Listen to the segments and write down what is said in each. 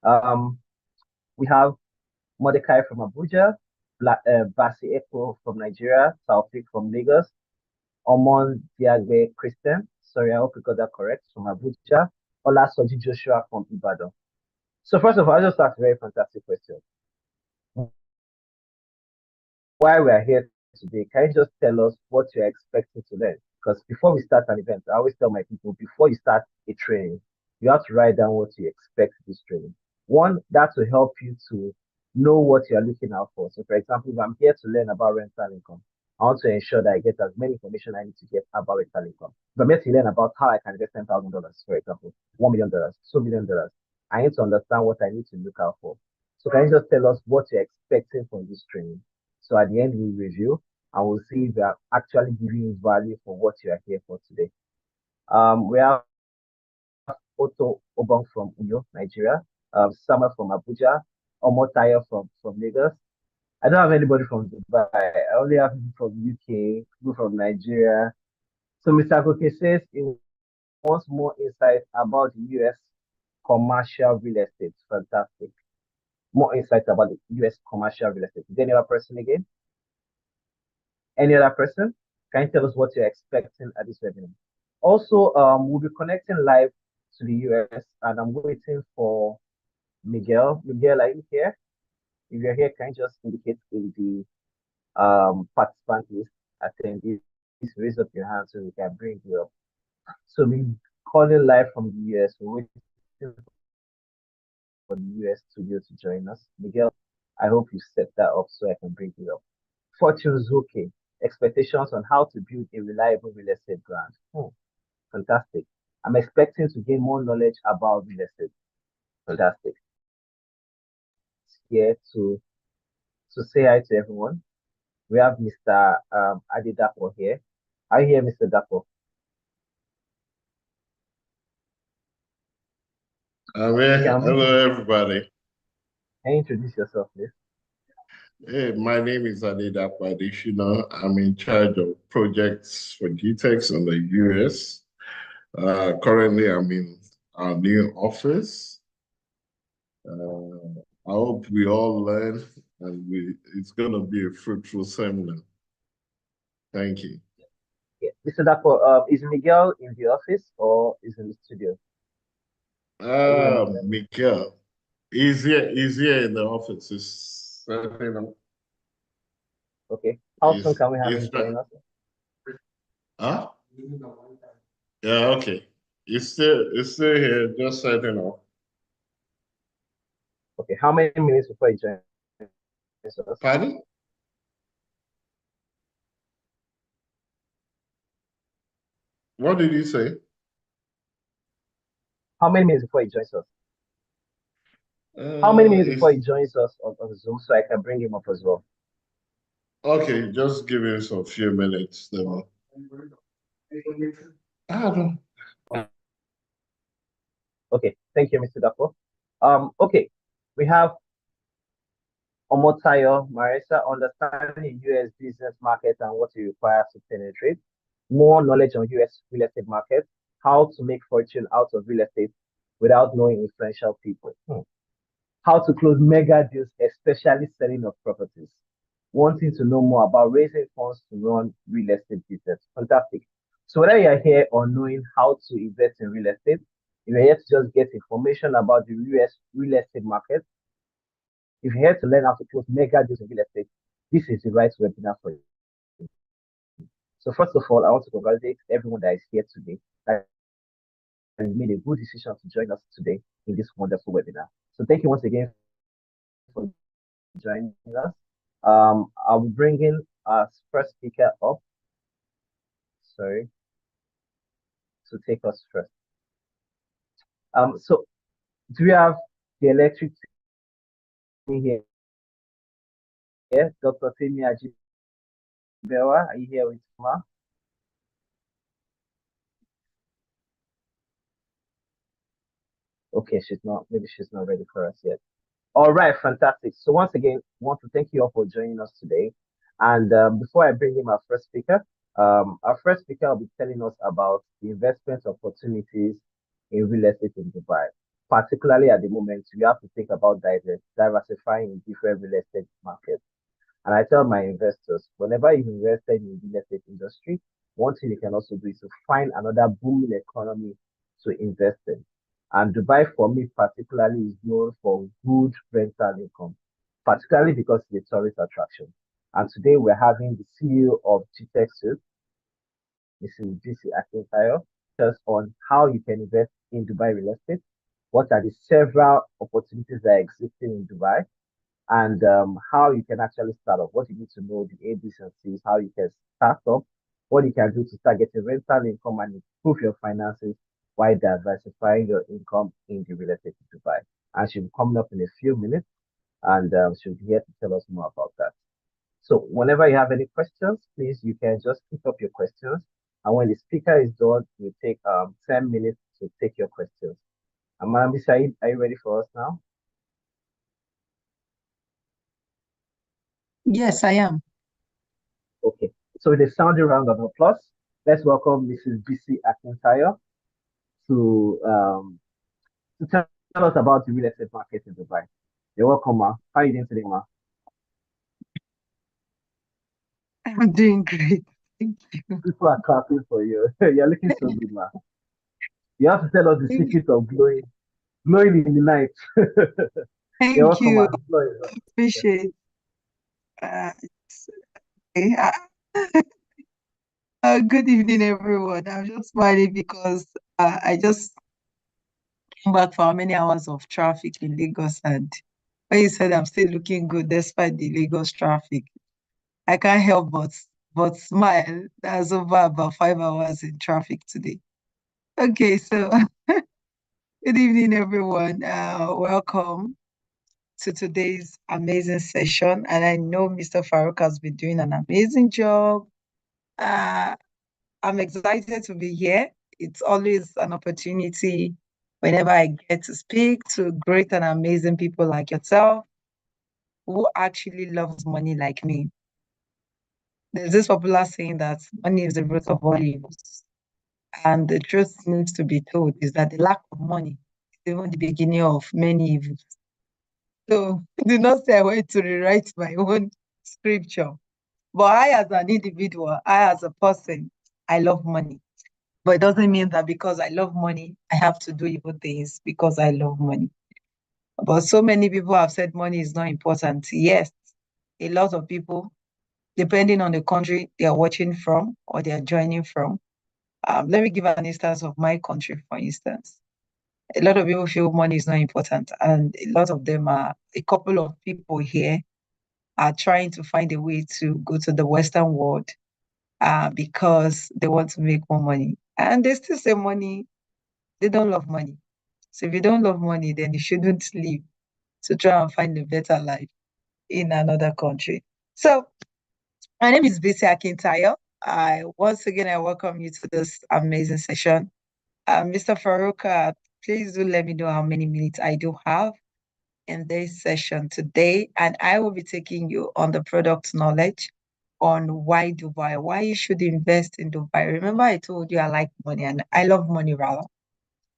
Um, we have Mordecai from Abuja, Basi Eko from Nigeria, Taufik from Lagos, Omon Diagbe Christian, sorry, I hope you got that correct, from Abuja, Ola Soji Joshua from Ibadan. So first of all, I just asked a very fantastic question. Why we are here today, can you just tell us what you're expecting to learn? Because before we start an event, I always tell my people, before you start a training, you have to write down what you expect this training. One, that will help you to know what you're looking out for. So for example, if I'm here to learn about rental income, I want to ensure that I get as many information I need to get about rental income. If I'm here to learn about how I can get $10,000, for example, $1 million, $2 million, I need to understand what I need to look out for. So can you just tell us what you're expecting from this training? So at the end, we'll review and we'll see if we are actually giving you value for what you are here for today. We have Otto Obong from Uyo, Nigeria, Samuel from Abuja, Omotayo from Lagos. I don't have anybody from Dubai. I only have people from UK, people from Nigeria. So Mr. Koke says he wants more insight about the US commercial real estate. Fantastic. More insight about the US commercial real estate. Is there any other person again? Any other person? Can you tell us what you're expecting at this webinar? Also, we'll be connecting live to the US and I'm waiting for Miguel. Miguel, are you here? If you're here, can you just indicate in the participant list attendees? Please raise up your hand so we can bring you up. So we're calling live from the US. We're waiting for the US studio to join us. Miguel, I hope you set that up so I can bring you up. Fortune Zuke, expectations on how to build a reliable real estate brand. Fantastic. I'm expecting to gain more knowledge about real estate. Fantastic. Here to say hi to everyone. We have Mr. Adedapo here. Are you here, Mr. Dapo? Hello, everybody. Can you introduce yourself, please? Hey, my name is Adedapo Adeshina. I'm in charge of projects for GTEx in the US. Currently, I'm in our new office. I hope we all learn and it's going to be a fruitful seminar. Thank you. Yeah. Mr. Dapo, is Miguel in the office or is in the studio? Miguel. He's here in the office. He's setting up. Okay. How soon can we have him join us? Huh? Yeah, okay. It's still here, just setting up. Okay. How many minutes before he joins us? Pardon? What did you say? How many minutes before he joins us? How many minutes before he joins us on Zoom so I can bring him up as well? Okay, just give us a few minutes. Then. Okay, thank you, Mr. Dapo. Okay, we have Omotayo Marisa, understanding US business market and what it requires to penetrate, more knowledge on US real estate market, how to make fortune out of real estate without knowing influential people, how to close mega deals, especially selling of properties, wanting to know more about raising funds to run real estate business. Fantastic. So whether you're here or knowing how to invest in real estate, if you're here to just get information about the US real estate market, if you're here to learn how to close mega deals in real estate, this is the right webinar for you. So first of all, I want to congratulate everyone that is here today and made a good decision to join us today in this wonderful webinar. So thank you once again for joining us. I'll be bringing our first speaker up. Sorry. To take us first. So do we have the electric team here? Yeah, Dr. Femi Ajibewa, are you here with Ma? Okay, maybe she's not ready for us yet. All right, fantastic. So once again, I want to thank you all for joining us today. And before I bring in our first speaker will be telling us about the investment opportunities in real estate in Dubai. particularly at the moment, you have to think about diversifying in different real estate markets. And I tell my investors, whenever you've invested in the real estate industry, one thing you can also do is to find another booming economy to invest in. And Dubai, for me, particularly, is known for good rental income, particularly because it's a tourist attraction. And today we're having the CEO of GTEx Mrs. BC Akintayo, just on how you can invest in Dubai real estate, what are the several opportunities that are existing in Dubai, and how you can actually start off, what you need to know, the A, B's, and C's, how you can start up, what you can do to start getting rental income and improve your finances while diversifying your income in the real estate in Dubai. And she'll be coming up in a few minutes and she'll be here to tell us more about that. So whenever you have any questions, please, you can just pick up your questions. And when the speaker is done, we take 10 minutes to take your questions. Amanbi Said, are you ready for us now? Yes, I am. Okay. So with a sounding round of applause, let's welcome Mrs. BC Akintayo to tell us about the real estate market in Dubai. You're welcome, ma. How are you doing today, ma? I'm doing great. Thank you. People are clapping for you. You're looking so good, ma. You have to tell us the Thank secret of glowing in the night. You're thank welcome, you. ma. The floor is yours. Yeah. Appreciate. It's okay. Good evening, everyone. I'm just smiling because I just came back for how many hours of traffic in Lagos, and when you said I'm still looking good despite the Lagos traffic, I can't help but smile. That's over about 5 hours in traffic today. Okay, so good evening, everyone. Welcome to today's amazing session. And I know Mr. Farouk has been doing an amazing job. Uh, I'm excited to be here. It's always an opportunity whenever I get to speak to great and amazing people like yourself who actually loves money like me. There's this popular saying that money is the root of all evils. And the truth needs to be told is that the lack of money is even the beginning of many evils. So do not say I went to rewrite my own scripture. But I, as an individual, I, as a person, I love money. But it doesn't mean that because I love money, I have to do evil things because I love money. But so many people have said money is not important. Yes, a lot of people, depending on the country they are watching from or they are joining from. Let me give an instance of my country, for instance. A lot of people feel money is not important, and a lot of them are, a couple of people here are trying to find a way to go to the Western world because they want to make more money. And they still say money, they don't love money. So if you don't love money, then you shouldn't leave to try and find a better life in another country. So my name is Bisi Akintayo. Once again, I welcome you to this amazing session. Mr. Farouk, please do let me know how many minutes I do have in this session today, and I will be taking you on the product knowledge on why Dubai, why you should invest in Dubai. Remember, I told you I like money and I love money rather.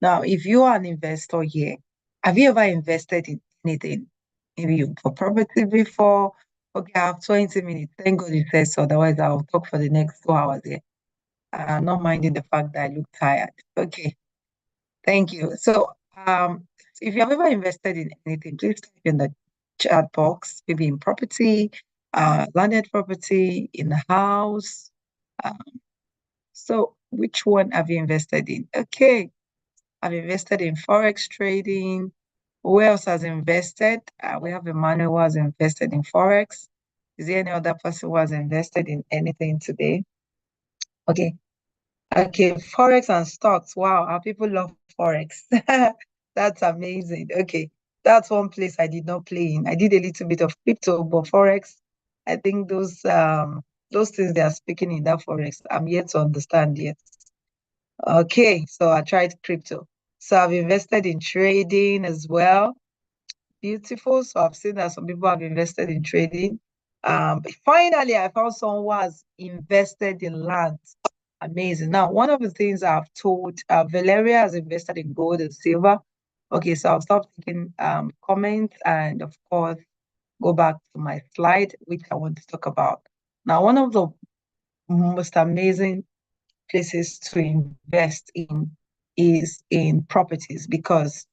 Now, if you are an investor here, have you ever invested in anything? Maybe you for property before? Okay, I have 20 minutes. Thank God you said so. Otherwise, I'll talk for the next 2 hours here. Not minding the fact that I look tired. Okay, thank you. So, if you have ever invested in anything, please type in the chat box, maybe in property, landed property, in a house. Um, so which one have you invested in? Okay, I've invested in Forex trading. Who else has invested? We have Emmanuel who has invested in Forex. Is there any other person who has invested in anything today? Okay. Okay, Forex and stocks. Wow, our people love Forex. That's amazing. Okay, that's one place I did not play in. I did a little bit of crypto, but Forex, I think those things they are speaking in that Forex, I'm yet to understand yet. Okay, so I tried crypto. So I've invested in trading as well. Beautiful. So I've seen that some people have invested in trading. Finally, I found someone who has invested in land. Amazing. Now, one of the things I've told Valeria has invested in gold and silver. Okay, so I'll stop taking comments and of course go back to my slide, which I want to talk about. Now, one of the most amazing places to invest in is in properties, because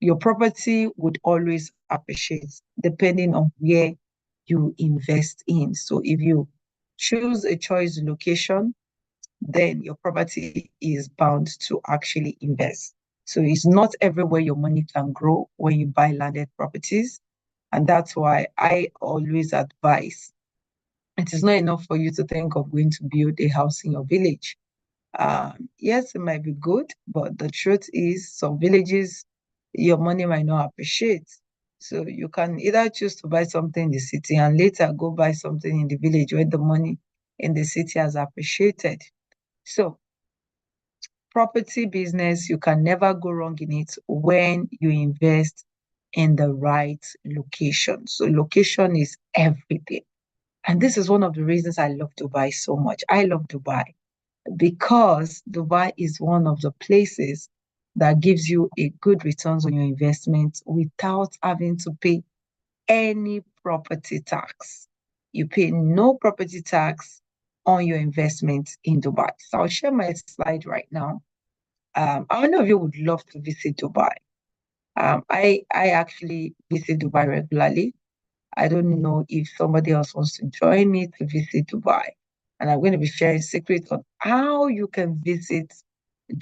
your property would always appreciate depending on where you invest in. So if you choose a choice location, then your property is bound to actually invest. So it's not everywhere your money can grow when you buy landed properties. And that's why I always advise, it is not enough for you to think of going to build a house in your village. Yes, it might be good, but the truth is some villages, your money might not appreciate. So you can either choose to buy something in the city and later go buy something in the village where the money in the city has appreciated. So property business, you can never go wrong in it when you invest in the right location. So location is everything. And this is one of the reasons I love Dubai so much. I love Dubai because Dubai is one of the places that gives you a good returns on your investment without having to pay any property tax. You pay no property tax on your investment in Dubai. So I'll share my slide right now. How many of you would love to visit Dubai? I actually visit Dubai regularly. I don't know if somebody else wants to join me to visit Dubai. And I'm going to be sharing secrets on how you can visit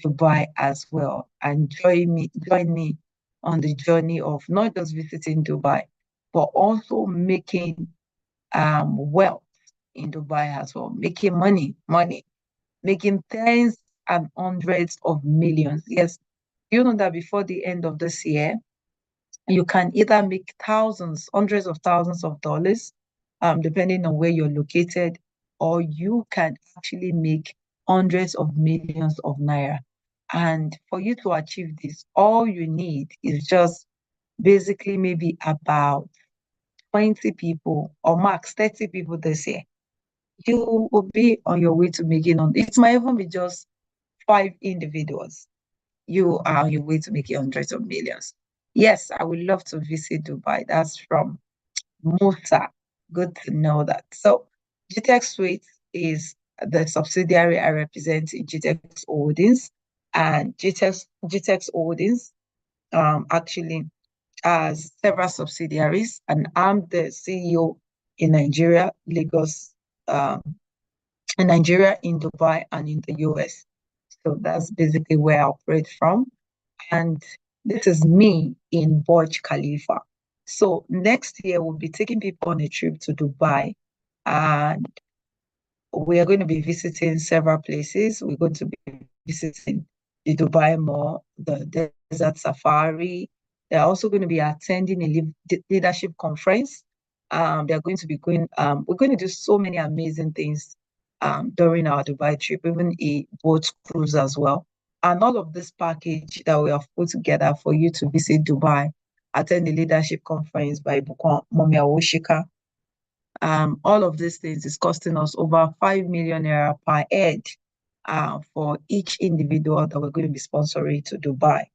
Dubai as well. And join me on the journey of not just visiting Dubai, but also making wealth in Dubai as well, making money, making tens and hundreds of millions. Yes, you know that before the end of this year, you can either make thousands, hundreds of thousands of dollars, depending on where you're located, or you can actually make hundreds of millions of naira. And for you to achieve this, all you need is just basically maybe about 20 people or max 30 people this year. You will be on your way to making on. It might even be just 5 individuals. You are on your way to making hundreds of millions. Yes, I would love to visit Dubai. That's from Musa. Good to know that. So, GTEx Suite is the subsidiary I represent in GTEx Holdings, and GTEx Holdings actually has several subsidiaries, and I'm the CEO in Nigeria, Lagos, um, in Nigeria, in Dubai, and in the US. So that's basically where I operate from. And this is me in Burj Khalifa. So next year we'll be taking people on a trip to Dubai, and we are going to be visiting several places. We're going to be visiting the Dubai Mall, the Desert Safari. They're also going to be attending a leadership conference. They're going to be going, we're going to do so many amazing things during our Dubai trip, even a boat cruise as well. And all of this package that we have put together for you to visit Dubai, attend the leadership conference by Bukwan Momia Woshika, all of these things is costing us over 5 million naira per head for each individual that we're going to be sponsoring to Dubai.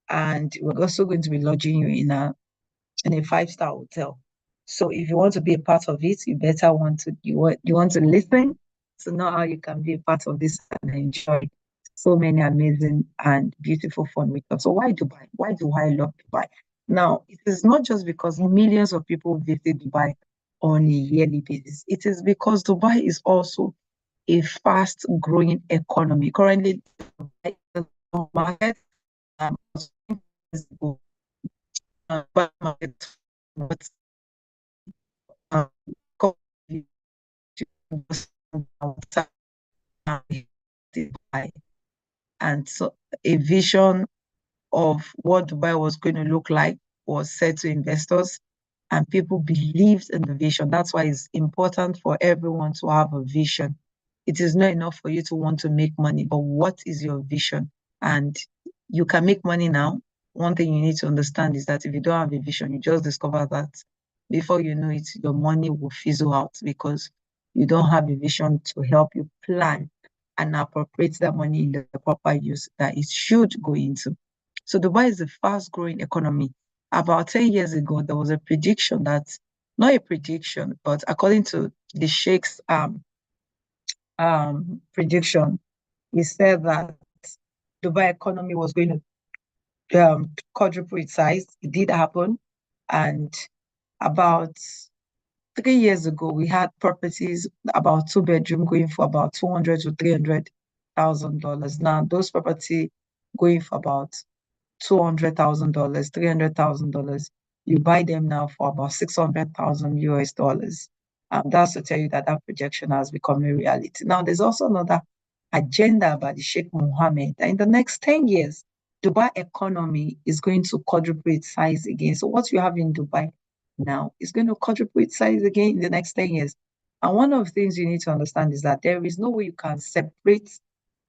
And we're also going to be lodging you in a 5-star hotel. So if you want to be a part of it, you better you want to listen to know how you can be a part of this and enjoy so many amazing and beautiful fun with us. So why Dubai? Why do I love Dubai? Now, it is not just because millions of people visit Dubai on a yearly basis. It is because Dubai is also a fast growing economy. Currently, the market market but and so a vision of what Dubai was going to look like was said to investors, and people believed in the vision. That's why it's important for everyone to have a vision. It is not enough for you to want to make money, but what is your vision? And you can make money now. One thing you need to understand is that if you don't have a vision, you just discover that before you know it, your money will fizzle out because you don't have a vision to help you plan and appropriate that money in the proper use that it should go into. So Dubai is a fast-growing economy. About 10 years ago, there was a prediction that, not a prediction, but according to the Sheikh's prediction, he said that Dubai economy was going to quadruple its size. It did happen. And about 3 years ago, we had properties about 2 bedroom going for about $200,000 to $300,000. Now those property going for about $200,000, $300,000. You buy them now for about 600,000 US dollars. That's to tell you that that projection has become a reality. Now, there's also another agenda by the Sheikh Mohammed that in the next 10 years, Dubai economy is going to quadruple its size again. So what you have in Dubai now is going to quadruple its size again in the next 10 years. And one of the things you need to understand is that there is no way you can separate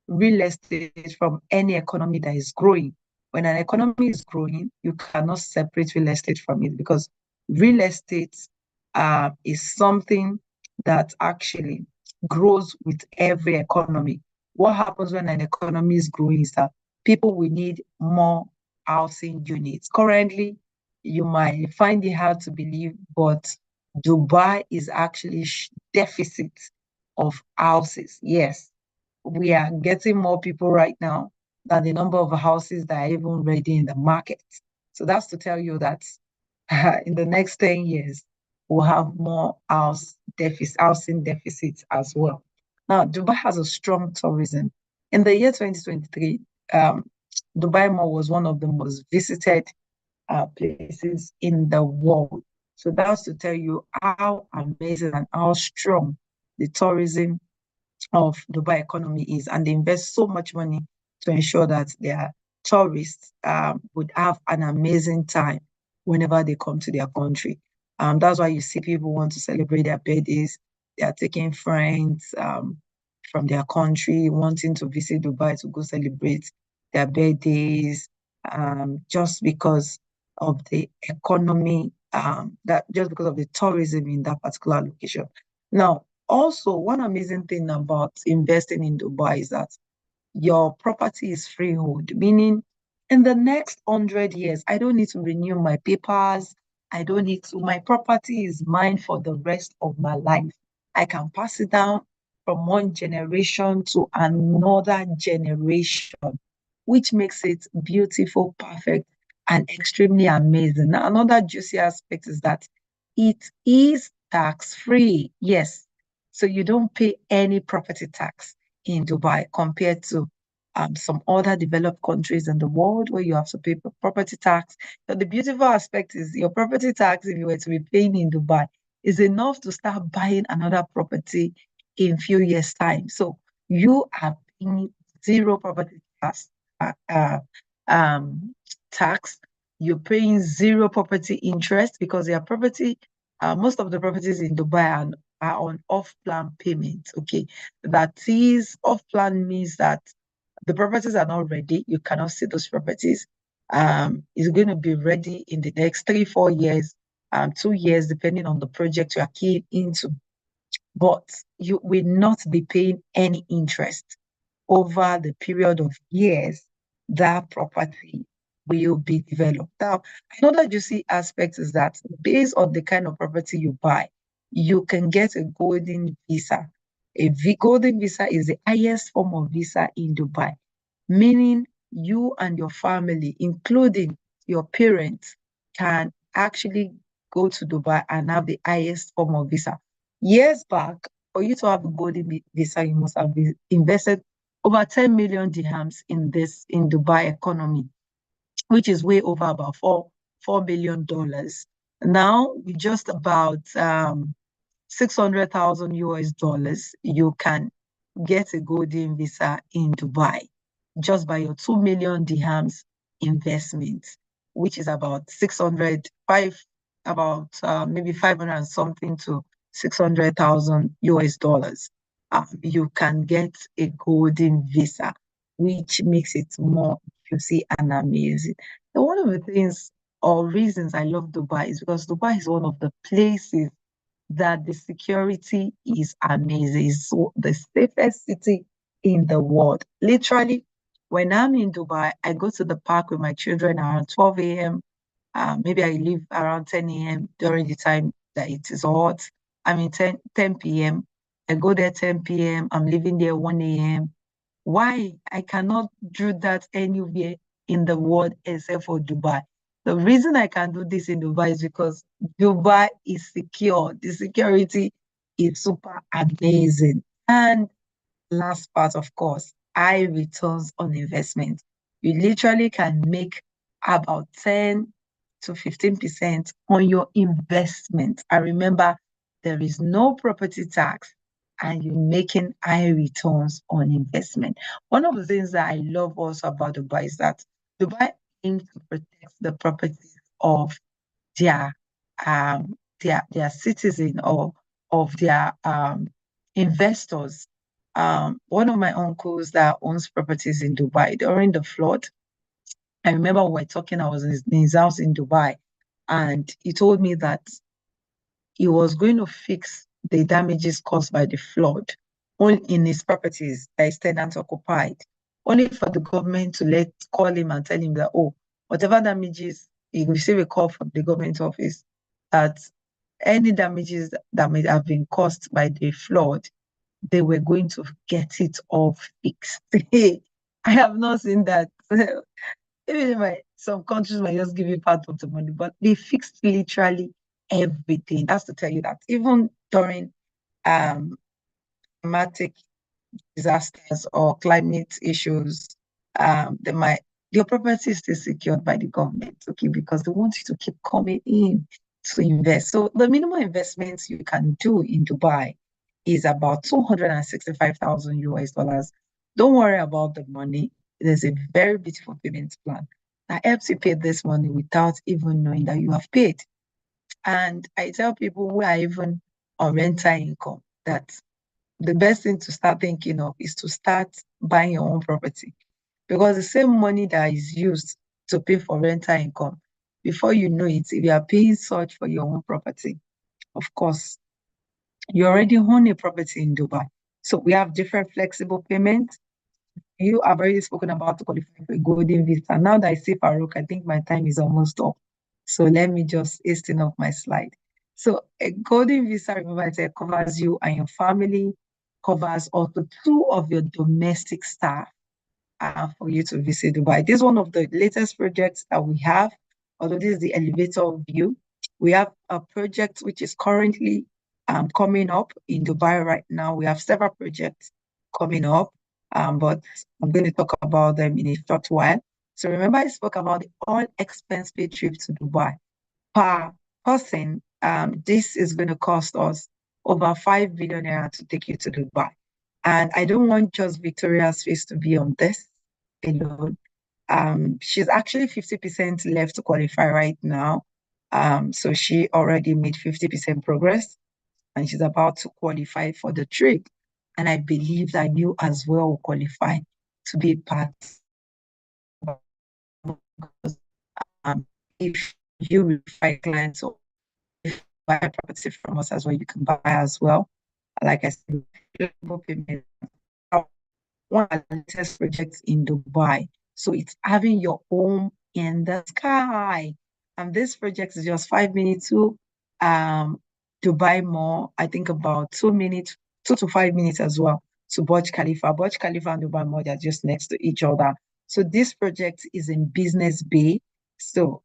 real estate from any economy that is growing. When an economy is growing, you cannot separate real estate from it, because real estate is something that actually grows with every economy. What happens when an economy is growing is that people will need more housing units. Currently, you might find it hard to believe, but Dubai is actually deficit of houses. Yes, we are getting more people right now than the number of houses that are even ready in the market. So that's to tell you that in the next 10 years, we'll have more housing deficits as well. Now, Dubai has a strong tourism. In the year 2023, Dubai Mall was one of the most visited places in the world. So that's to tell you how amazing and how strong the tourism of Dubai economy is, and they invest so much money to ensure that their tourists would have an amazing time whenever they come to their country. That's why you see people want to celebrate their birthdays. They are taking friends from their country, wanting to visit Dubai to go celebrate their birthdays, just because of the economy, just because of the tourism in that particular location. Now, also, one amazing thing about investing in Dubai is that your property is freehold, meaning in the next 100 years, I don't need to renew my papers. I don't need to, my property is mine for the rest of my life. I can pass it down from one generation to another generation, which makes it beautiful, perfect, and extremely amazing. Now, another juicy aspect is that it is tax-free. Yes. So you don't pay any property tax in Dubai compared to some other developed countries in the world where you have to pay property tax. But the beautiful aspect is your property tax, if you were to be paying in Dubai, is enough to start buying another property in a few years' time. So you are paying zero property tax. Tax. You're paying zero property interest because your property, most of the properties in Dubai are on off-plan payments. Okay, that is off-plan means that the properties are not ready. You cannot see those properties. It's going to be ready in the next 3-4 years, 2 years, depending on the project you are keying into. But you will not be paying any interest over the period of years that property will be developed. Now, another juicy aspect is that based on the kind of property you buy, you can get a golden visa. Golden visa is the highest form of visa in Dubai, meaning you and your family, including your parents, can actually go to Dubai and have the highest form of visa. Years back, for you to have a golden visa, you must have invested over 10 million dirhams in Dubai economy, which is way over about $4 billion. Now, with just about 600,000 US dollars, you can get a golden visa in Dubai just by your 2 million dirhams investment, which is about 605, about maybe 500 and something to 600,000 US dollars. You can get a golden visa, which makes it more juicy and amazing. And one of the things or reasons I love Dubai is because Dubai is one of the places that the security is amazing. It's the safest city in the world. Literally, When I'm in Dubai, I go to the park with my children around 12 a.m. Maybe I leave around 10 a.m. during the time that it is hot. I mean 10 p.m. I go there 10 p.m. I'm leaving there 1 a.m. Why? I cannot do that anywhere in the world except for Dubai. The reason I can do this in Dubai is because Dubai is secure. The security is super amazing. And last part, of course, high returns on investment. You literally can make about 10 to 15% on your investment. I remember there is no property tax and you're making high returns on investment. One of the things that I love also about Dubai is that Dubai aims to protect the properties of their their citizen or of their investors. One of my uncles that owns properties in Dubai during the flood, I remember we were talking, I was in his house in Dubai, and he told me that he was going to fix the damages caused by the flood on in his properties that is tenant occupied, only for the government to call him and tell him that, oh, whatever damages, he received a call from the government office that any damages that may have been caused by the flood, they were going to get it all fixed. I have not seen that. Even in some countries might just give you part of the money, but they fixed literally everything. That's to tell you that even during um climatic disasters or climate issues, they might your property is still secured by the government, okay, because they want you to keep coming in to invest. So the minimum investments you can do in Dubai is about 265,000 US dollars. Don't worry about the money. There's a very beautiful payment plan that helps you pay this money without even knowing that you have paid. And I tell people who are even on rental income that the best thing to start thinking of is to start buying your own property, because the same money that is used to pay for rental income, before you know it, if you are paying such for your own property, of course, you already own a property in Dubai. So we have different flexible payments. You have already spoken about to qualify for a golden visa. Now that I see Farouk, I think my time is almost up. So let me just hasten off my slide. So a golden visa, remember, it covers you and your family, covers also two of your domestic staff for you to visit Dubai. This is one of the latest projects that we have, although this is the elevator view. We have a project which is currently coming up in Dubai right now. We have several projects coming up, but I'm going to talk about them in a short while. So remember, I spoke about the all expense paid trip to Dubai. Per person, this is going to cost us over 5 billion naira to take you to Dubai. And I don't want just Victoria's face to be on this alone. She's actually 50% left to qualify right now. So she already made 50% progress and she's about to qualify for the trip. And I believe that you as well will qualify to be part of it. If you refer clients or if you buy a property from us as well, you can buy as well. Like I said, flexible payment. One of the latest projects in Dubai. So it's having your home in the sky. And this project is just 5 minutes to Dubai Mall. I think about 2 minutes, 2 to 5 minutes as well to Burj Khalifa. Burj Khalifa and Dubai Mall, they're just next to each other. So this project is in Business Bay. So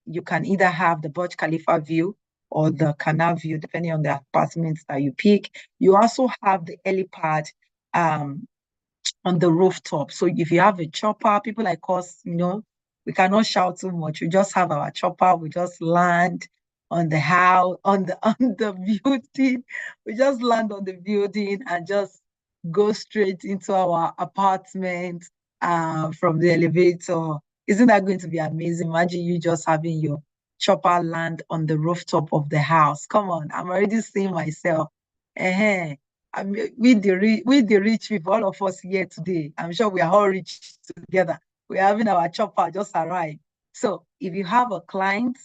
you can either have the Burj Khalifa view or the canal view, depending on the apartments that you pick. You also have the helipad on the rooftop. So if you have a chopper, people like us, we cannot shout too much. We just have our chopper. We just land on the house, on the building. We just land on the building and just go straight into our apartment from the elevator. Isn't that going to be amazing? Imagine you just having your chopper land on the rooftop of the house. Come on, I'm already seeing myself. I mean, with the rich people, all of us here today, I'm sure we are all rich together. We're having our chopper just arrived. So if you have a client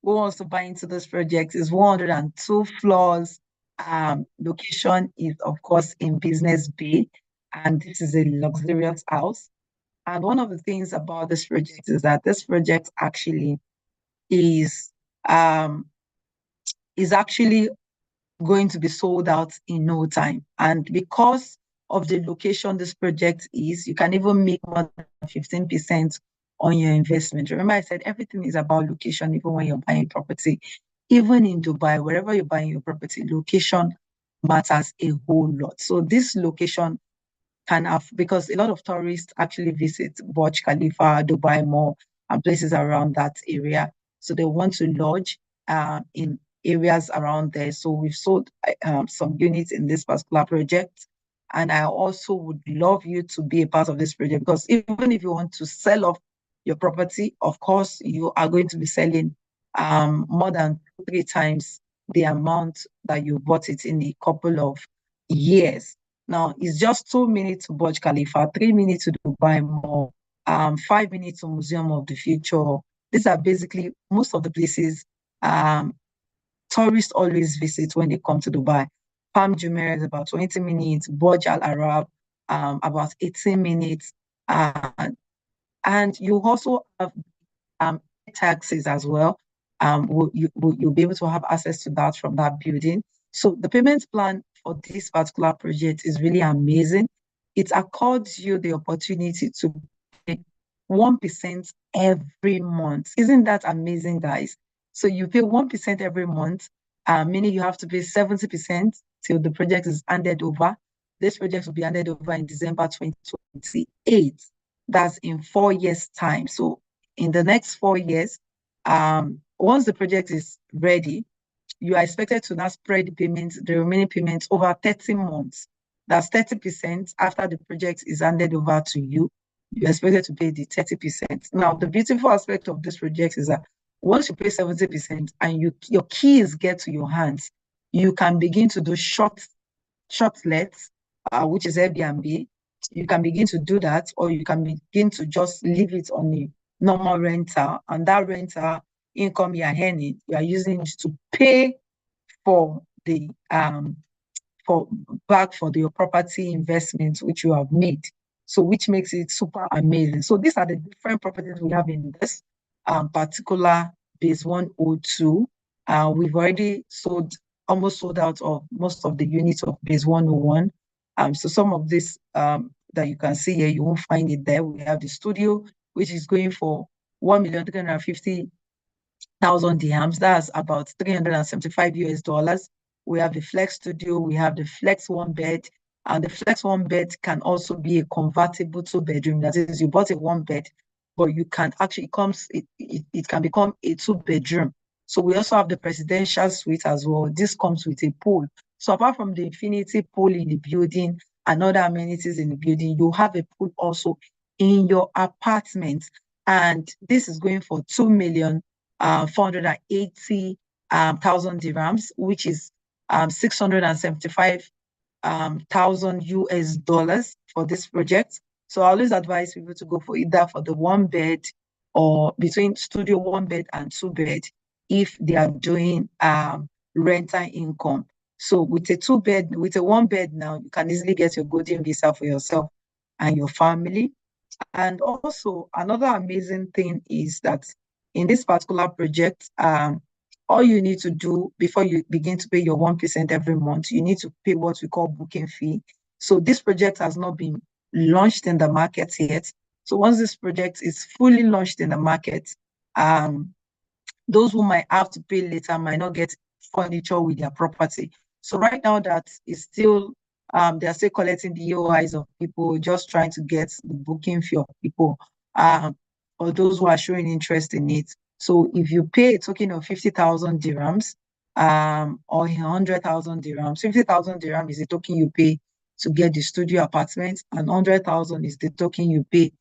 who wants to buy into this project, it's 102 floors. Location is, of course, in Business Bay, and this is a luxurious house. And one of the things about this project is that this project actually is actually going to be sold out in no time. And because of the location this project is, you can even make more than 15% on your investment. Remember, I said everything is about location, even when you're buying property. Even in Dubai, wherever you're buying your property, location matters a whole lot. So this location can have, because a lot of tourists actually visit Burj Khalifa, Dubai Mall, and places around that area. So they want to lodge in areas around there. So we've sold some units in this particular project. And I also would love you to be a part of this project, because even if you want to sell off your property, of course, you are going to be selling more than 3 times the amount that you bought it in a couple of years. Now, it's just 2 minutes to Burj Khalifa, 3 minutes to Dubai Mall, 5 minutes to Museum of the Future. These are basically most of the places tourists always visit when they come to Dubai. Palm Jumeirah is about 20 minutes, Burj Al Arab, about 18 minutes. And you also have taxis as well. You'll be able to have access to that from that building. So the payment plan for this particular project is really amazing. It accords you the opportunity to pay 1% every month. Isn't that amazing, guys? So you pay 1% every month, meaning you have to pay 70% till the project is handed over. This project will be handed over in December 2028. That's in 4 years' time. So in the next 4 years, once the project is ready, you are expected to now spread the remaining payments over 30 months. That's 30% after the project is handed over to you. You're expected to pay the 30%. Now, the beautiful aspect of this project is that once you pay 70% and your keys get to your hands, you can begin to do short lets, which is Airbnb. You can begin to do that, or you can begin to just leave it on a normal rental, and that rental income you are earning, you are using it to pay for the for your property investment which you have made. So which makes it super amazing. So these are the different properties we have in this particular base 102. We've already almost sold out of most of the units of base 101. So some of this that you can see here, you won't find it there. We have the studio, which is going for 1,350,000 dirhams. That's about 375 US dollars. We have the Flex Studio, we have the Flex One Bed, and the Flex One Bed can also be a convertible 2-bedroom. That is, you bought a 1 bed, but you can actually it can become a 2-bedroom. So we also have the Presidential Suite as well. This comes with a pool. So apart from the infinity pool in the building and other amenities in the building, you have a pool also in your apartment. And this is going for 2,480,000 dirhams, which is 675,000 US dollars for this project. So I always advise people to go for either for the 1 bed or between studio 1 bed and 2 bed if they are doing rental income. So with a 1 bed now, you can easily get your golden visa for yourself and your family. And also another amazing thing is that in this particular project, all you need to do before you begin to pay your 1% every month, you need to pay what we call booking fee. So this project has not been launched in the market yet. So once this project is fully launched in the market, those who might have to pay later might not get furniture with their property. So right now that is still, they're still collecting the EOIs of people, just trying to get the booking fee of people, or those who are showing interest in it. So if you pay a token of 50,000 dirhams, or 100,000 dirhams, 50,000 dirhams is the token you pay to get the studio apartment, and 100,000 is the token you pay.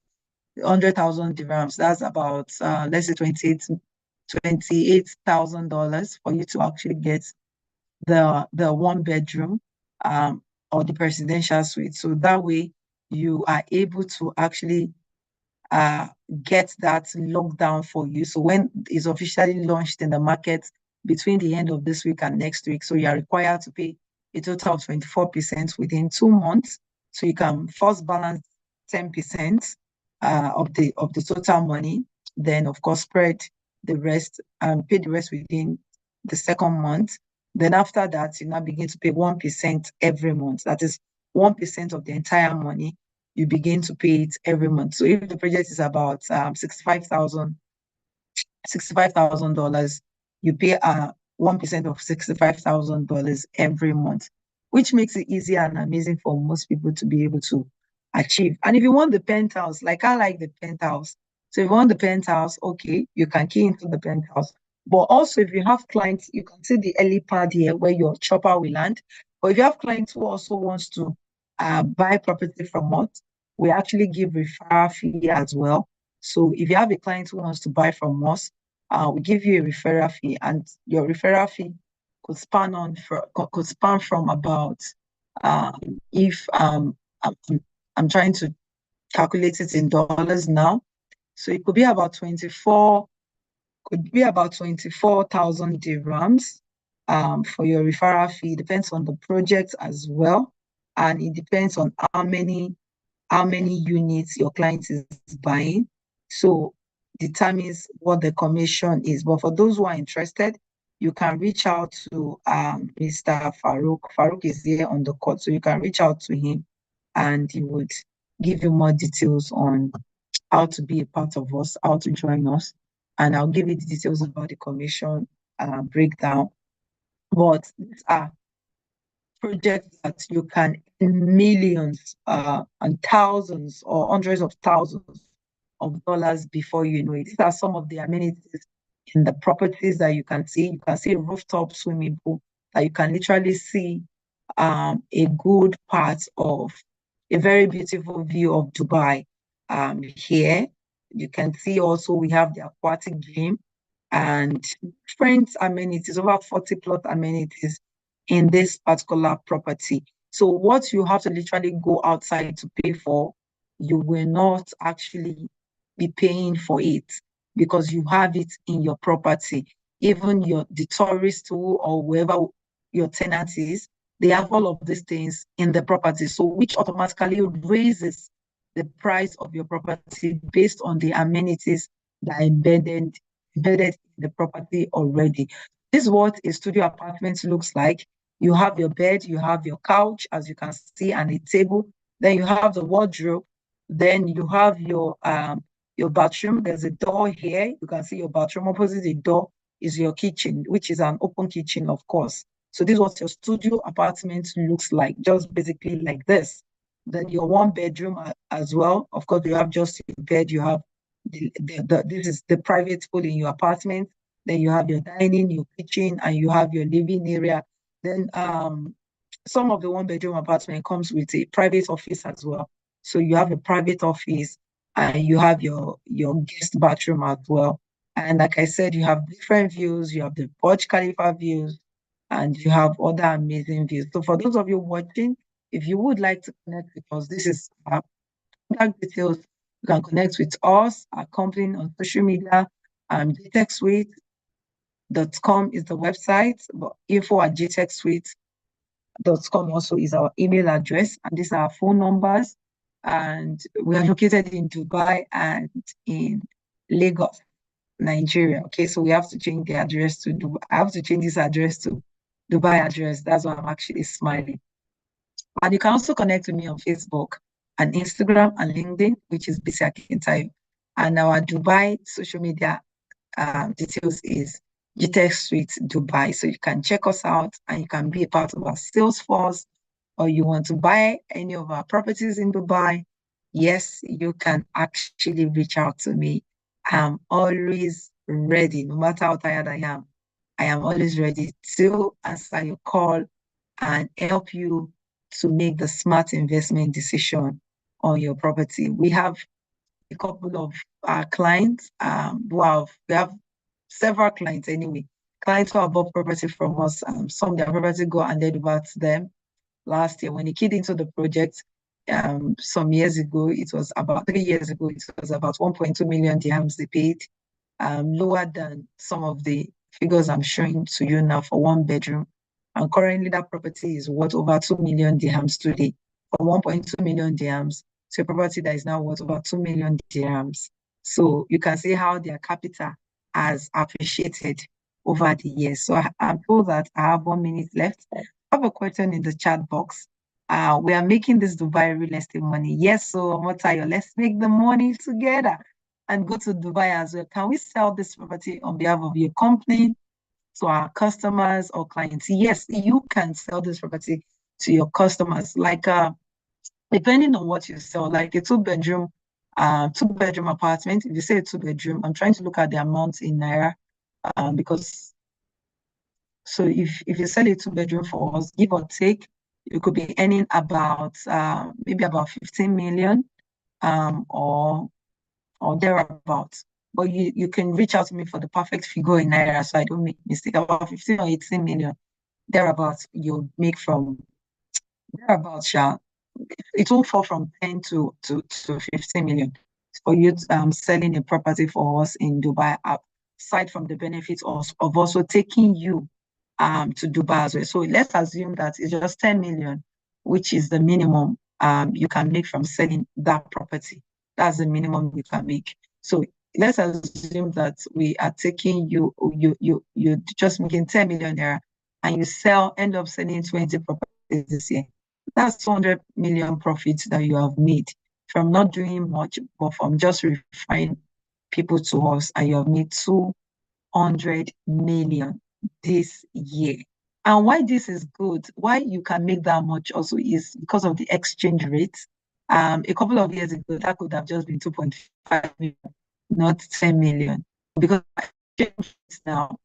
100,000 dirhams, that's about let's say $28,000 for you to actually get the 1 bedroom or the presidential suite. So that way you are able to actually get that locked down for you. So when it's officially launched in the market between the end of this week and next week, so you are required to pay a total of 24% within 2 months. So you can first balance 10%, of the total money. Then of course spread the rest and pay the rest within the second month. Then after that, you now begin to pay 1% every month. That is 1% of the entire money. You begin to pay it every month. So if the project is about $65,000, you pay 1% of $65,000 every month, which makes it easier and amazing for most people to be able to achieve. And if you want the penthouse, like I like the penthouse. So if you want the penthouse, okay, you can key into the penthouse. But also if you have clients, you can see the helipad here where your chopper will land. But if you have clients who also wants to buy property from us, we actually give referral fee as well. So if you have a client who wants to buy from us, we give you a referral fee, and your referral fee could span from about if I'm trying to calculate it in dollars now. So it could be about 24,000 dirhams for your referral fee. It depends on the project as well, and it depends on how many units your client is buying. So determines what the commission is. But for those who are interested, you can reach out to Mr. Farouk. Farouk is here on the call, so you can reach out to him and he would give you more details on how to be a part of us, how to join us. And I'll give you the details about the commission breakdown. But these are projects that you can in millions and thousands or hundreds of thousands of dollars before you know it. These are some of the amenities in the properties that you can see. You can see a rooftop swimming pool that you can literally see a good part of a very beautiful view of Dubai here. You can see also we have the aquatic gym and different amenities, over 40 plus amenities in this particular property. So what you have to literally go outside to pay for, you will not actually be paying for it because you have it in your property. Even the tourist or whoever your tenant is, they have all of these things in the property. So which automatically raises the price of your property based on the amenities that are embedded in the property already. This is what a studio apartment looks like. You have your bed, you have your couch, as you can see, and a table. Then you have the wardrobe. Then you have your bathroom. There's a door here. You can see your bathroom. Opposite the door is your kitchen, which is an open kitchen, of course. So this is what your studio apartment looks like, just basically like this. Then your one bedroom as well. Of course, you have just your bed. You have this is the private pool in your apartment. Then you have your dining, your kitchen, and you have your living area. Then some of the one bedroom apartment comes with a private office as well. So you have a private office and you have your guest bathroom as well. And like I said, you have different views. You have the Burj Khalifa views and you have other amazing views. So for those of you watching, if you would like to connect with us, this is contact details. You can connect with us, our company on social media. GTechSuite.com is the website, but info@gtechsuite.com also is our email address, and these are our phone numbers. And we are located in Dubai and in Lagos, Nigeria. Okay, so we have to change the address to Dubai. I have to change this address to Dubai address. That's why I'm actually smiling. And you can also connect with me on Facebook and Instagram and LinkedIn, which is Bisi Akintayo. And our Dubai social media details is GTech Suite Dubai. So you can check us out and you can be a part of our sales force, or you want to buy any of our properties in Dubai. Yes, you can actually reach out to me. I'm always ready, no matter how tired I am. I am always ready to answer your call and help you to make the smart investment decision on your property. We have a couple of clients we have several clients anyway. Clients who have bought property from us, some their property got handed over to them last year. When they keyed into the project some years ago, it was about 3 years ago, it was about 1.2 million dirhams they paid, lower than some of the figures I'm showing to you now for one bedroom. And currently that property is worth over 2 million dirhams today, for 1.2 million dirhams. to a property that is now worth over 2 million dirhams. So you can see how their capital has appreciated over the years. So I'm told that I have 1 minute left. I have a question in the chat box. We are making this Dubai real estate money. Yes, so Omotayo, let's make the money together and go to Dubai as well. Can we sell this property on behalf of your company to our customers or clients? Yes, you can sell this property to your customers. Like depending on what you sell, like a two-bedroom apartment. If you say a two-bedroom, I'm trying to look at the amount in naira, because so if you sell a two-bedroom for us, give or take, you could be earning about maybe about 15 million or thereabouts. But you can reach out to me for the perfect figure in naira so I don't make mistake. About 15 or 18 million thereabouts you'll make from thereabouts, Sha. It will fall from 10 to 15 million for you selling a property for us in Dubai, aside from the benefits of also taking you to Dubai as well. So let's assume that it's just 10 million, which is the minimum you can make from selling that property. That's the minimum you can make. So let's assume that we are taking you're just making 10 million naira and you end up selling 20 properties this year. That's 200 million profits that you have made from not doing much, but from just referring people to us, and you have made 200 million this year. And why this is good, why you can make that much also is because of the exchange rate. A couple of years ago, that could have just been 2.5 million, not 10 million. Because exchange rates now,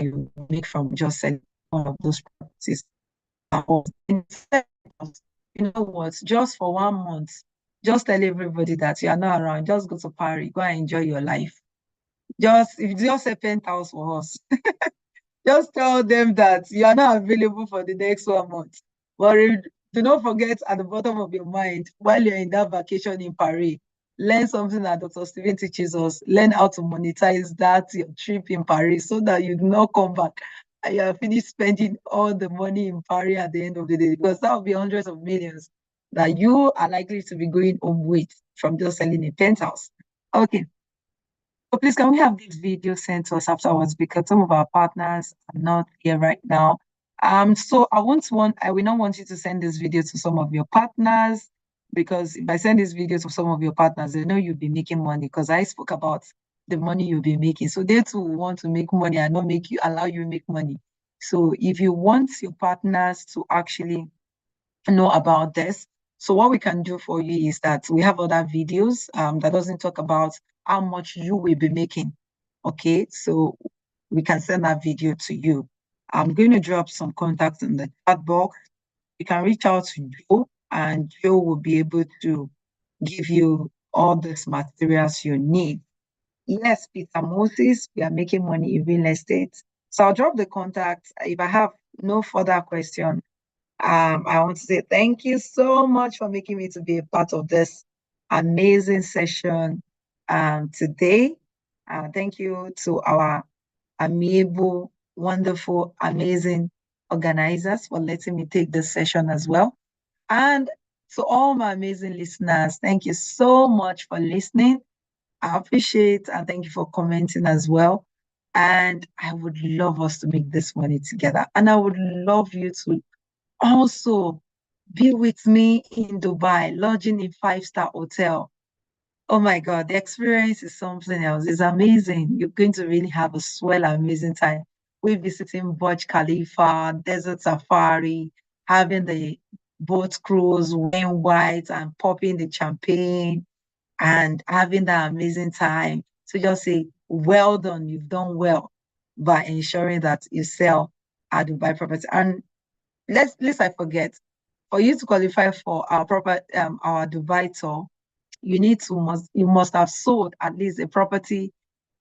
you make from just selling one of those properties. You know what? Just for 1 month, just tell everybody that you are not around. Just go to Paris, go and enjoy your life. If you just a penthouse for us, just tell them that you are not available for the next 1 month. But do not forget at the bottom of your mind, while you're in that vacation in Paris, learn something that Dr. Steven teaches us. Learn how to monetize your trip in Paris so that you do not come back and you are finished spending all the money in Paris at the end of the day, because that will be hundreds of millions that you are likely to be going home with from just selling a penthouse. Okay. So please, can we have this video sent to us afterwards, because some of our partners are not here right now. So I will not want you to send this video to some of your partners, because if I send this video to some of your partners, they know you'll be making money, because I spoke about the money you'll be making. So they too want to make money and not allow you make money. So if you want your partners to actually know about this, so what we can do for you is that we have other videos that doesn't talk about how much you will be making. Okay, so we can send that video to you. I'm going to drop some contacts in the chat box. You can reach out to Joe, and Joe will be able to give you all these materials you need. Yes, Peter Moses, we are making money in real estate. So I'll drop the contact. If I have no further question, I want to say thank you so much for making me to be a part of this amazing session today. Thank you to our amiable, wonderful, amazing organizers for letting me take this session as well. And to all my amazing listeners, thank you so much for listening. I appreciate and thank you for commenting as well. And I would love us to make this money together. And I would love you to also be with me in Dubai, lodging in 5-star hotel. Oh my God, the experience is something else. It's amazing. You're going to really have a swell, amazing time. We're visiting Burj Khalifa, Desert Safari, having the boat cruise, wearing white and popping the champagne and having that amazing time. So just say, well done, you've done well by ensuring that you sell a Dubai property. And lest I forget, for you to qualify for our Dubai tour, you must have sold at least a property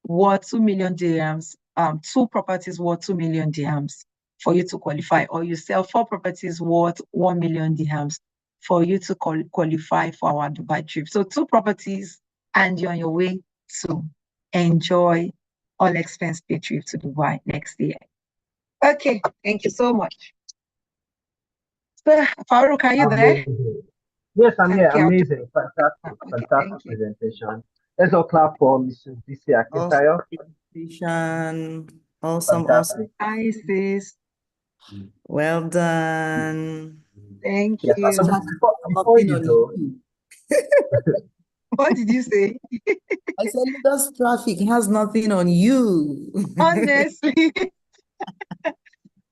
worth 2 million dirhams, two properties worth 2 million dirhams for you to qualify, or you sell 4 properties worth 1 million dirhams for you to qualify for our Dubai trip. So 2 properties and you're on your way to enjoy all expense paid trip to Dubai next year. Okay, thank you so much. Farouk, are you there? Amazing. Yes, I'm here. Okay, Amazing. Fantastic. okay, Fantastic thank you. presentation. Let's all clap for Mrs. BC Awesome Akintayo. presentation. Awesome. Fantastic. Hi, sis. Well done. Thank Yes, you. so before Nothing you on go, you. What did you say? I said Lagos traffic has nothing on you. Honestly,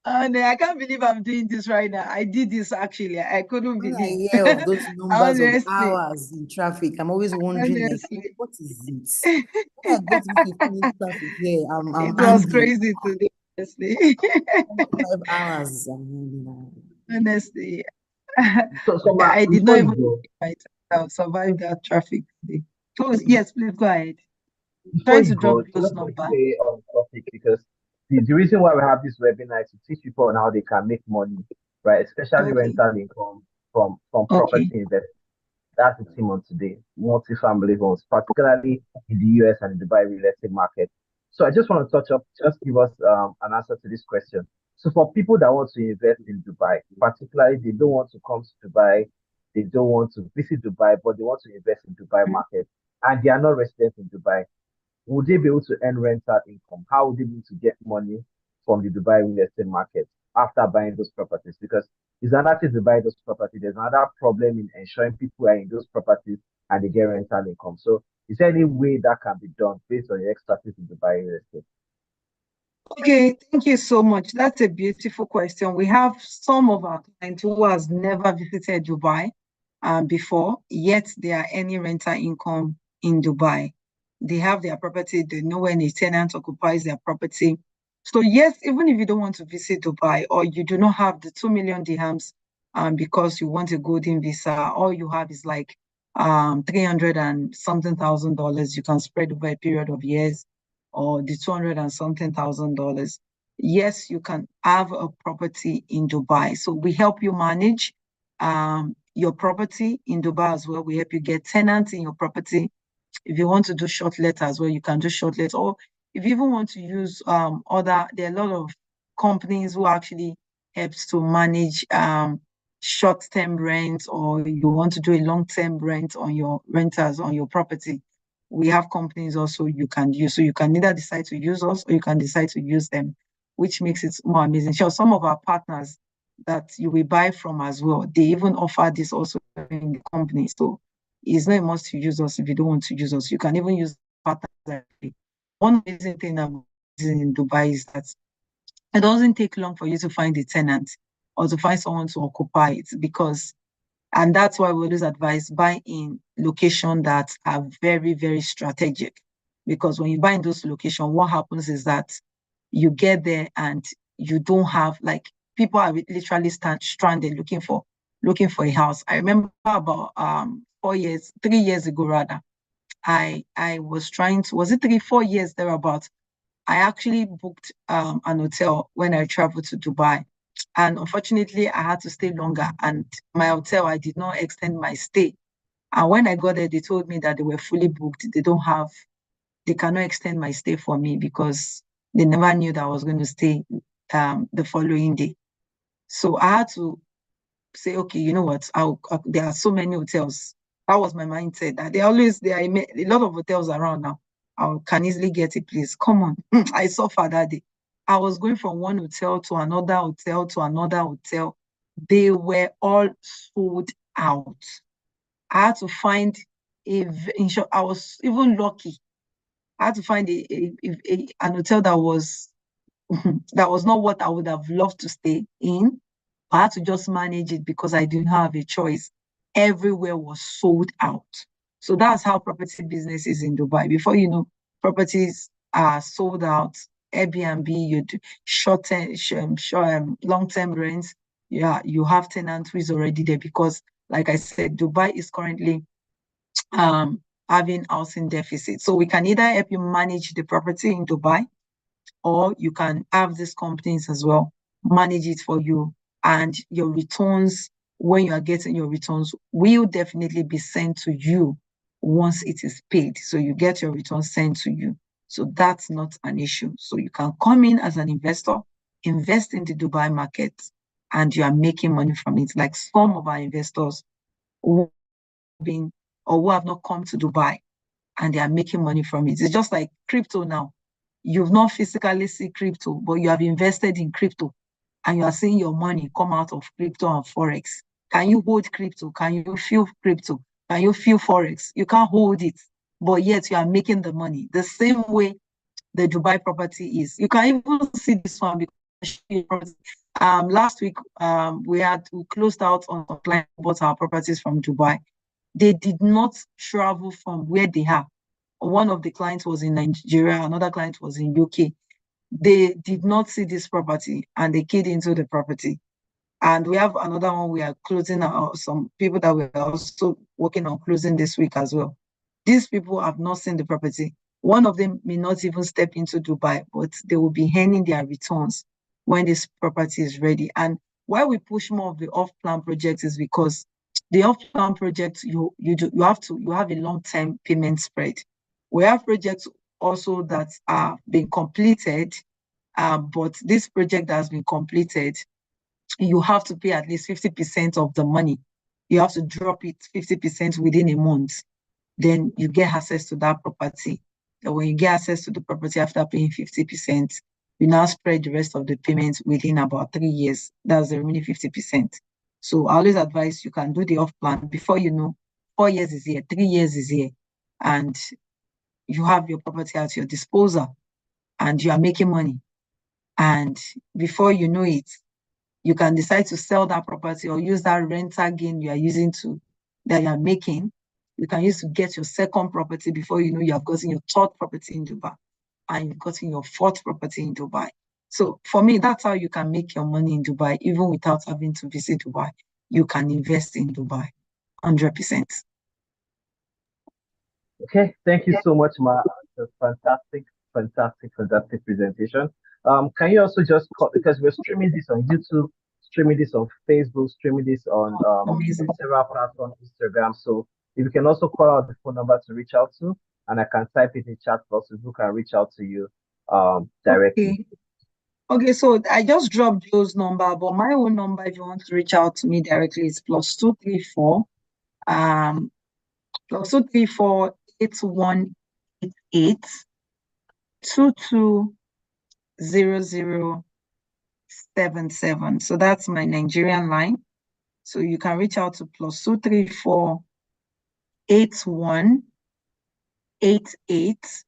and I can't believe I'm doing this right now. I did this actually. I couldn't When I believe. hear of those numbers of Honestly, hours in traffic, I'm always wondering, like, honestly, what is it? When I get to 15 minutes traffic here, I'm it was angry. crazy today. Honestly, 5 hours. I'm angry. honestly, so I did before not you even go, survive that traffic today. Close. Yes, please go ahead. before Trying you to drop go, so close let's number. stay on topic because the reason why we have this webinar is to teach people on how they can make money, right? Especially Okay. rental income from property Okay. investment. That's the theme on today, multifamily homes, particularly in the US and the Dubai real estate market. So I just want to touch up, just give us an answer to this question. So for people that want to invest in Dubai, particularly they don't want to come to Dubai, they don't want to visit Dubai, but they want to invest in Dubai market, and they are not residents in Dubai, would they be able to earn rental income? How would they be able to get money from the Dubai real estate market after buying those properties? Because it's another thing to buy those properties. There's another problem in ensuring people are in those properties and they get rental income. So is there any way that can be done based on your expertise in Dubai real estate? Okay, thank you so much. That's a beautiful question. We have some of our clients who has never visited Dubai before, yet they are earning rental income in Dubai. They have their property, they know when a tenant occupies their property. So yes, even if you don't want to visit Dubai or you do not have the 2 million dirhams because you want a golden visa, all you have is like 300 and something $1,000 you can spread over a period of years, or the 200 and something $1,000. Yes, you can have a property in Dubai. So we help you manage your property in Dubai as well. We help you get tenants in your property. If you want to do short letters, well, you can do short letters. Or if you even want to use there are a lot of companies who actually helps to manage short-term rent, or you want to do a long-term rent on your renters on your property. We have companies also you can use. So you can either decide to use us or you can decide to use them, which makes it more amazing. Sure, some of our partners that you will buy from as well, they even offer this also in the company. So it's not a must to use us if you don't want to use us. You can even use partners. One amazing thing about in Dubai is that it doesn't take long for you to find a tenant or to find someone to occupy it, because, and that's why we always advise buy in locations that are very, very strategic. Because when you buy in those locations, what happens is that you get there and you don't have, like, people are literally stranded looking for a house. I remember about 3 years ago rather, I was trying to, was it 4 years thereabout? I actually booked an hotel when I traveled to Dubai. And unfortunately, I had to stay longer. And my hotel, I did not extend my stay. And when I got there, they told me that they were fully booked. They cannot extend my stay for me because they never knew that I was going to stay the following day. So I had to say, okay, you know what? There are so many hotels. That was my mindset. That there are a lot of hotels around now. I can easily get a place. Come on, I suffered that day. I was going from one hotel to another hotel to another hotel. They were all sold out. I had to find in short, I was even lucky. I had to find an hotel that was that was not what I would have loved to stay in. I had to just manage it because I didn't have a choice. Everywhere was sold out. So that's how property business is in Dubai. Before you know, properties are sold out. Airbnb, you do short-term, long-term rents. Yeah, you have tenants who is already there because, like I said, Dubai is currently having housing deficit. So we can either help you manage the property in Dubai, or you can have these companies as well manage it for you, and your returns, when you are getting your returns, will definitely be sent to you once it is paid. So you get your returns sent to you. So that's not an issue. So you can come in as an investor, invest in the Dubai market, and you are making money from it. Like some of our investors who have not come to Dubai and they are making money from it. It's just like crypto now. You've not physically seen crypto, but you have invested in crypto and you are seeing your money come out of crypto and Forex. Can you hold crypto? Can you feel crypto? Can you feel Forex? You can't hold it, but yet you are making the money. The same way the Dubai property is. You can even see this one because last week we closed out on some clients who bought our properties from Dubai. They did not travel from where they are. One of the clients was in Nigeria, another client was in UK. They did not see this property and they keyed into the property. And we have another one we are closing out, some people that we are also working on closing this week as well. These people have not seen the property. One of them may not even step into Dubai, but they will be earning their returns when this property is ready. And why we push more of the off-plan projects is because the off-plan projects, you have a long-term payment spread. We have projects also that are being completed, but this project that has been completed, you have to pay at least 50% of the money. You have to drop it 50% within a month. Then you get access to that property. And when you get access to the property after paying 50%, you now spread the rest of the payments within about 3 years. That's the remaining 50%. So I always advise you can do the off plan before you know 4 years is here, 3 years is here, and you have your property at your disposal and you are making money. And before you know it, you can decide to sell that property or use that rental gain you are that you are making. You can use to get your second property before you know you have gotten your third property in Dubai and you've gotten your fourth property in Dubai. So for me, that's how you can make your money in Dubai, even without having to visit Dubai. You can invest in Dubai, 100%. Okay, thank you so much, Ma. It's a fantastic presentation. Can you also just because we're streaming this on YouTube, streaming this on Facebook, streaming this on Amazing. several platforms, Instagram. So if you can also call out the phone number to reach out to, and I can type it in chat box so people can reach out to you directly. Okay, so I just dropped Joe's number, but my own number, if you want to reach out to me directly, is +234 +234 8188 220077. So that's my Nigerian line. So you can reach out to +234 8188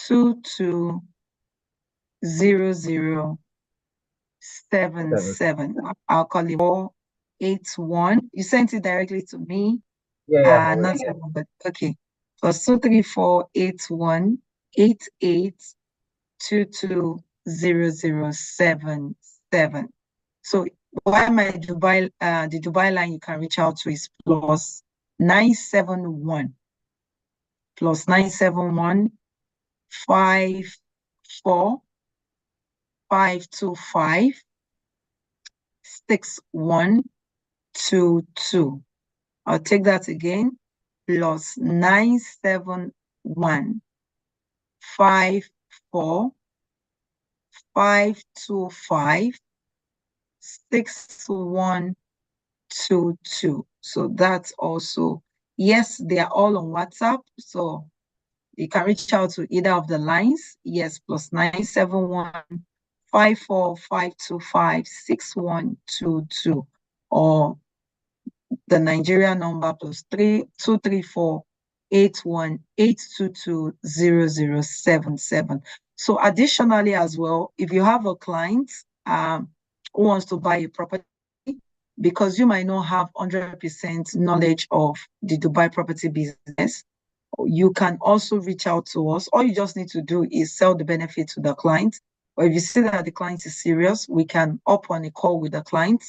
220077. I'll call it 481. You sent it directly to me. Yeah. Not but okay. +234 8188 220077. So why my Dubai the Dubai line you can reach out to is +971 54 525 6122. I'll take that again. +971 54 525 6122. So that's also, yes, they are all on WhatsApp. So you can reach out to either of the lines. Yes, +971 54 525 6122, or the Nigeria number +234 8182200077. So additionally as well, if you have a client who wants to buy a property, because you might not have 100% knowledge of the Dubai property business, you can also reach out to us. All you just need to do is sell the benefit to the client. Or if you see that the client is serious, we can hop on a call with the client.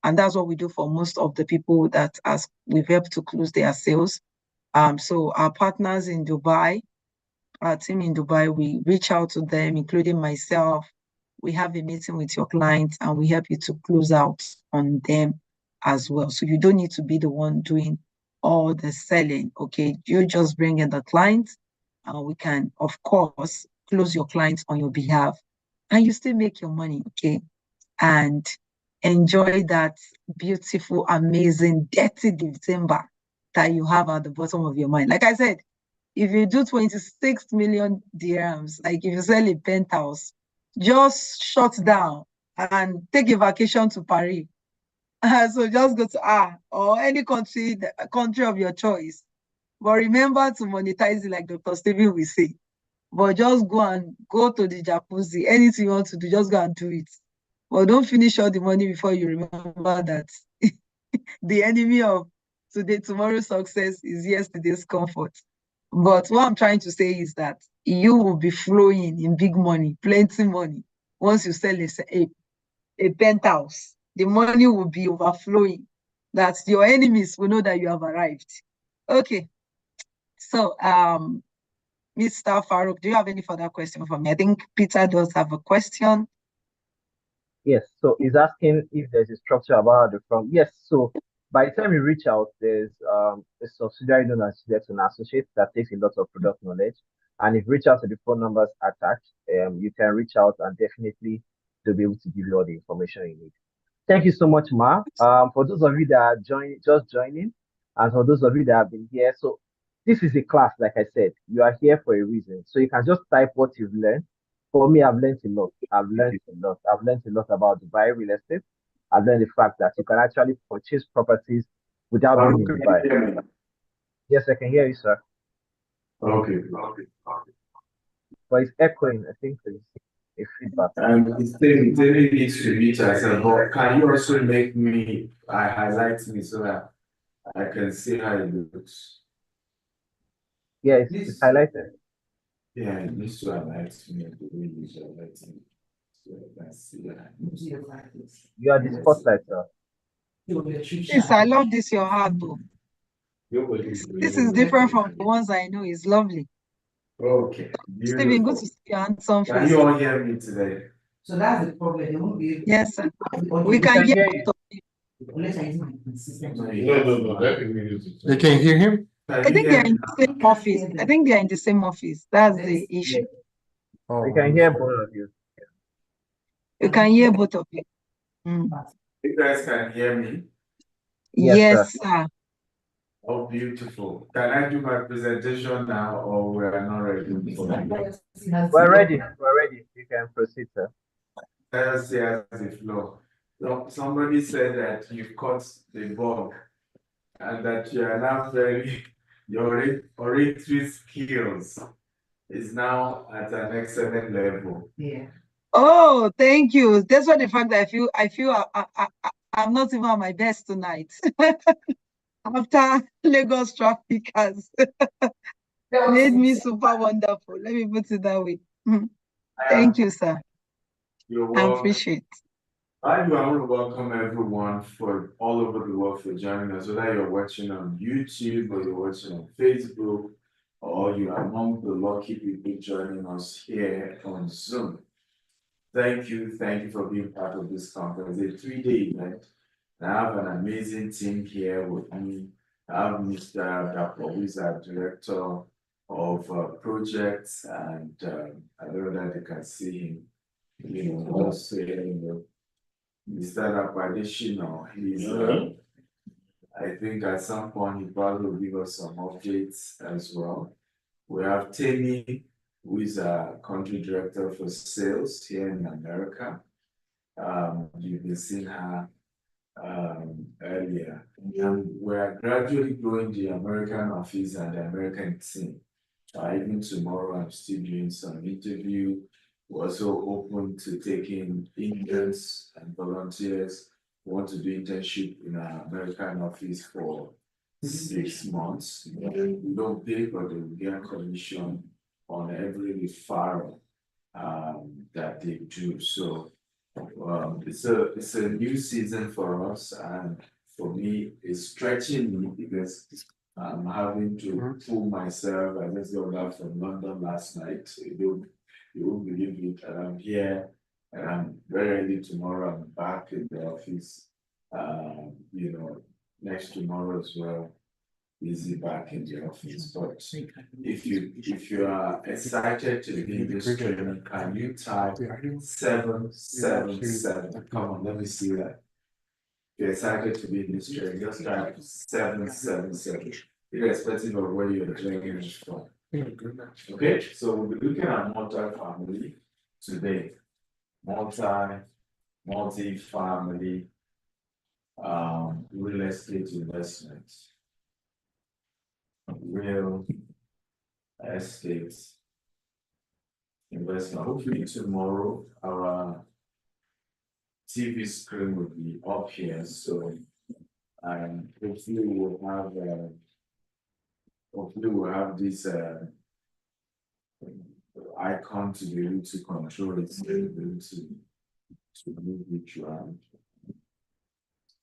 And that's what we do for most of the people that we've helped to close their sales. So our partners in Dubai, our team in Dubai, we reach out to them, including myself. We have a meeting with your clients and we help you to close out on them as well. So you don't need to be the one doing all the selling, okay? You just bring in the client and we can, of course, close your clients on your behalf and you still make your money, okay? And enjoy that beautiful, amazing, dirty December that you have at the bottom of your mind. Like I said, if you do 26 million dirhams, like if you sell a penthouse, just shut down and take a vacation to Paris. So just go to or any country of your choice. But remember to monetize it like Dr. Stephen will say. But just go to the jacuzzi. Anything you want to do, just go and do it. But don't finish all the money before you remember that the enemy of tomorrow's success is yesterday's comfort. But what I'm trying to say is that you will be flowing in big money, plenty money, once you sell a penthouse. The money will be overflowing. That your enemies will know that you have arrived. Okay. So, Mr. Farouk, do you have any further question for me? I think Peter does have a question. Yes, so he's asking if there's a structure about the firm. Yes, so by the time you reach out, there's a subsidiary known as Student and Associates that takes a lot of product knowledge. And if you reach out to the phone numbers attached, you can reach out and definitely they'll be able to give you all the information you need. Thank you so much, Ma. For those of you that are just joining, and for those of you that have been here, so this is a class, like I said, you are here for a reason. So you can just type what you've learned. For me, I've learned a lot. I've learned a lot about Dubai real estate. I've learned the fact that you can actually purchase properties without being in Dubai. Yes, I can hear you, sir. Okay. But it's echoing. I think there's a feedback. And it's telling me to reach myself, but can you also make me highlight me so that I can see how it looks? Yeah, it's highlighted. Yeah, it needs to highlight me the way you highlight me. So I can see that. You are the spotlight, sir. Yes, I love this, your heart, though. This is different from the ones I know. It's lovely. Okay. Stephen, good to see your handsome Can face. you all hear me today? So that's the problem. They won't be able Yes, sir. to. We can hear you. both of you. Unless I use my consistent. No. They can hear him? I think they are in the same office. I think they are in the same office. That's the issue. We can hear both of you. You can hear both of you. Mm. You guys can hear me? Yes, sir. Oh, beautiful. Can I do my presentation now or we are not ready? We're ready. You can proceed, sir. Let us see as the flow. So somebody said that you've caught the bug and that you are now your oratory skills is now at an excellent level. Yeah. Oh, thank you. That's what the fact that I feel I'm not even at my best tonight. After Lagos traffic has made me super wonderful. Let me put it that way. Thank you, sir. You're I welcome. appreciate. I want to welcome everyone for all over the world for joining us, whether you're watching on YouTube or you're watching on Facebook, or you are among the lucky people joining us here on Zoom. Thank you for being part of this conference. It's a 3-day event. I have an amazing team here with me. I have Mr. Dapo, who is our director of projects, and I don't know that you can see him. Also, Mr. Dapo, he's I think at some point he probably will give us some updates as well. We have Temi, who is a country director for sales here in America. You've been seeing her earlier. And we're gradually growing the American office and the American team. Even tomorrow, I'm still doing some interview. We're also open to taking interns and volunteers who want to do internship in our American office for 6 months. We don't pay, but they will get a commission on every referral that they do. So it's a new season for us, and for me, it's stretching me because I'm having to pull myself. I just got back from London last night. You won't believe it. And I'm here, and I'm very early tomorrow. I'm back in the office. Next tomorrow as well. Busy back in the office. But if you are excited to be in this training, can you type 777? Come on, let me see that. you're excited to be in this training, just type 777, irrespective of where you're joining us from. Okay, so we'll be looking at multi-family today. Multi-family real estate investments. Real estate investment. Hopefully tomorrow our TV screen will be up here, so hopefully we'll have this icon to be able to control it, to be able to move it around.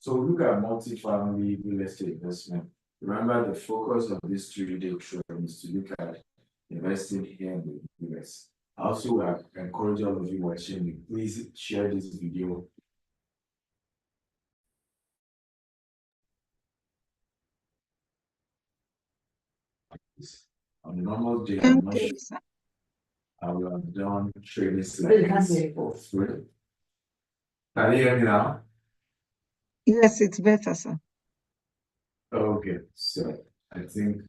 So look at multi-family real estate investment. Remember, the focus of this 3-day training is to look at investing here in the US. Also, I encourage all of you watching me, please share this video. On a normal day, I'm not sure I will have done trading sessions for free. Can you hear me now? Yes, it's better, sir. Okay, so I think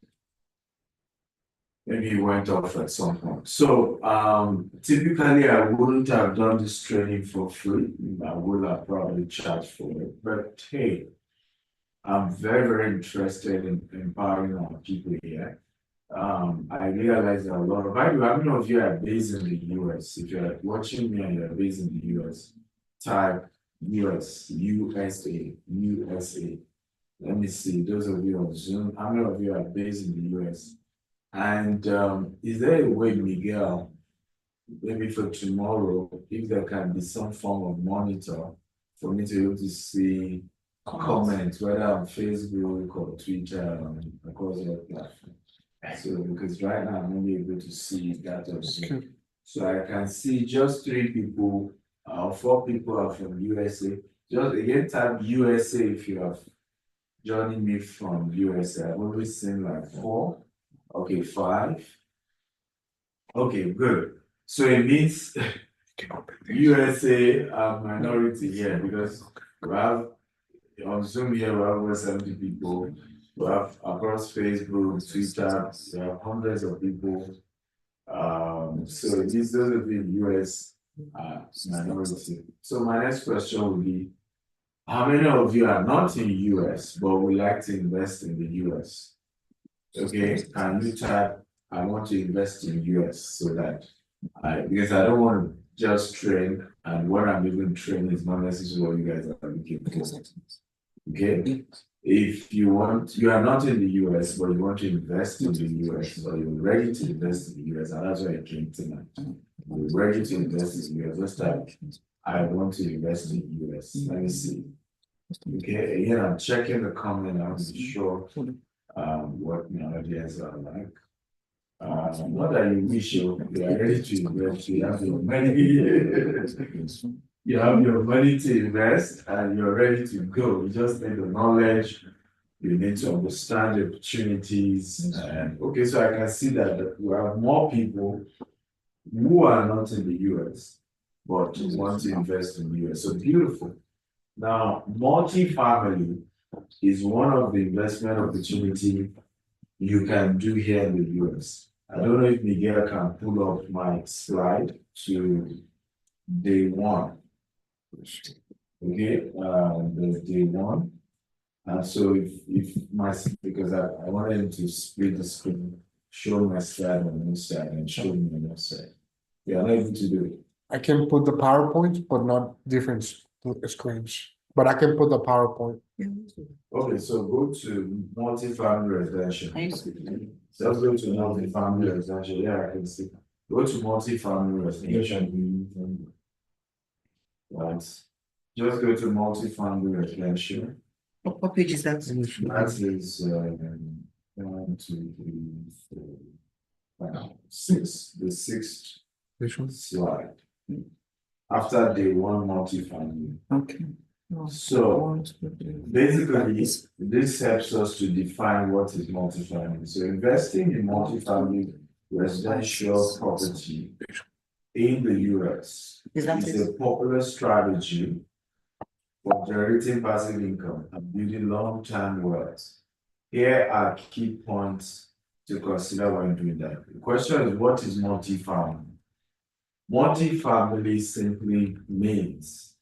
maybe you went off at some point. So typically I wouldn't have done this training for free. I would have probably charged for it. But hey, I'm very, very interested in empowering our people here. I realize that a lot of, how many of you are based in the US? If you're watching me and you're based in the US, type US, USA, USA. Let me see, those of you on Zoom, how many of you are based in the US? And is there a way, Miguel, maybe for tomorrow, if there can be some form of monitor for me to be able to see comments, whether on Facebook or Twitter, across the platform? So, because right now I'm only able to see that of Zoom. So I can see just 3 people, 4 people are from USA. Just again, type USA if you have joining me from USA. I've always seen like 4. Okay, 5. Okay, good. So it means USA minority here, because we have on Zoom here, we have over 70 people. We have across Facebook, Twitter, there are hundreds of people. So it means those of you in US minority. So my next question would be, how many of you are not in US but would like to invest in the US? Okay, can you type, I want to invest in US, so that because I don't want to just train, and what I'm even training is not necessarily what you guys are looking for. Okay, if you are not in the US but you want to invest in the US, or you're ready to invest in the US, and that's why I came tonight. You're ready to invest in the US, just type, I want to invest in the US. Let me see. Okay, again, I'm checking the comment, I'll be sure what my audience are like. Not that you wish you are ready to invest, you have your money, you have your money to invest, and you're ready to go. You just need the knowledge, you need to understand the opportunities. And okay, so I can see that we have more people who are not in the US but want to invest in the US. So beautiful. Now, multi-family is one of the investment opportunity you can do here in the US. I don't know if Miguel can pull up my slide to day 1. Okay, there's day 1. And so because I wanted him to split the screen, show my slide on one side and show me on the other side. You are not able to do it. I can put the PowerPoint, but not different screens. But I can put the PowerPoint. Okay, so go to multi-family residential. Let's go to multi-family residential. Yeah, I can see. Go to multi-family residential. Right. Just go to multi-family residential. What page is that? That is 1, 2, 3, 4, 5, 6. The 6th slide. After day 1 multi-family. Okay. So basically, this helps us to define what is multifamily. So investing in multifamily residential property in the US is a popular strategy for generating passive income and building long-term wealth. Here are key points to consider when doing that. The question is, what is multifamily? Multifamily simply means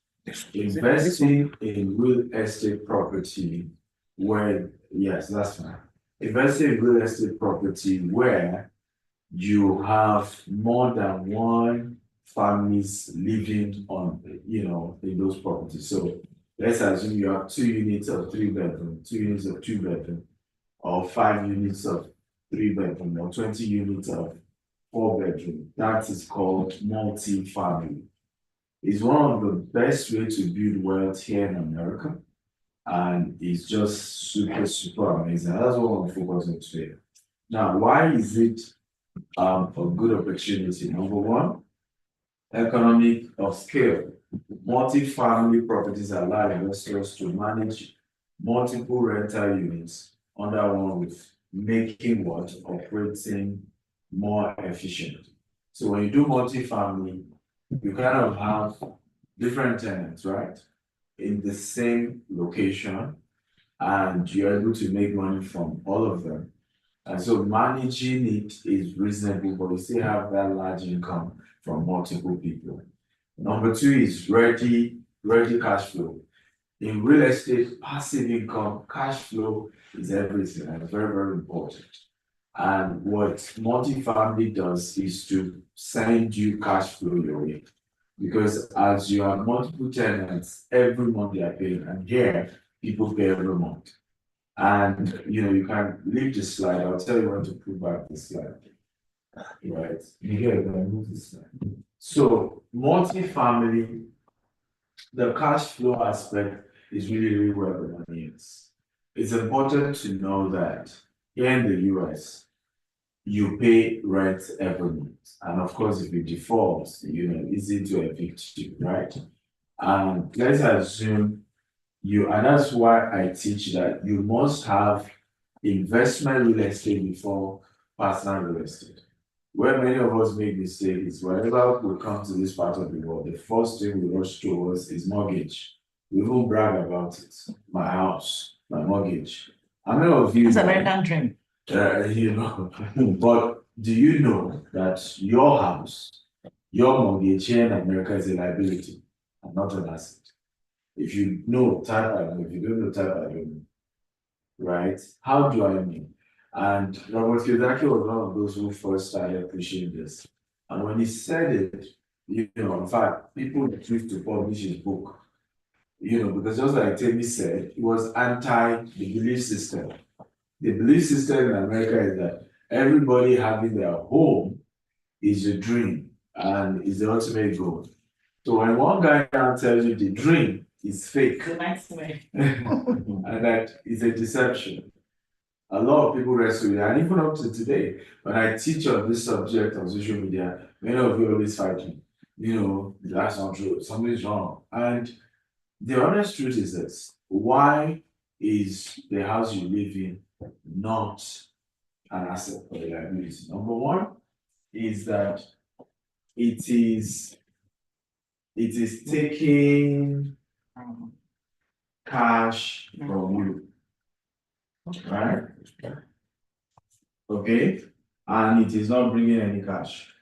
investing in real estate property where, yes, that's fine. Investing in real estate property where you have more than one families living on, in those properties. So let's assume you have 2 units of 3-bedroom, 2 units of 2-bedroom, or 5 units of 3-bedroom, or 20 units of 4-bedroom. That is called multi-family. It's one of the best way to build wealth here in America, and it's just super amazing. That's what I'm focusing on today. Now, why is it a good opportunity? Number one, economic of scale. Multi-family properties allow investors to manage multiple rental units under one roof, making what operating more efficient. So when you do multi-family, you kind of have different tenants, right? In the same location, and you're able to make money from all of them. And so managing it is reasonable, but you still have that large income from multiple people. Number two is ready cash flow. In real estate, passive income, cash flow is everything, and it's very, very important. And what multifamily does is to send you cash flow your way. Because as you have multiple tenants, every month they are paying, and here people pay every month. And you can leave the slide. I'll tell you when to put back the slide. Right. Here, I'm going to move this slide. So multifamily, the cash flow aspect is really where the money is. It's important to know that here in the US, you pay rent every month. And of course, if you default, easy to evict you, right? And let's assume and that's why I teach that you must have investment real estate before personal real estate. Where many of us make mistakes is whenever we come to this part of the world, the first thing we rush towards is mortgage. We even brag about it. My house, my mortgage. How many of you? It's American dream. But do you know that your house, your mortgage here in America is a liability and not an asset? If you know, type I know. If you don't know, type I don't know. Right? How do I mean? And Robert Kiyosaki was one of those who first started pushing this. And when he said it, in fact, people refused to publish his book. Because just like Temi said, it was anti the belief system. The belief system in America is that everybody having their home is a dream and is the ultimate goal. So when one guy now tells you the dream is fake, The nice way. and that is a deception, a lot of people wrestle with it. And even up to today, when I teach on this subject on social media, many of you always fight me. That's not true, something's wrong. And the honest truth is this: why is the house you live in not an asset for the liability? Number one is that it is taking cash from you, right? Okay, and it is not bringing any cash,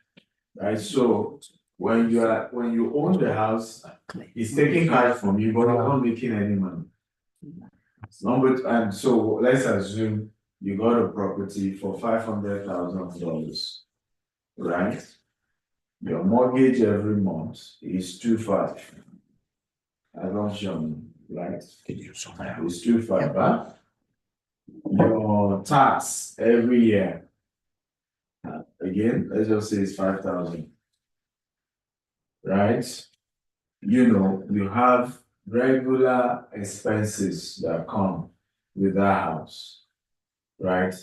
right? So when you own the house, it's taking cash from you, but you're not making any money. And so let's assume you got a property for $500,000, right? Your mortgage every month is $2,500. I don't show, right? It's $2,500, but your tax every year, again, let's just say it's $5,000, right? You have regular expenses that come with that house, right?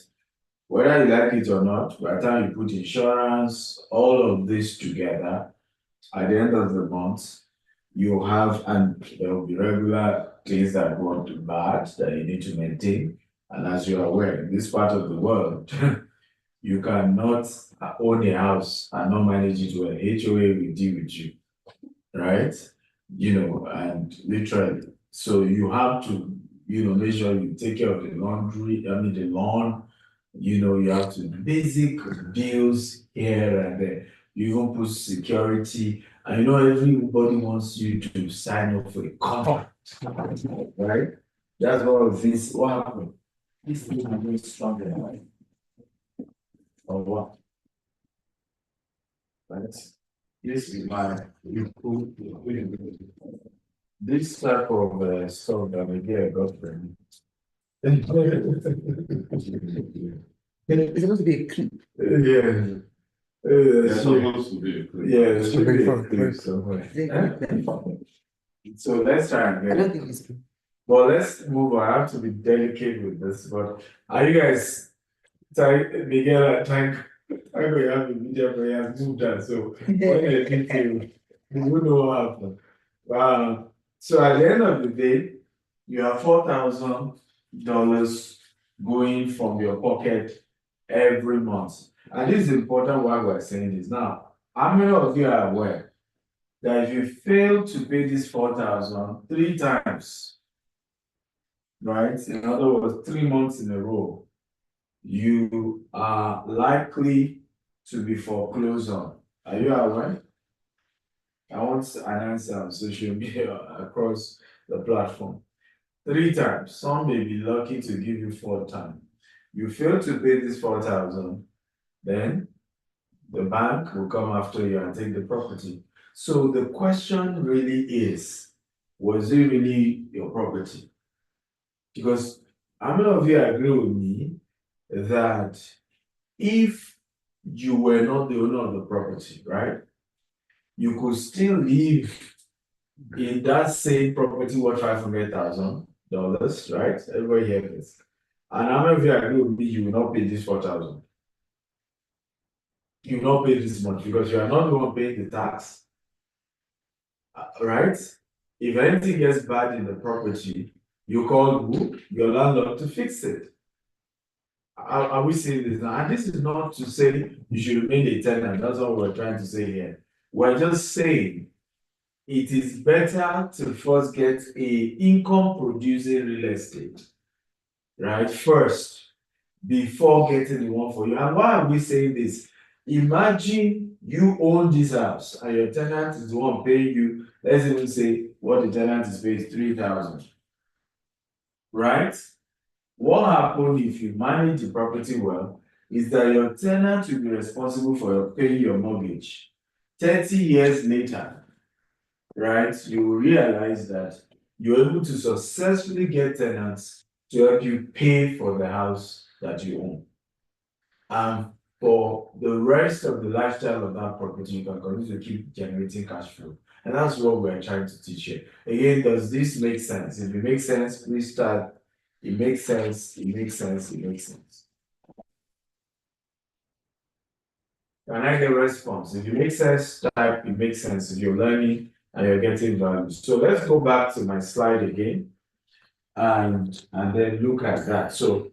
Whether you like it or not, by the time you put insurance, all of this together, at the end of the month, you have, and there will be regular things that go into bad that you need to maintain. And as you're aware, in this part of the world, you cannot own a house and not manage it well. HOA will deal with you, right? And literally. So you have to, make sure you take care of the the lawn, you have to do basic bills here and there. You even put security, and everybody wants you to sign up for a contract, right? That's what happened. This thing is very strong in life. Or what? Right? This is this type of stuff that we get a girlfriend. It's supposed to be a clip. Yeah. It's supposed to be a clip. Yeah, It's it a should big be a fun clip clip. somewhere. Is it a clip then? So let's try and I get don't it. think it's clip. Well, let's move on. I have to be delicate with this, but are you guys Miguel, thank you have a media player moved that. So when I think you know what happened. Wow. So at the end of the day, you have $4,000 going from your pocket every month. And this is important why we're saying this. Now, how many of you are aware that if you fail to pay this 4,000 3 times, right? In other words, 3 months in a row, you are likely to be foreclosed on. Are you aware? I want an answer on social media across the platform. 3 times. Some may be lucky to give you 4 times. You fail to pay this 4,000, then the bank will come after you and take the property. So the question really is, was it really your property? Because how many of you agree with me that if you were not the owner of the property, right, you could still live in that same property worth $500,000, right? Everybody hear this. And how many of you agree with me you will not pay this 4,000? You will not pay this much because you are not the one paying the tax. Right? If anything gets bad in the property, you call who? Your landlord to fix it. Are we saying this now? And this is not to say you should remain a tenant. That's what we're trying to say here. We're just saying it is better to first get a income producing real estate, right? First, before getting the one for you. And why are we saying this? Imagine you own this house and your tenant is the one paying you. Let's even say what the tenant is paying is 3,000. Right? What happens if you manage the property well is that your tenant will be responsible for paying your mortgage. 30 years later, right, you will realize that you're able to successfully get tenants to help you pay for the house that you own. And for the rest of the lifestyle of that property, you can continue to keep generating cash flow. And that's what we're trying to teach here. Again, does this make sense? If it makes sense, please start. It makes sense, it makes sense, it makes sense. Can I get a response? If it makes sense, type it makes sense if you're learning and you're getting value. So let's go back to my slide again and then look at that. So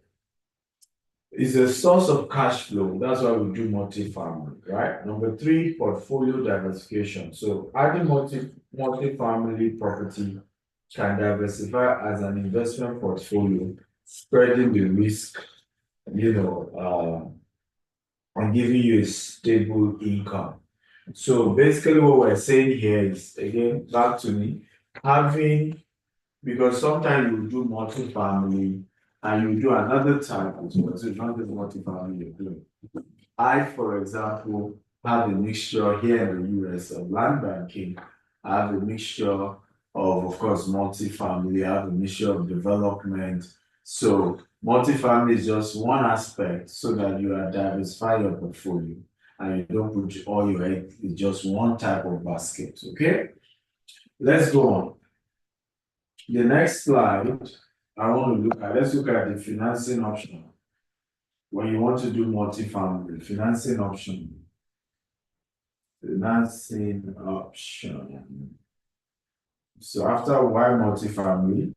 it's a source of cash flow. That's why we do multifamily, right? Number 3, portfolio diversification. So adding multifamily property can diversify as an investment portfolio, spreading the risk, and giving you a stable income. So basically what we're saying here is, again, back to me, because sometimes you do multifamily and you do another type as well. So it's not just multifamily you're doing. I, for example, have a mixture here in the US of land banking. I have a mixture of course, multifamily. I have a mixture of development. So multifamily is just one aspect so that you are diversifying your portfolio and you don't put all your eggs in just one type of basket. Okay, let's go on. The next slide I want to look at, let's look at the financing option. When you want to do multifamily, financing option. Financing option. So after why multifamily,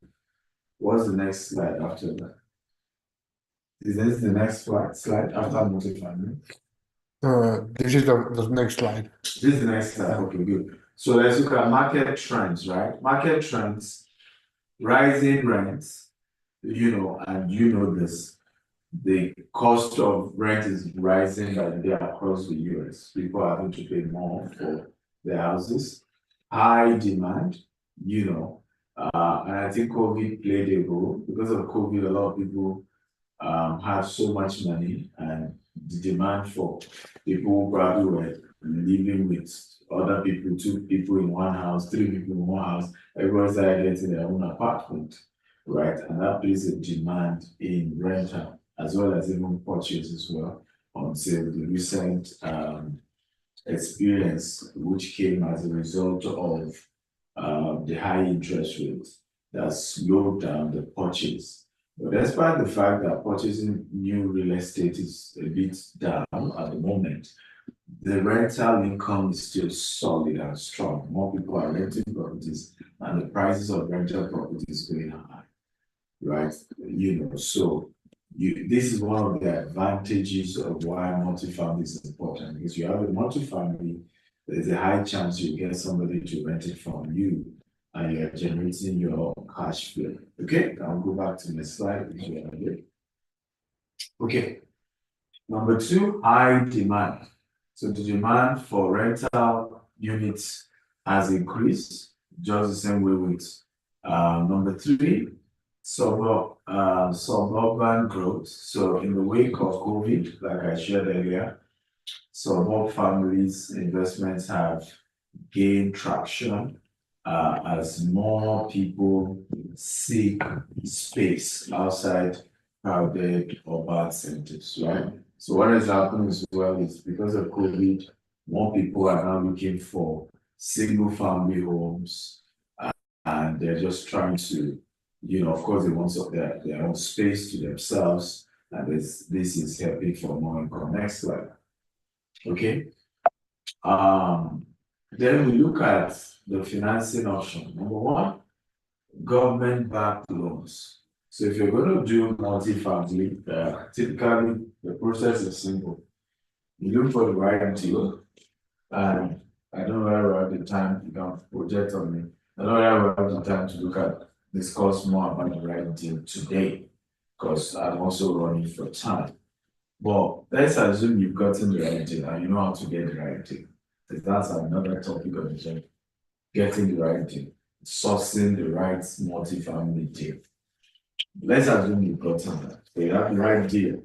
what's the next slide after that? Is this the next slide after multifamily? This is the next slide. This is the next slide. Okay, good. So let's look at market trends, right? Market trends rising rents, and this, the cost of rent is rising by the day across the US. People are having to pay more for their houses. High demand, and I think COVID played a role. Because of COVID, a lot of people had so much money, and the demand for people who probably were living with other people, 2 people in one house, 3 people in one house, everyone started getting their own apartment, right? And that places a demand in rental as well as even purchase as well, until the recent experience which came as a result of the high interest rates that slowed down the purchase. But despite the fact that purchasing new real estate is a bit down at the moment, the rental income is still solid and strong. More people are renting properties, and the prices of rental properties going high, right? So this is one of the advantages of why multifamily is important, because you have a multifamily, there's a high chance you get somebody to rent it from you, and you're generating your cash flow. Okay, I'll go back to the slide. Okay, number 2, high demand. So the demand for rental units has increased, just the same way with number 3, suburban growth. So in the wake of COVID, like I shared earlier, suburban families' investments have gained traction as more people seek space outside crowded urban centers, right? So what has happened as well is, because of COVID, more people are now looking for single family homes, and they're just trying to, of course, they want their own space to themselves, and this is helping for more income. Next slide. Okay. Then we look at the financing option. Number 1, government-backed loans. So if you're going to do multifamily, typically the process is simple. You look for the right deal, and I don't know whether I have the time, you can project on me. I don't know whether I have the time to discuss more about the right deal today, because I'm also running for time. But let's assume you've gotten the right deal and you know how to get the right deal. That's another topic of the day. Getting the right deal, sourcing the right multifamily deal. Let's assume you've gotten that. So you have the right deal.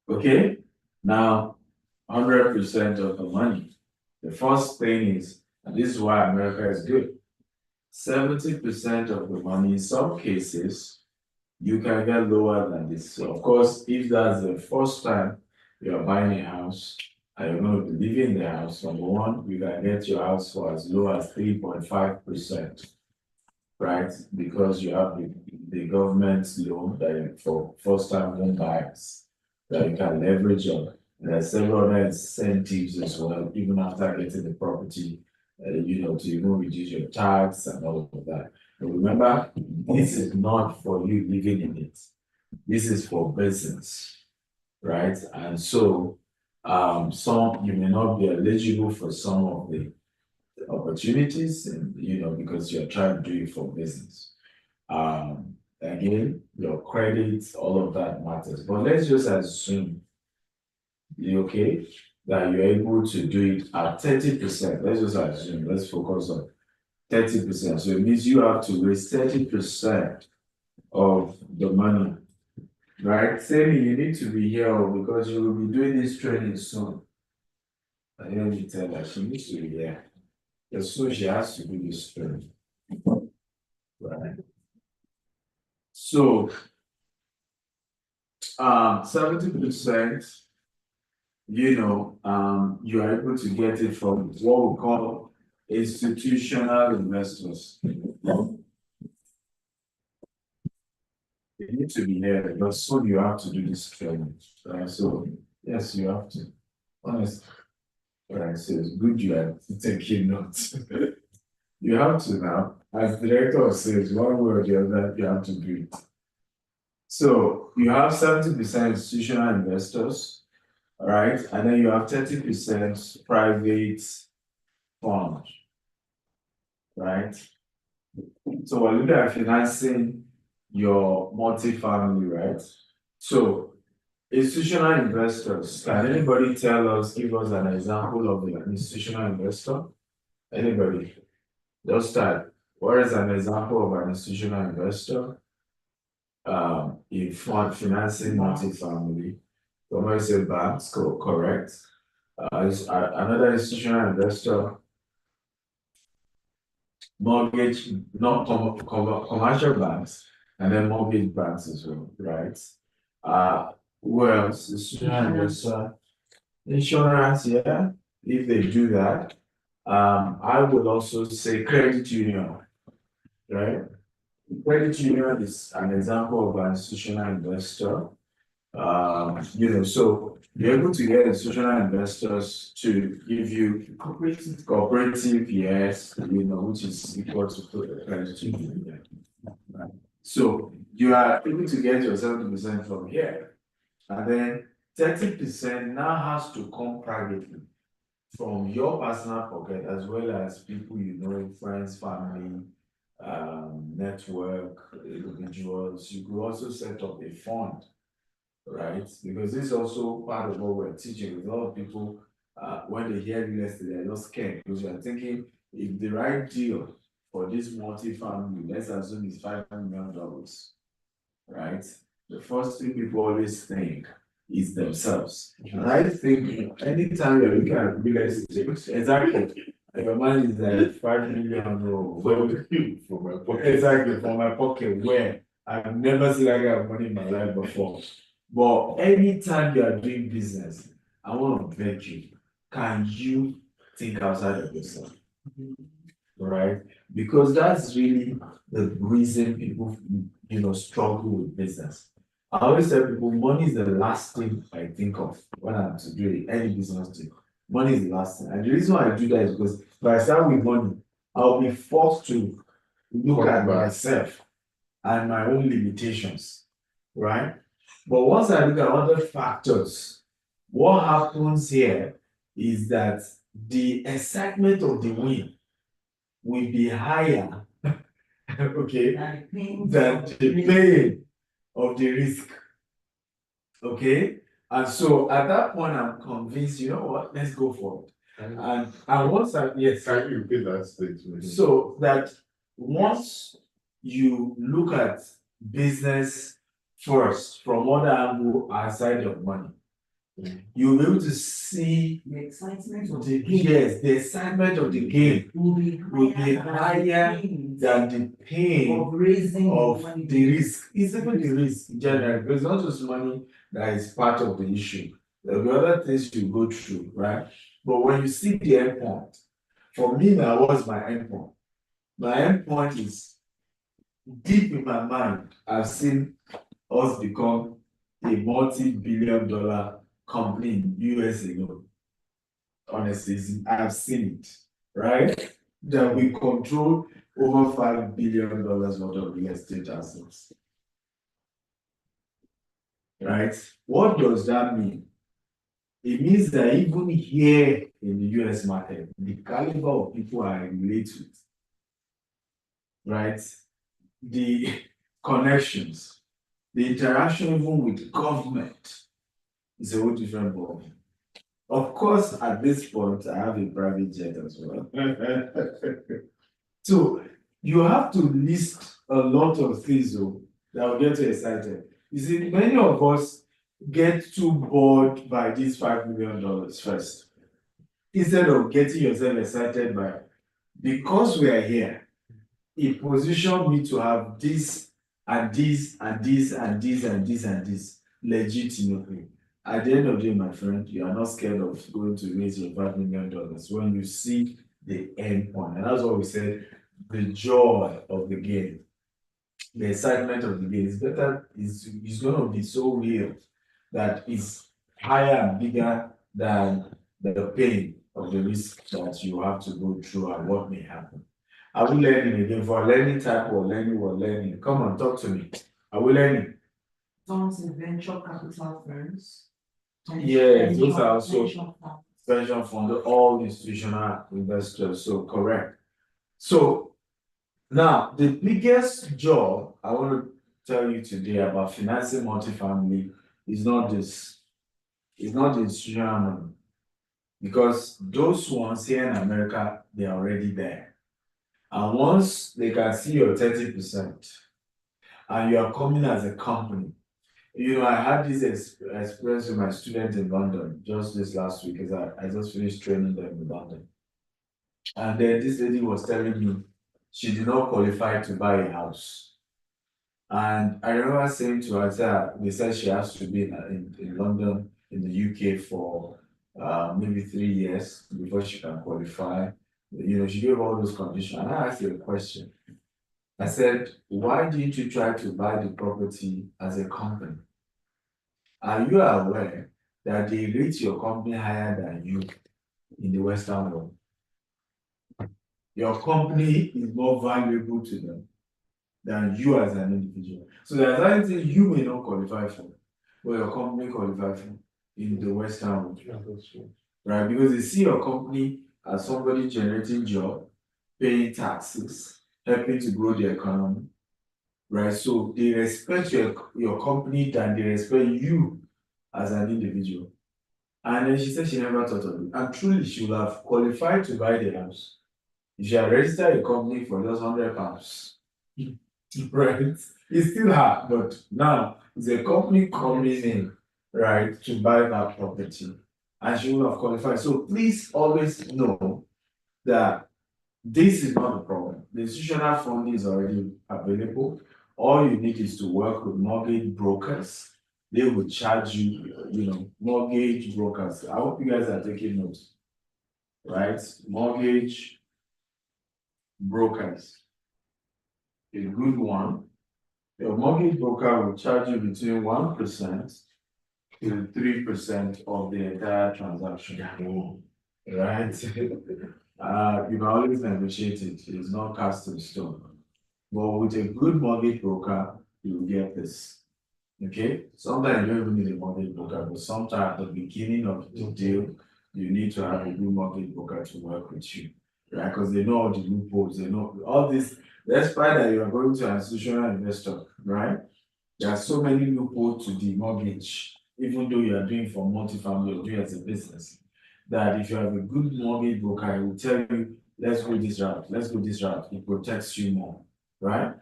Okay, now 100% of the money. The first thing is, and this is why America is good, 70% of the money, in some cases, you can get lower than this. So of course, if that's the first time you're buying a house and you're going to be living in the house, number 1, you can get your house for as low as 3.5%, right? Because you have the government loan that for first-time home buyers that you can leverage on. There are several other incentives as well, even after getting the property, to even reduce your tax and all of that. But remember, this is not for you living in it. This is for business, right? And so, you may not be eligible for some of the opportunities, and because you're trying to do it for business. Again, your credit, all of that matters. But let's just assume, okay, that you're able to do it at 30%. Let's just assume, let's focus on 30%. So it means you have to raise 30% of the money, right? Sammy, you need to be here because you will be doing this training soon. And then you tell her she needs to be here. As soon as she has to do this training. Right. So 70%, you are able to get it from what we call institutional investors. You need to be here, but soon you have to do this training. Right? So yes, you have to. Honestly. Right, so it's good you are taking notes. You have to now, as director of sales, one way or the other, you have to do it. So you have 70% institutional investors, all right, and then you have 30% private fund, right? So we're looking at financing your multifamily, right? So institutional investors, can anybody give us an example of an institutional investor? Anybody? Just start. What is an example of an institutional investor? In financing multifamily. Somebody say banks, correct. Another institutional investor, mortgage, not commercial banks, and then mortgage banks as well, right? Who else? Institutional investor, insurance, yeah, if they do that. I would also say credit union, right? Credit union is an example of an institutional investor. So you're able to get institutional investors to give you cooperative, yes, which is equal to credit union. Right? So you are able to get your 70% from here, and then 30% now has to come privately from your personal pocket, as well as people friends, family, network, individuals. You could also set up a fund, right? Because this is also part of what we're teaching. A lot of people, when they hear real estate, they're just scared because you're thinking if the right deal for this multi-family, let's assume it's $500 million, right? The first thing people always think is themselves. And I think anytime you're looking at real estate, exactly, your mind is like 5 million or For my pocket. exactly from my pocket, where I've never seen that kind of money in my life before. But anytime you are doing business, I want to beg you, can you think outside of yourself? Right? Because that's really the reason people, struggle with business. I always tell people, money is the last thing I think of when I'm to do any business thing. Money is the last thing. And the reason why I do that is because if I start with money, I'll be forced to look at myself and my own limitations, right? But once I look at other factors, what happens here is that the excitement of the win will be higher, okay, than the pain of the risk, okay? And so at that point, I'm convinced, you know what, let's go for it. And once yes. Can you repeat that statement? So that once you look at business first from other angle aside of money, you'll be able to see The excitement of the excitement of the game will be higher than the pain raising of money. the risk. It's even the risk in general, because it's not just money that is part of the issue. There will be other things you go through, right? But when you see the end point, for me now, what's my end point? My end point is deep in my mind. I've seen us become a multi-billion-dollar company in US alone. Honestly, I've seen it, right? That we control over $5 billion worth of real estate assets. Right? What does that mean? It means that even here in the US market, the caliber of people I relate with, right? The connections, the interaction even with government is a whole different ballgame. Of course, at this point, I have a private jet as well. So you have to list a lot of things though, that will get you excited. You see, many of us get too bored by these $5 million first, instead of getting yourself excited by, because we are here, it positioned me to have this and this and this and this and this and this legitimately. At the end of the day, my friend, you are not scared of going to raise your $5 million when you see the end point. And that's what we said, the joy of the game, the excitement of the game is better, is going to be so real that it's higher and bigger than the pain of the risk that you have to go through and what may happen. Are we learning again for learning type or learning? Come on, talk to me. Are we learning? Funds in venture capital firms. Yes, those are also pension fund, all institutional investors. So correct. So Now, the biggest job I want to tell you today about financing multifamily is not this. It's not the institutional money. Because those ones here in America, they are already there. And once they can see your 30%, and you are coming as a company, I had this experience with my student in London just this last week, as I just finished training them in London. And then this lady was telling me she did not qualify to buy a house. And I remember saying to her, they said she has to be in London, in the UK for maybe 3 years before she can qualify. She gave all those conditions. And I asked her a question. I said, why didn't you try to buy the property as a company? Are you aware that they rate your company higher than you in the Western world? Your company is more valuable to them than you as an individual. So there's anything you may not qualify for, but your company qualifies for in the Western world. Right? Because they see your company as somebody generating job, paying taxes, helping to grow the economy. Right? So they respect your company than they respect you as an individual. And then she said she never thought of it. And truly, she would have qualified to buy the house if she had registered a company for just £100. Right? It's still hard, but now it's a company coming in, right, to buy that property. And she will have qualified. So please always know that this is not the problem. The institutional funding is already available. All you need is to work with mortgage brokers. They will charge you, mortgage brokers. I hope you guys are taking notes, right? Mortgage brokers. A good one. Your mortgage broker will charge you between 1% to 3% of the entire transaction. Right? You can always negotiate it. It's not cast in stone. But with a good mortgage broker, you will get this. Okay? Sometimes you don't even need a mortgage broker, but sometimes at the beginning of the deal, you need to have a good mortgage broker to work with you. Right? Because they know all the loopholes, they know all this. Despite that you are going to an institutional investor, right? There are so many loopholes to the mortgage, even though you are doing for multifamily or doing as a business, that if you have a good mortgage broker, he will tell you, let's go this route, let's go this route. It protects you more, right?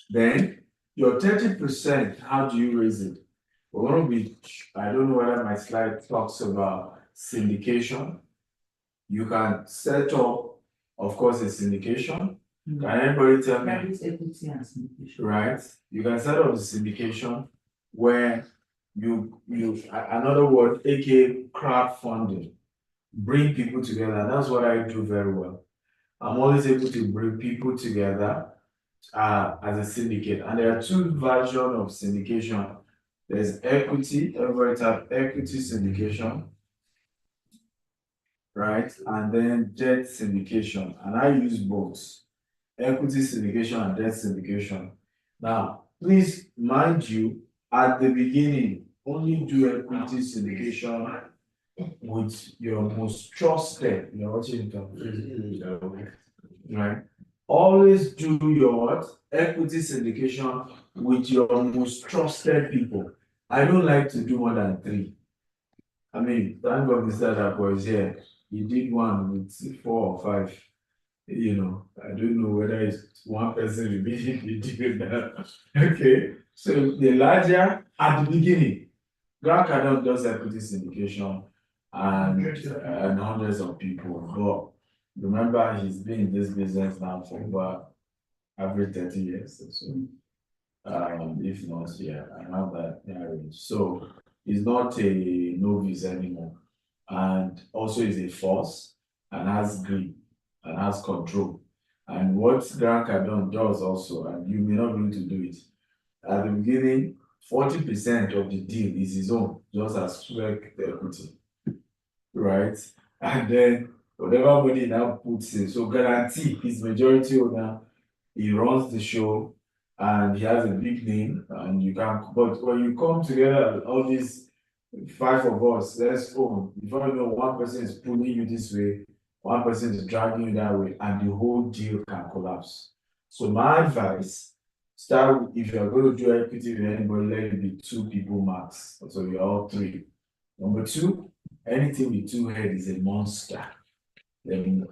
Then your 30%, how do you raise it? I don't know whether my slide talks about syndication. You can set up, of course, a syndication. Can anybody tell me? Right? You can set up the syndication where you another word, aka crowdfunding, bring people together. That's what I do very well. I'm always able to bring people together as a syndicate. And there are two versions of syndication. There's equity, everybody have equity syndication, right? And then debt syndication. And I use both. Equity syndication and debt syndication. Now, please mind you, at the beginning, only do equity syndication with your most trusted, right? Always do your equity syndication with your most trusted people. I don't like to do more than 3. I mean, thank God Mr. Dapo is here. He did one with 4 or 5. I don't know whether it's one person immediately doing that. Okay, so the larger at the beginning, Grant Cardone does equity syndication and hundreds of people. But remember, he's been in this business now for over average 30 years or so. If not, around that range. So he's not a novice anymore, and also is a force and has grip and has control. And what Grant Cardone does also, and you may not be able to do it, at the beginning, 40% of the deal is his own, just as sweat equity, right? And then whatever money now puts in, so guarantee his majority owner, he runs the show and he has a big name, and you can, but when you come together, all these 5 of us, let's own, before you know, one person is pulling you this way, one person is dragging you that way, and the whole deal can collapse. So my advice, start if you're going to do equity with anybody, let it be 2 people max. So you're all 3. Number 2, anything with 2 heads is a monster. Then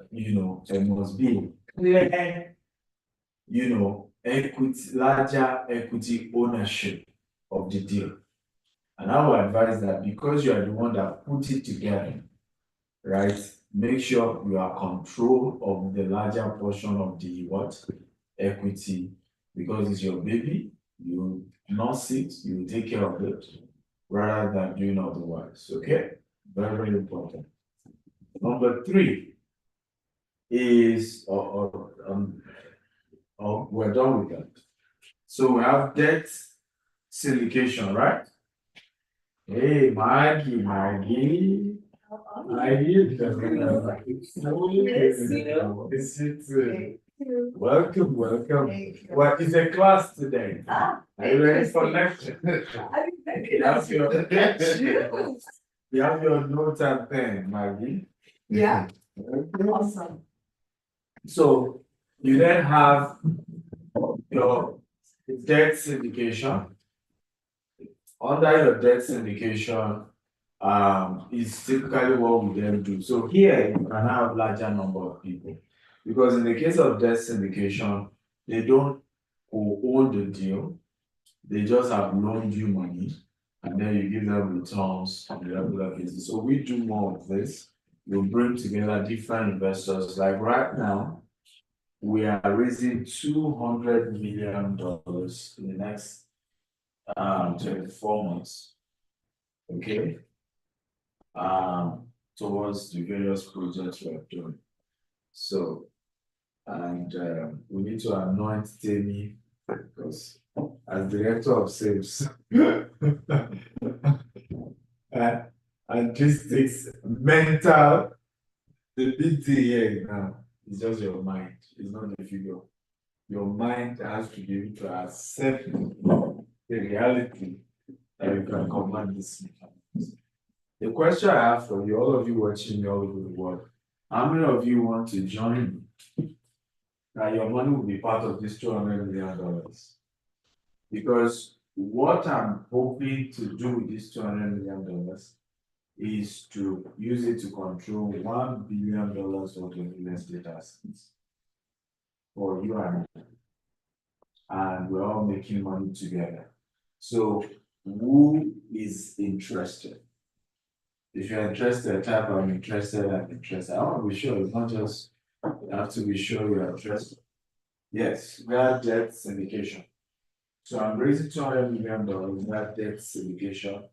there must be a clear, larger equity ownership of the deal. And I would advise that because you are the one that put it together, right? Make sure you are control of the larger portion of the equity, because it's your baby. You nurse it, you take care of it, rather than doing otherwise. Okay, very, very important. Number 3 is, we're done with that. So we have debt syndication, right? Hey, Maggie. Welcome. Well, it's a class today. Are you ready for lecture? You have your notes and pen, Maggie. Yeah. Awesome. So you then have your debt syndication. Under your debt syndication, is typically what we then do. So here you can have larger number of people, because in the case of debt syndication, they don't own the deal, they just have loaned you money, and then you give them returns on a regular basis. So we do more of this. We bring together different investors. Like right now, we are raising $200 million in the next 24 months. Okay. Towards the various projects we are doing. So, and we need to anoint Tammy, because as director of sales, and this takes mental, the big thing here now is just your mind, it's not the figure. Your mind has to be able to accept the reality that you can command this. The question I have for you, all of you watching me all over the world, how many of you want to join me? Now your money will be part of this $200 million. Because what I'm hoping to do with this $200 million is to use it to control $1 billion worth of real estate assets for you and me. And we're all making money together. So who is interested? If you're interested, type I'm interested. I want to be sure it's not just, you have to be sure you're interested. Yes, we have debt syndication. So I'm raising $200 million in that debt syndication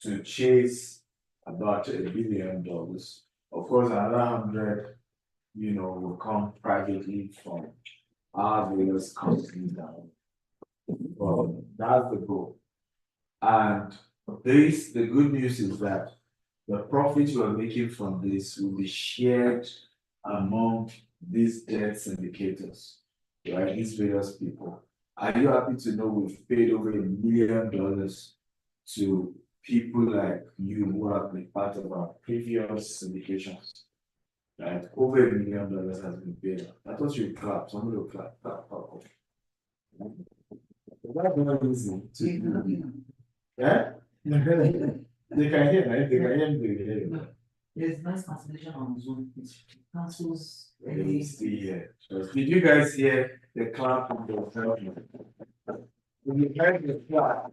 to chase about $1 billion. Of course, another 100, will come privately from our various companies down. Well, that's the goal. And the good news is that the profits we're making from this will be shared among these debt syndicators, right? These various people. Are you happy to know we've paid over $1 million to people like you who have been part of our previous syndications? Right? Over $1 million has been paid. I thought you would clap. Somebody will clap. That's not easy to do. Yeah? They can hear, right? They can hear me. There's nice cancellation on Zoom. It cancels. See here. Did you guys hear the clap from the film? When you heard the clap,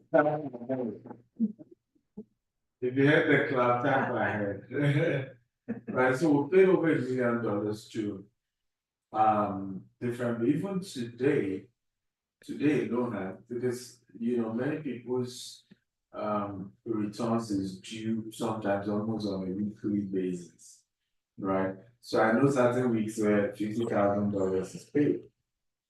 if you heard the clap, tap my head. Right, so we paid over $1 million to different, even today alone, because many people's returns is due sometimes almost on a weekly basis, right? So I know certain weeks where $50,000 is paid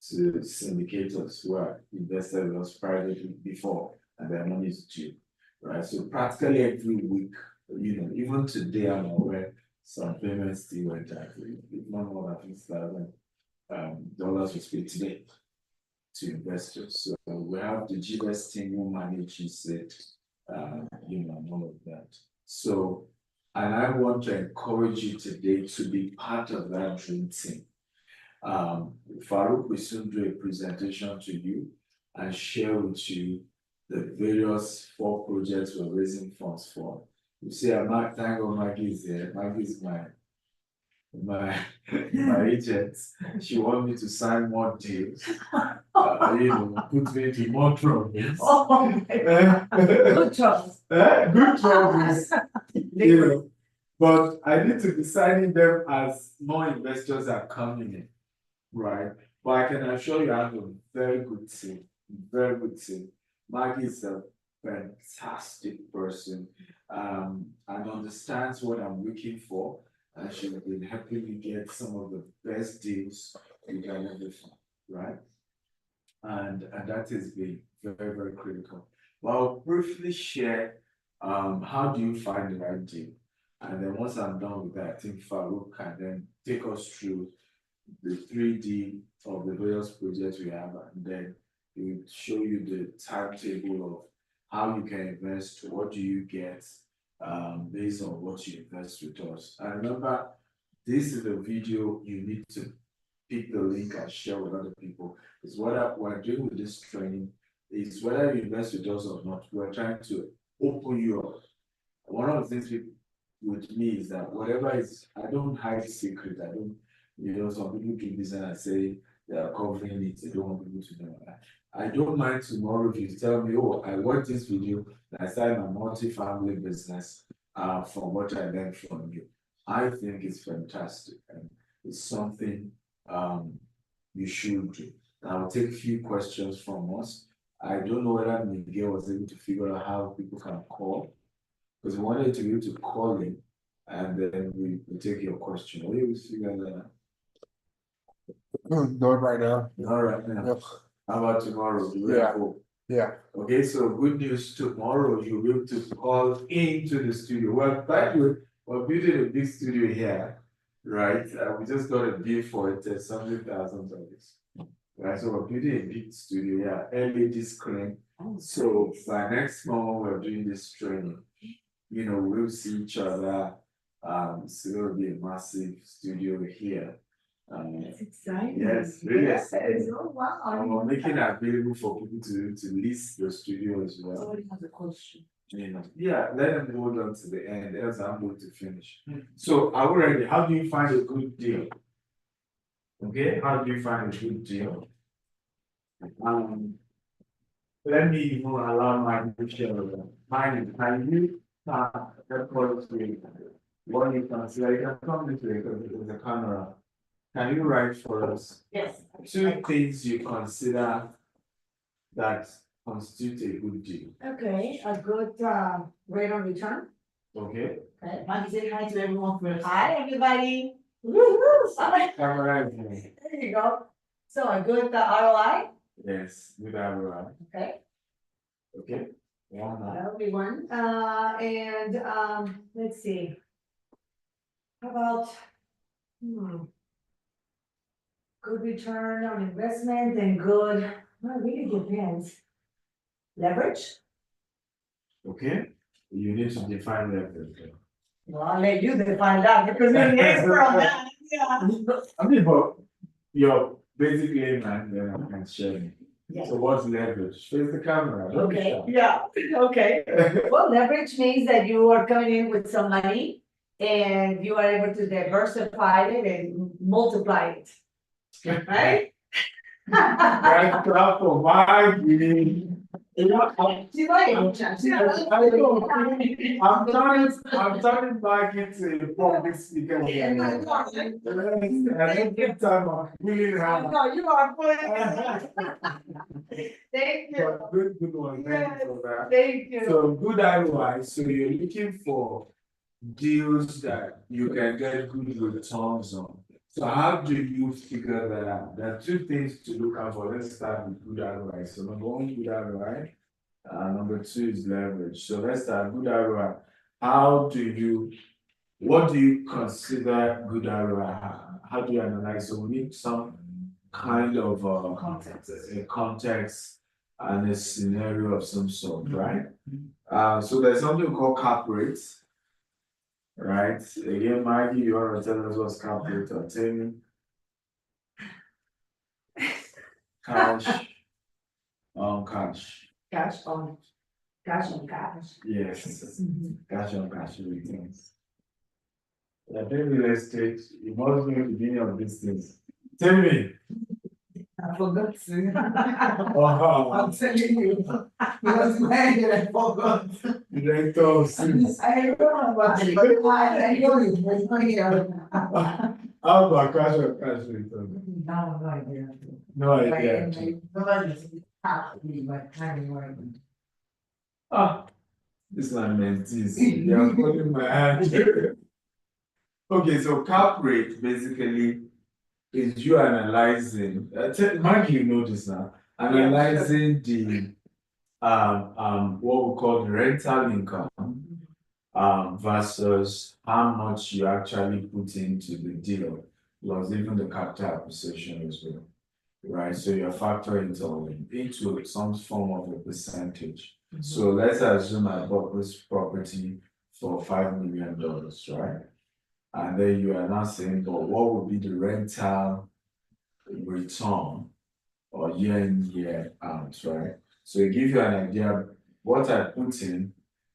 to syndicators who are invested with us privately before, and their money is due, right? So practically every week, even today, I'm aware some payments still went out. If not more than $50,000 was paid today to investors. So we have the GS team who manages it, and all of that. So, and I want to encourage you today to be part of that dream team. Farouk will soon do a presentation to you and share with you the various 4 projects we're raising funds for. You see, thank God Maggie is there. Maggie is my agent. She wants me to sign more deals. Put me into more troubles. Oh my God. Good troubles. Good troubles. But I need to be signing them as more investors are coming in, right? But I can assure you I have a very good team, very good team. Maggie is a fantastic person, and understands what I'm looking for, and she's been helping me get some of the best deals you can ever find, right? And that has been very, very critical. Well, I'll briefly share how do you find the right deal? And then once I'm done with that, I think Farouk can then take us through the 3D of the various projects we have, and then he will show you the timetable of how you can invest, what do you get based on what you invest with us. And remember, this is a video you need to pick the link and share with other people. It's what we're doing with this training is whether you invest with us or not, we're trying to open you up. One of the things with me is that whatever is, I don't hide secret. I don't, some people do business and say they are covering it, they don't want people to know. I don't mind tomorrow if you tell me, oh, I watched this video and I started my multi-family business from what I learned from you. I think it's fantastic and it's something you should do. I'll take a few questions from us. I don't know whether Miguel was able to figure out how people can call, because we wanted to be able to call in and then we take your question. Will you figure that out? Do it right now. All right now. Yep. How about tomorrow? Yeah. Okay, so good news, tomorrow you'll be able to call into the studio. Well, by the way, we're building a big studio here, right? We just got a bill for it at $100,000. Right, so we're building a big studio here, LED screen. So by next month we're doing this training, we'll see each other. It's going to be a massive studio here. That's exciting. Yes, really exciting. Oh, wow. And we're making it available for people to lease the studio as well. Somebody has a question. Yeah, let them hold on to the end, else I'm going to finish. So are we ready? How do you find a good deal? Okay, how do you find a good deal? Let me even allow my share of them. Mine, can you record what you consider? You can come this way because there's a camera. Can you write for us? Yes. 2 things you consider that constitute a good deal? Okay, a good rate of return. Okay. Okay, Maggie, say hi to everyone first. Hi, everybody. Woo-hoo, sorry. Camera is here. There you go. So a good ROI. Yes, good ROI. Okay. Okay. One more. That'll be one. And let's see. How about good return on investment and good, well, it really depends. Leverage? Okay. You need to define leverage. Well, I'll let you define that because you're the expert on that. Yeah. I mean, but you're basically man, then I can share it. Yeah. So what's leverage? Face the camera. Don't be Okay, shy. yeah, okay. Well, leverage means that you are coming in with some money and you are able to diversify it and multiply it. Right? That's clap for Maggie. See, right? I'm turning back into a public speaker. Yeah, no, you are. And every time I'm feeling happy. No, you are funny. Thank you. Good one. Thank you for that. Thank you. So good ROI. So you're looking for deals that you can get good returns on. So how do you figure that out? There are 2 things to look out for. Let's start with good ROI. So number 1, good ROI. Number 2 is leverage. So let's start good ROI. What do you consider good ROI? How do you analyze? So we need some kind of a context and a scenario of some sort, right? So there's something called cap rates. Right. Again, Maggie, you want to tell us what's cap rate or Tammy? cash on cash. Cash on cash. Yes, Mhm. cash on cash returns. Yeah, then real estate, you must know the beginning of these things. Tell me. I forgot to. Oh, I'm telling you, because my head I forgot. director of sales. I remember, I know it, but it's not here. How about cash on cash return? No, no idea. No idea. Ah, this one mentees, they are calling my hand. Okay, so cap rate basically is you analyzing, Mark, you know this now, analyzing the what we call the rental income versus how much you actually put into the deal, plus even the capital appreciation as well. Right, so you're factoring it all into some form of a percentage. So let's assume I bought this property for $5 million, right? And then you are now saying, but what would be the rental return or year in, year out, right? So it gives you an idea what I put in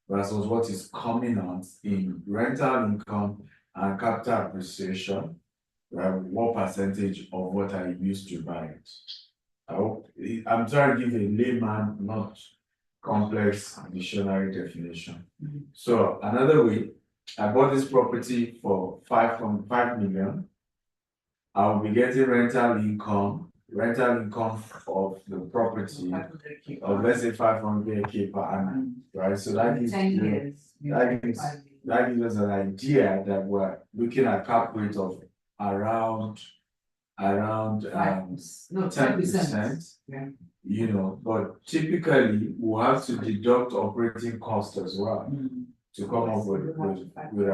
versus what is coming out in rental income and capital appreciation, right? What percentage of what I used to buy it? I'm trying to give a layman, not complex dictionary definition. So another way, I bought this property for 5.5 million. I will be getting rental income of the property of let's say 500K per annum, right? So that gives that gives us an idea that we're looking at cap rate of around 10%. Yeah. You know, but typically we'll have to deduct operating costs as well to come up with we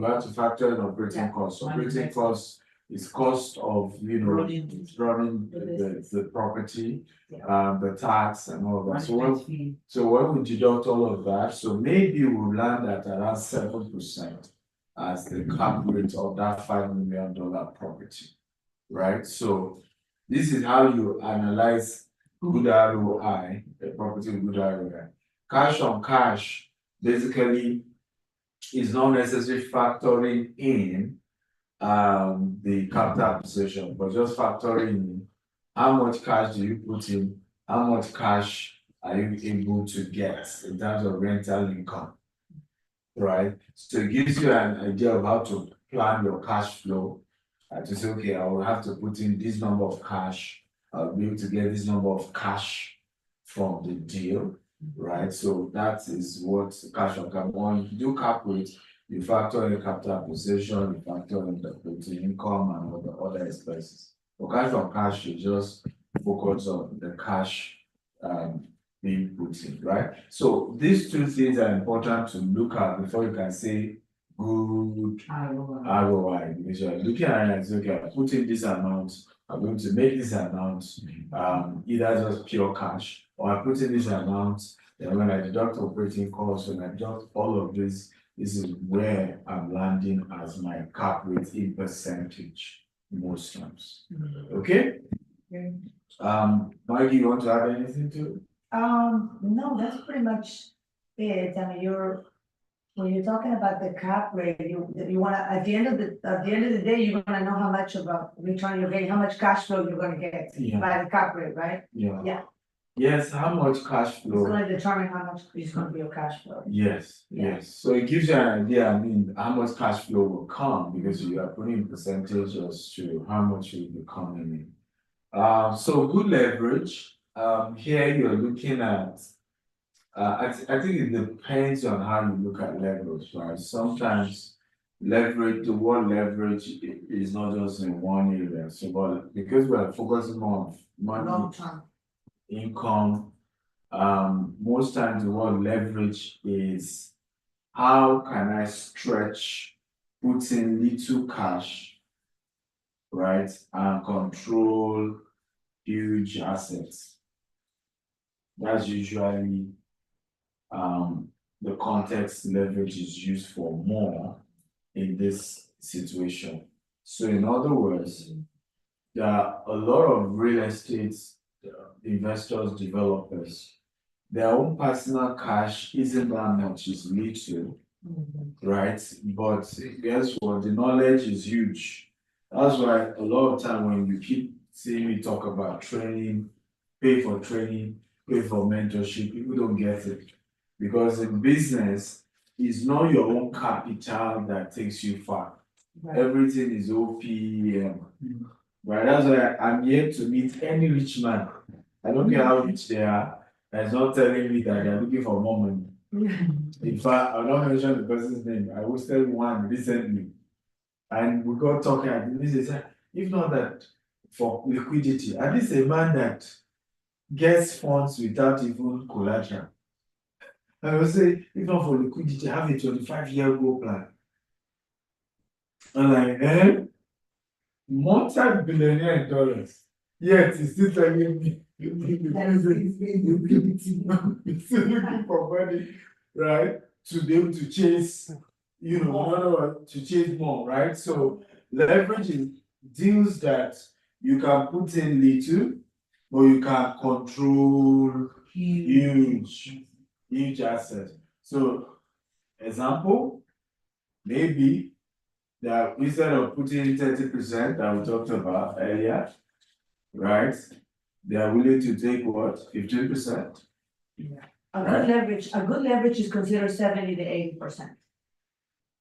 have to factor in operating costs. Operating costs is cost of, you know, running the property, the tax and all that. So when we deduct all of that, so maybe we'll land at around 7% as the cap rate of that $5 million property, right? So this is how you analyze good ROI, a property with good ROI. Cash on cash basically is not necessarily factoring in the capital appreciation, but just factoring in how much cash do you put in, how much cash are you able to get in terms of rental income, right? So it gives you an idea of how to plan your cash flow, to say, okay, I will have to put in this number of cash, I'll be able to get this number of cash from the deal, right? So that is what cash on cap. When you do cap rate, you factor in capital appreciation, you factor in the operating income and all the other expenses. For cash on cash, you just focus on the cash being put in, right? So these two things are important to look at before you can say good ROI, because you're looking at it and say, okay, I'm putting this amount, I'm going to make this amount, either just pure cash, or I put in this amount, then when I deduct operating costs, when I deduct all of this is where I'm landing as my cap rate in percentage most times. Okay? Maggie, you want to add anything to it? No, that's pretty much it. I mean, when you're talking about the cap rate, you wanna, at the end of the day, you wanna know how much of a return you're getting, how much cash flow you're gonna get by the cap rate, right? Yeah. Yes, how much cash It's flow? gonna determine how much is gonna be your cash flow. Yes, Yeah. yes. So it gives you an idea, I mean, how much cash flow will come because you are putting percentages to how much will be coming in. So good leverage. Here you're looking at, I think it depends on how you look at leverage, right? Sometimes leverage, the word leverage is not just in one area. So, but because we're focusing more on money, Long term. income, most times the word leverage is how can I stretch, put in little cash, right, and control huge assets. That's usually the context leverage is used for more in this situation. So in other words, there are a lot of real estate investors, developers, their own personal cash isn't that much, it's little, right? But guess what? The knowledge is huge. That's why a lot of time when you keep seeing me talk about training, pay for mentorship, people don't get it. Because in business, it's not your own capital that takes you far. Right. Everything is OPM. Right, that's why I'm here to meet any rich man. I don't care how rich they are, that's not telling me that they're looking for more money. In fact, I'll not mention the person's name. I was telling one recently. And we got talking, and this said, if not that for liquidity, and this is a man that gets funds without even collateral. I will say, if not for liquidity, have a 25-year goal plan. I'm like, multi-billionaire in dollars. Yet he's still telling me he's still looking for money, right? To be able to chase, to chase more, right? So leverage is deals that you can put in little, but you can control huge assets. So example, maybe that instead of putting 30% that we talked about earlier, right? They are willing to take what, 15%? A good leverage is considered 70 to 80%.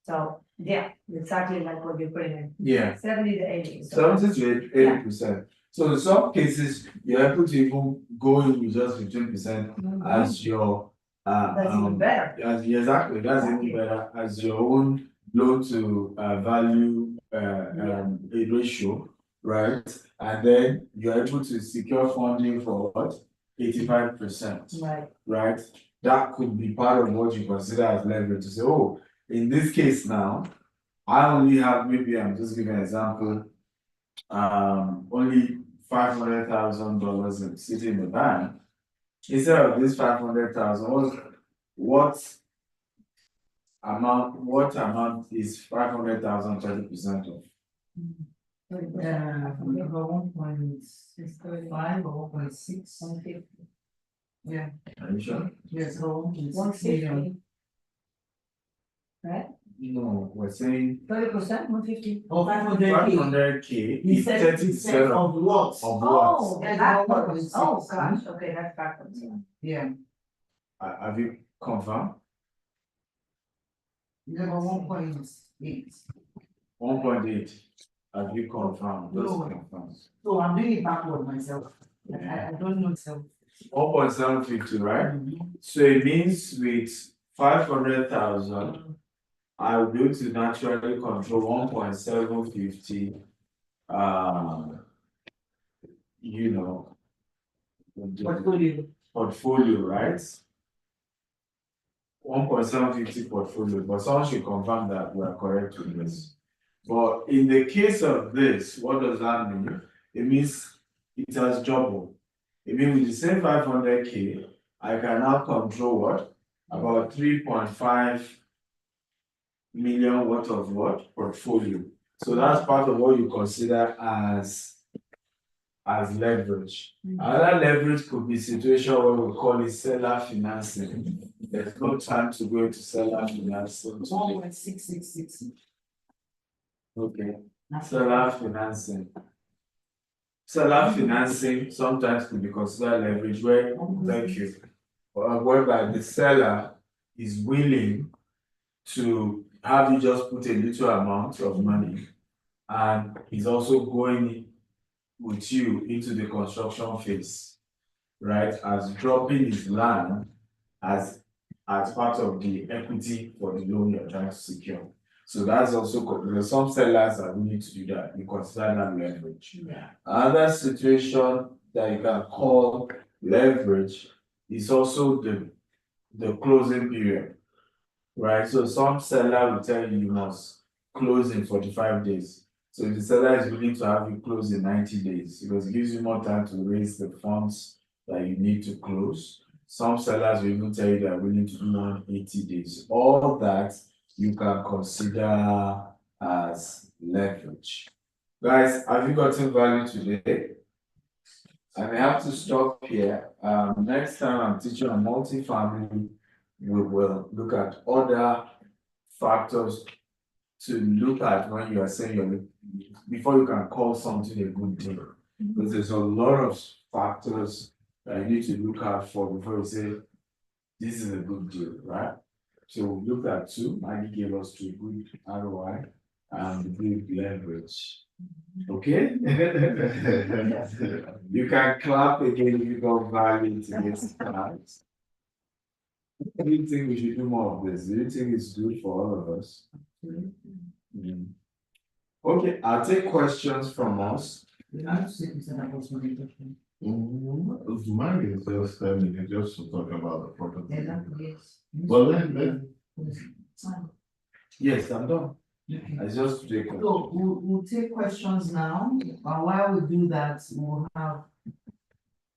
So, yeah, exactly like what you're putting in, Yeah, 70 to 80. So 70 to 80%. So in some cases, you're able to even go in with just 15% as your that's even better. exactly, that's even better as your own loan to value a ratio, right? And then you're able to secure funding for what? 85%. Right. Right? That could be part of what you consider as leverage to say, oh, in this case now, I only have, maybe I'm just giving an example, only $500,000 sitting in the bank. Instead of this 500,000, what amount is 500,000 30% of? 1.65 or 1.6. Yeah. Are you sure? Yes, so 150. Right? No, we're saying 30%, 150. Oh, 500K He is said 30% of what? of what? Oh, That's backwards. 1.6. Oh, gosh, okay, that's backwards, yeah. Yeah. Have you confirmed? Number 1.8. 1.8. Have you confirmed? Just No. confirm. So I'm doing it backward myself. I don't know myself. 1.750, right? So it means with 500,000, I will be able to naturally control 1.750. The portfolio, right? 1.750 portfolio, but someone should confirm that we are correct with this. But in the case of this, what does that mean? It means it has doubled. It means with the same 500K, I can now control what? About 3.5 million worth of what? Portfolio. So that's part of what you consider as leverage. Another leverage could be situation where we call it seller financing. There's no time to go into seller financing. 1.666. Okay. Seller financing. Seller financing sometimes could be considered leverage where, thank you, whereby the seller is willing to have you just put a little amount of money and he's also going with you into the construction phase, right? As dropping his land as part of the equity for the loan you're trying to secure. So that's also, some sellers are willing to do that. You consider that leverage. Yeah. Another situation that you can call leverage is also the closing period, right? So some seller will tell you must close in 45 days. So if the seller is willing to have you close in 90 days, because it gives you more time to raise the funds that you need to close. Some sellers will even tell you they are willing to do 180 days. All that you can consider as leverage. Guys, have you gotten value today? And I have to stop here. Next time I'm teaching on multifamily, we will look at other factors to look at when you are saying before you can call something a good deal. Because there's a lot of factors that you need to look out for before you say this is a good deal, right? So we looked at two. Maggie gave us two: good ROI and good leverage. Okay? You can clap again if you got value to this class. Do you think we should do more of this? Do you think it's good for all of us? Okay, I'll take questions from us. Mine is just 10 minutes just to talk about the property. Well, then. Yes, I'm done. I just take. So we'll take questions now, and while we do that, we'll have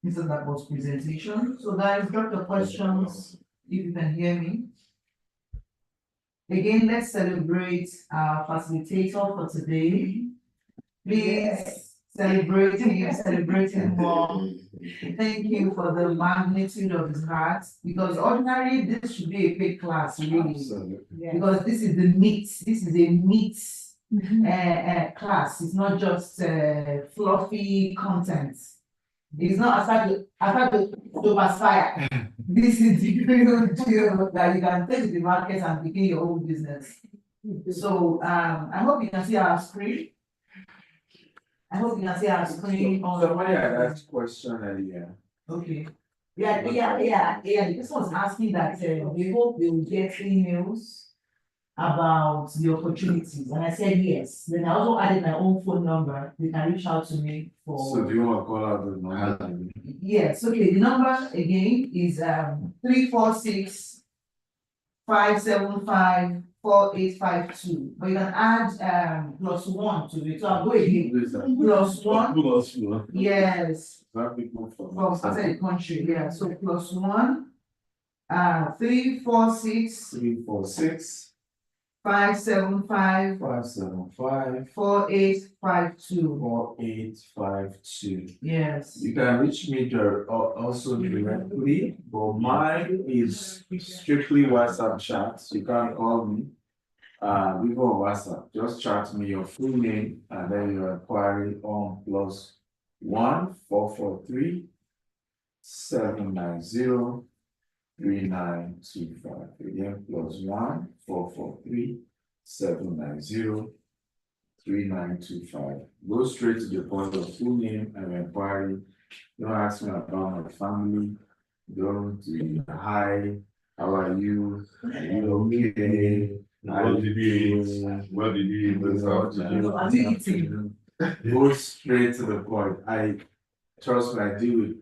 Mr. Dapo's presentation. So guys, drop the questions if you can hear me. Again, let's celebrate our facilitator for today. Please celebrate him, celebrate him more. Thank you for the magnitude of his heart, because ordinarily this should be a paid class, really. Because this is the meat, this is a meat class. It's not just fluffy content. It's not aside the fire. This is the real deal that you can take to the market and begin your own business. So I hope you can see our screen. I hope you can see our screen on. Somebody had asked a question earlier. Okay. Yeah. This was asking that we hope they will get emails about the opportunities, and I said yes. Then I also added my own phone number. They can reach out to me for. So do you want to call out the number? Yes. Okay. The number again is 346-575-4852. But you can add +1 to it. So I'll go again. +1. +1. Yes. People From outside the country. Yeah. So +1. 346. 575. 4852. 4852. Yes. You can reach me also directly, but mine is strictly WhatsApp chat. You can't call me. Even on WhatsApp, just chat me your full name and then your inquiry on +1 443 790 3925. Again, +1 443 790 3925. Go straight to the point of full name and inquiry. Don't ask me about my family. Don't hi, how are you? Are you okay? What did you eat? What did you eat this afternoon? Go straight to the point. I trust me, I deal with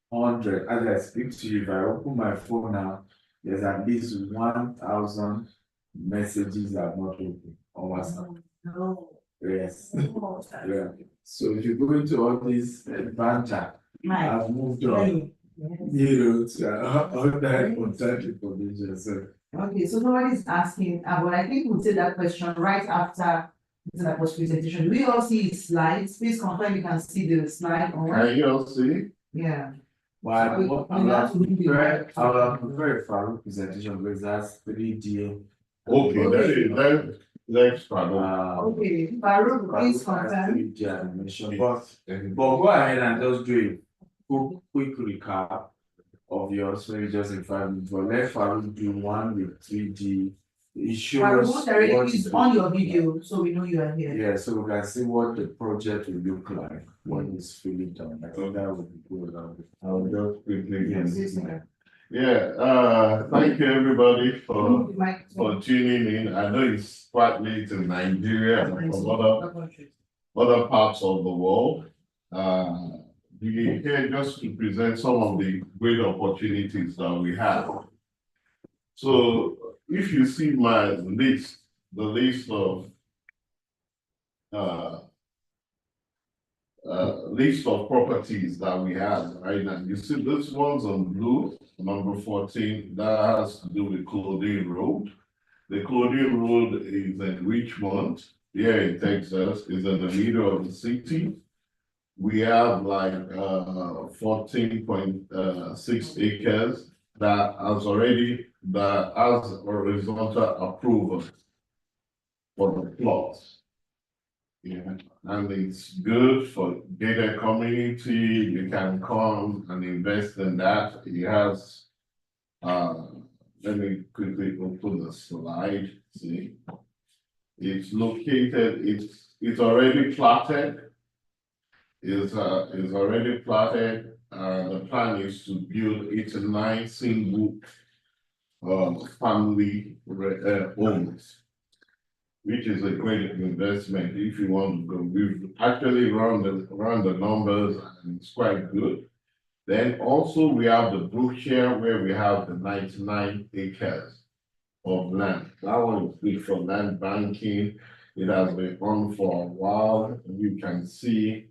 100. As I speak to you, if I open my phone now, there's at least 1,000 messages that are not open on WhatsApp. No. Yes. Yeah. So if you go into all this banter, I've moved on. To other important information. So. Okay, so nobody's asking, but I think we'll take that question right after the presentation. We all see his slides. Please confirm you can see the slide on. Can you all see? Yeah. Well, I will prefer Farouk presentation because that's 3D. Okay, let's start. Okay, Farouk, please confirm. 3D animation, but go ahead and just do a quick recap of yours, maybe just in 5 minutes. But let Farouk do one with 3D. It shows what is on your video, so we know you are here. Yeah, so we can see what the project will look like when it's fully done. I think that would be good. I'll just quickly. Yes. Thank you everybody for tuning in. I know it's quite late in Nigeria and from other parts of the world. We're here just to present some of the great opportunities that we have. So if you see my list, the list of properties that we have right now, you see this one's on blue, number 14, that has to do with Claudine Road. The Claudine Road is in Richmond, here in Texas, is in the middle of the city. we have like 14.6 acres that has horizontal approval for the plots. Yeah, and it's good for gated community. You can come and invest in that. It has, let me quickly open the slide. See, it's located. It's already platted. Is already platted. The plan is to build 89 single family homes, which is a great investment if you want to go. We've actually run the numbers and it's quite good. Then also we have the Brookshire where we have the 99 acres of land. That one is good for land banking. It has been on for a while. You can see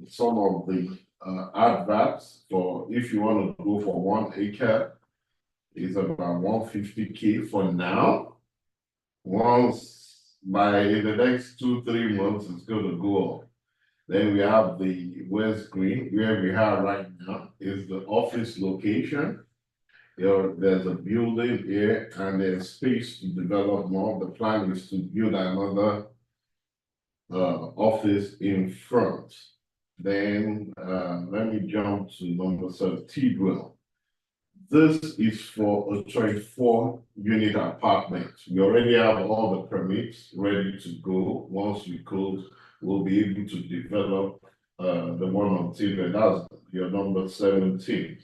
some of the adverts for if you want to go for 1 acre, is about 150K for now. Once by the next 2-3 months, it's going to go up. Then we have the West Green, where we have right now is the office location. There's a building here and there's space to develop more. The plan is to build another office in front. Then let me jump to number 7, Tidwell. This is for a 24-unit apartment. We already have all the permits ready to go. Once we close, we'll be able to develop the one on Tidwell. That's your number 17.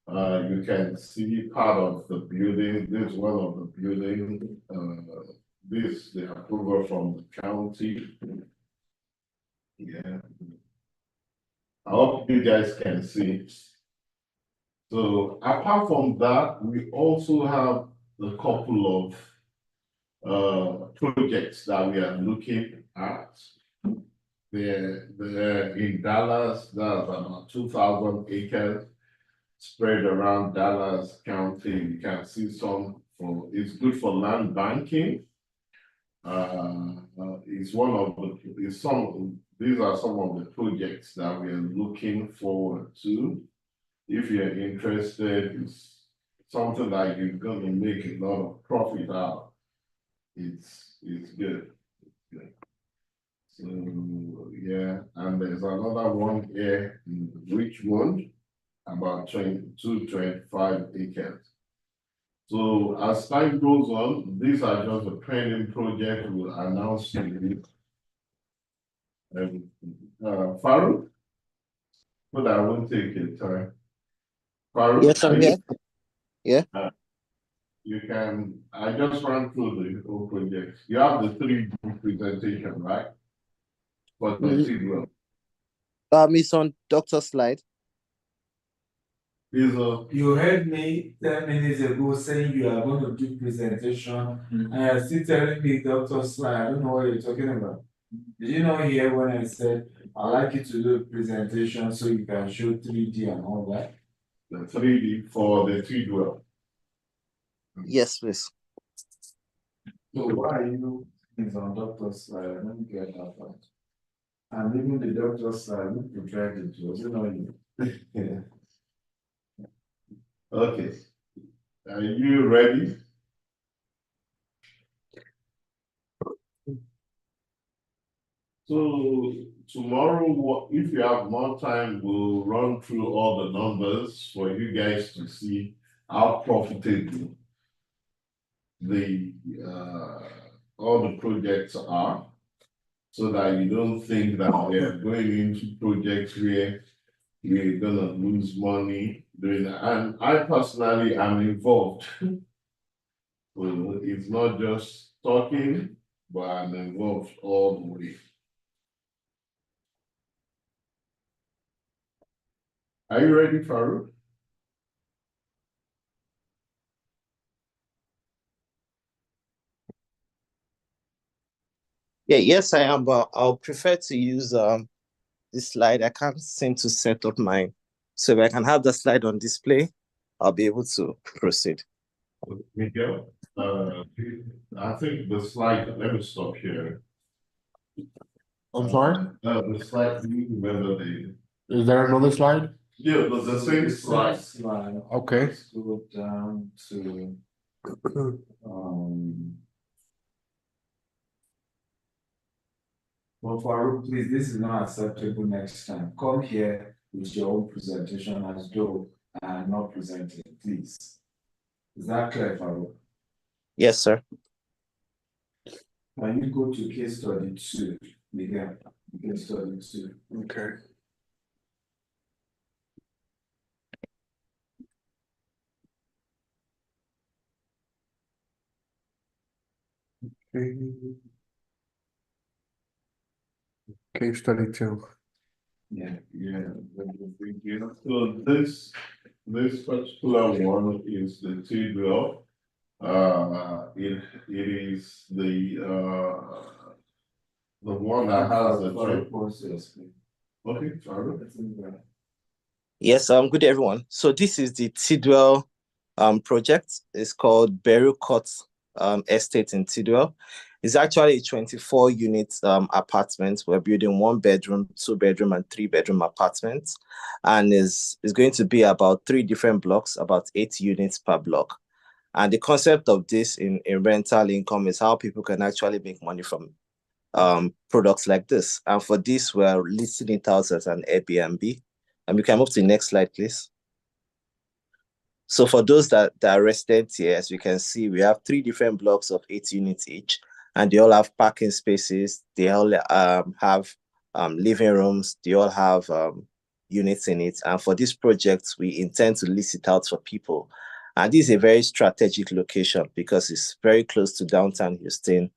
You can see part of the building. This is one of the buildings. This is the approval from the county. Yeah. I hope you guys can see. So apart from that, we also have a couple of projects that we are looking at. They're in Dallas. That's about 2,000 acres spread around Dallas County. You can see some for. It's good for land banking. It's one of the. It's some. These are some of the projects that we are looking forward to. If you're interested, it's something that you're going to make a lot of profit out. It's good. It's good. So yeah, and there's another one here in Richmond, about 25 acres. So as time goes on, these are just the pending project we'll announce to you. Farouk, but I won't take your time. Farouk, Yes, I'm here. Yeah. You can, I just ran through the whole project. You have the 3D presentation, right? For the Tidwell. It's on Dr. Slide. You heard me 10 minutes ago saying you are going to do presentation, and you're still telling me Dr. Slide. I don't know what you're talking about. Did you not hear when I said I'd like you to do a presentation so you can show 3D and all that? The 3D for the Tidwell. Yes, please. So why are you things on Dr. Slide? I don't get that part. And even the Dr. Slide, who prepared it was, you know you. Yeah. Okay. Are you ready? So tomorrow, if you have more time, we'll run through all the numbers for you guys to see how profitable the all the projects are, so that you don't think that we are going into projects where we're gonna lose money doing that. And I personally am involved. So it's not just talking, but I'm involved all the way. Are you ready, Farouk? Yeah, yes, I am, but I'll prefer to use this slide. I can't seem to set up mine. So if I can have the slide on display, I'll be able to proceed. Miguel, I think the slide, let me stop here. I'm sorry? The slide, do you remember Is there another slide? yeah, but the same slide. Okay. Let's go down to, well, Farouk, please, this is not acceptable next time. Come here with your own presentation as though I am not presenting, please. Is that clear, Farouk? Yes, sir. Can you go to case study 2, Miguel? Case study 2. Okay. Case study 2. Yeah. So this particular one is the T-bill. It is the one that has the Farouk job. wants to explain. Okay, Farouk. Yes, good day, everyone. So this is the Tidwell project. It's called Beryl Court Estate in Tidwell. It's actually a 24 unit apartment. We're building 1 bedroom, 2 bedroom, and 3 bedroom apartments. And is going to be about 3 different blocks, about 8 units per block. And the concept of this in rental income is how people can actually make money from products like this. And for this, we're listing it out as an Airbnb. And we can move to the next slide, please. So for those that are resident here, as you can see, we have 3 different blocks of 8 units each, and they all have parking spaces. They all have living rooms. They all have units in it. And for this project, we intend to list it out for people. And this is a very strategic location because it's very close to downtown Houston,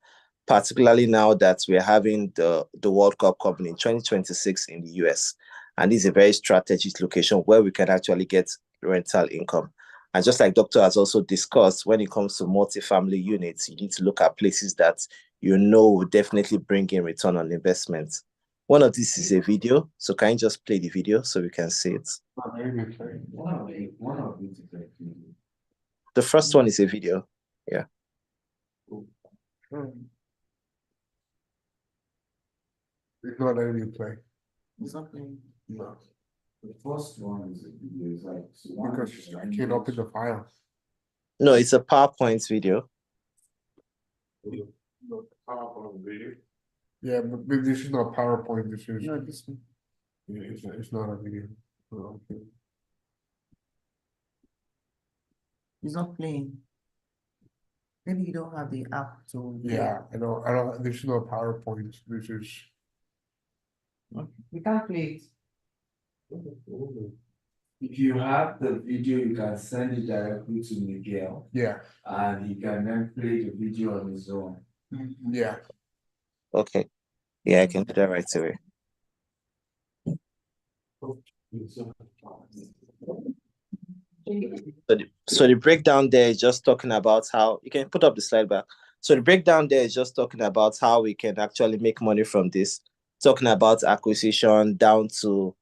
particularly now that we're having the World Cup coming in 2026 in the US. And this is a very strategic location where we can actually get rental income. And just like Doctor has also discussed, when it comes to multifamily units, you need to look at places that you know will definitely bring in return on investment. One of these is a video. So can you just play the video so we can see it? The first one is a video. Yeah. It's not letting you play. It's not playing. No. The first one is like Because I can't open the file. No, it's a PowerPoint video. PowerPoint video. Yeah, but this is not PowerPoint. This is. No, this one. Yeah, it's not a video. Oh, okay. It's not playing. Maybe you don't have the app to. Yeah, I don't. This is not PowerPoint. This is. We can't play it. If you have the video, you can send it directly to Miguel, Yeah. and he can then play the video on his own. Yeah. Okay. Yeah, I can do that right away. So the breakdown there is just talking about how you can put up the slide back. So the breakdown there is just talking about how we can actually make money from this, talking about acquisition down to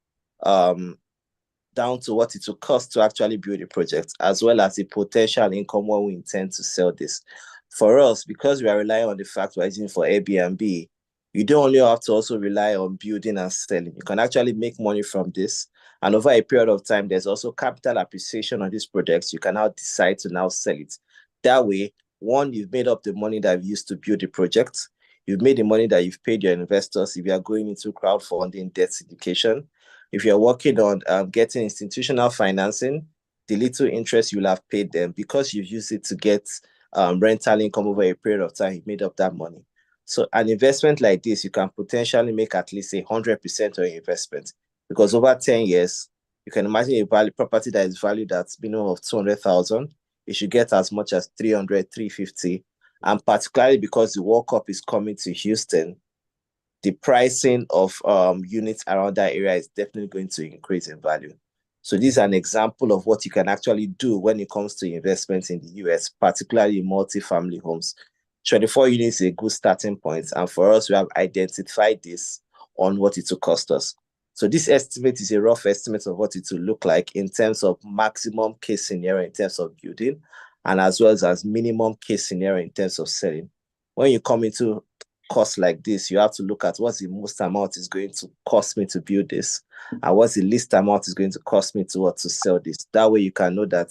what it will cost to actually build a project, as well as the potential income when we intend to sell this. For us, because we are relying on the fact we're using for Airbnb, you don't only have to also rely on building and selling. You can actually make money from this. And over a period of time, there's also capital appreciation on these projects. You can now decide to now sell it. That way, one, you've made up the money that you used to build the project. You've made the money that you've paid your investors if you are going into crowdfunding, debt syndication. If you're working on getting institutional financing, the little interest you'll have paid them because you've used it to get rental income over a period of time, you made up that money. So an investment like this, you can potentially make at least 100% of your investment, because over 10 years, you can imagine a property that is valued at minimum of 200,000. You should get as much as 300, 350. And particularly because the World Cup is coming to Houston, the pricing of units around that area is definitely going to increase in value. So this is an example of what you can actually do when it comes to investments in the US, particularly multifamily homes. 24 units is a good starting point. And for us, we have identified this on what it will cost us. So this estimate is a rough estimate of what it will look like in terms of maximum case scenario in terms of building, and as well as minimum case scenario in terms of selling. When you come into cost like this, you have to look at what's the most amount is going to cost me to build this, and what's the least amount is going to cost me to sell this. That way you can know that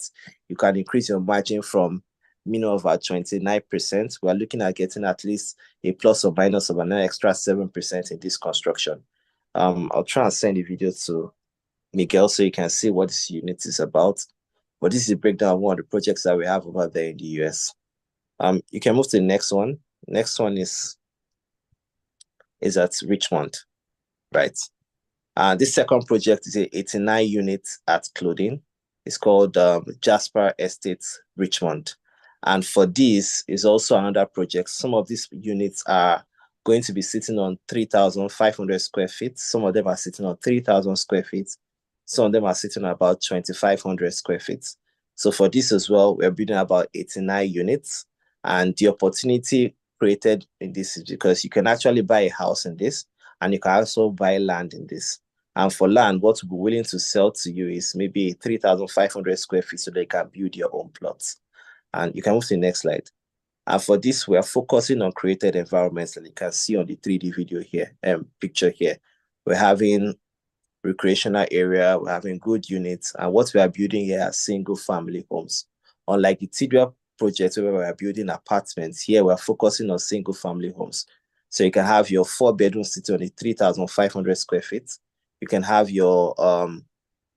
you can increase your margin from minimum of about 29%. We're looking at getting at least a plus or minus of an extra 7% in this construction. I'll try and send the video to Miguel so you can see what this unit is about. But this is a breakdown of one of the projects that we have over there in the US. You can move to the next one. Next one is at Richmond, right? This second project is a 89 units at Clothing. It's called Jasper Estates Richmond. And for this is also another project. Some of these units are going to be sitting on 3,500 square feet. Some of them are sitting on 3,000 square feet. Some of them are sitting on about 2,500 square feet. So for this as well, we're building about 89 units. And the opportunity created in this is because you can actually buy a house in this, and you can also buy land in this. And for land, what we're willing to sell to you is maybe 3,500 square feet so they can build your own plots. And you can move to the next slide. And for this, we are focusing on created environments, and you can see on the 3D video here, picture here. We're having recreational area, we're having good units, and what we are building here are single family homes. Unlike the Tidwell project where we are building apartments, here we're focusing on single family homes. So you can have your 4-bedroom sitting on the 3,500 square feet. You can have your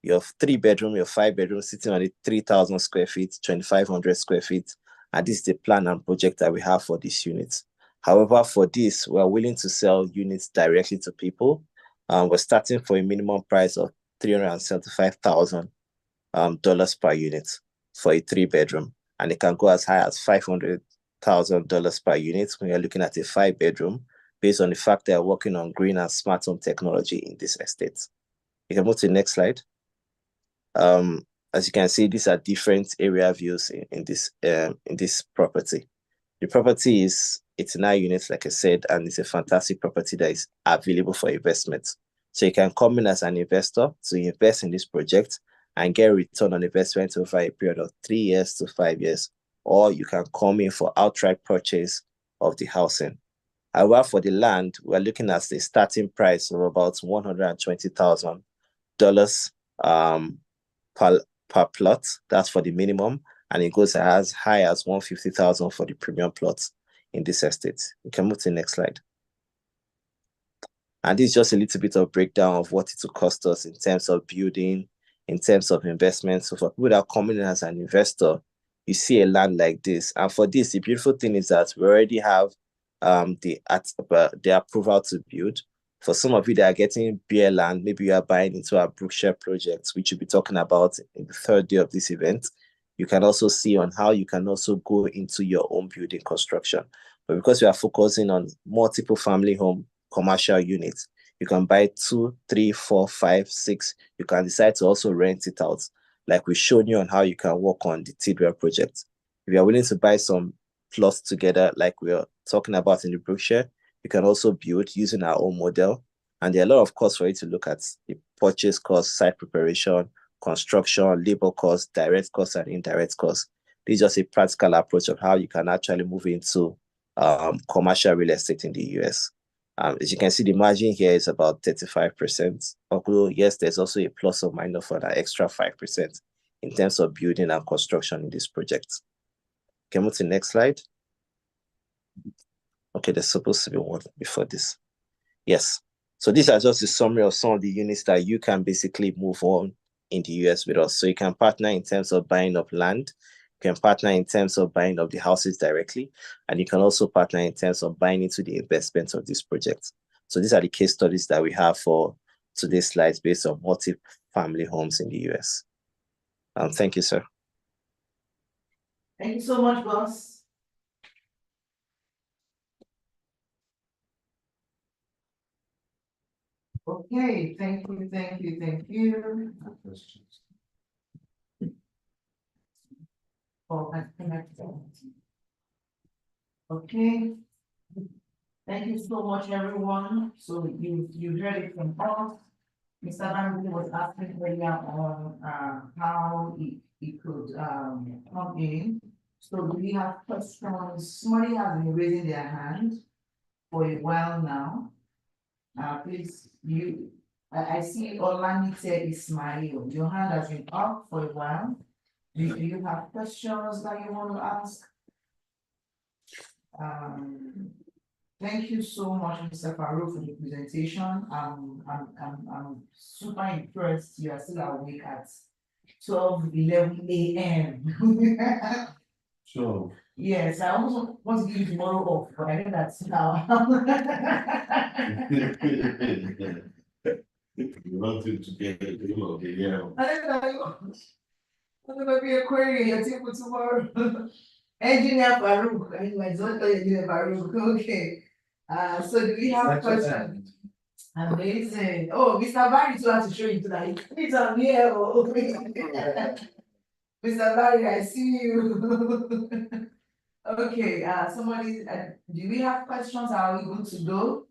3-bedroom, your 5-bedroom sitting on the 3,000 square feet, 2,500 square feet. And this is the plan and project that we have for these units. However, for this, we're willing to sell units directly to people. We're starting for a minimum price of $375,000 per unit for a 3-bedroom. And it can go as high as $500,000 per unit when you're looking at a 5-bedroom, based on the fact that we're working on green and smart home technology in this estate. You can move to the next slide. As you can see, these are different area views in this property. The property is 89 units, like I said, and it's a fantastic property that is available for investment. So you can come in as an investor to invest in this project and get a return on investment over a period of 3 years to 5 years, or you can come in for outright purchase of the housing. However, for the land, we're looking at the starting price of about $120,000 per plot. That's for the minimum, and it goes as high as $150,000 for the premium plots in this estate. You can move to the next slide. And this is just a little bit of breakdown of what it will cost us in terms of building, in terms of investment. So for people that are coming in as an investor, you see a land like this. And for this, the beautiful thing is that we already have the approval to build. For some of you that are getting bare land, maybe you are buying into our Brookshire project, which we'll be talking about in the third day of this event. You can also see on how you can also go into your own building construction. But because we are focusing on multiple family home commercial units, you can buy 2, 3, 4, 5, 6. You can decide to also rent it out, like we've shown you on how you can work on the Tidwell project. If you are willing to buy some plots together, like we are talking about in the Brookshire, you can also build using our own model. And there are a lot of costs for you to look at: the purchase cost, site preparation, construction, labor costs, direct costs, and indirect costs. This is just a practical approach of how you can actually move into commercial real estate in the US. As you can see, the margin here is about 35%. Although, yes, there's also a plus or minus for that extra 5% in terms of building and construction in this project. Can we move to the next slide? Okay, there's supposed to be one before this. Yes. So these are just a summary of some of the units that you can basically move on in the US with us. So you can partner in terms of buying up land. You can partner in terms of buying up the houses directly. And you can also partner in terms of buying into the investment of this project. So these are the case studies that we have for today's slides based on multi-family homes in the US. Thank you, sir. Thank you so much, boss. Okay, thank you, thank you, thank you. Okay. Thank you so much, everyone. So you heard it from us. Mr. Banbury was asking earlier on how he could come in. So do we have questions? Somebody has been raising their hand. for a while now. Please, I see Olanite Ismail. Your hand has been up for a while. Do you have questions that you want to ask? Thank you so much, Mr. Farouk, for the presentation. I'm super impressed. You are still awake at 11 a.m. Sure. Yes, I also want to give you tomorrow off, but I know that's now. You wanted to get the deal of the year. I know. I'm gonna be a query in your table tomorrow. Engineer Farouk, anyway, it's not Engineer Farouk, okay. So do we have questions? Amazing. Oh, Mr. Barry too has to show you tonight. Please, I'm here. Oh. Mr. Barry, I see you. Okay, somebody, do we have questions? Are we good to go?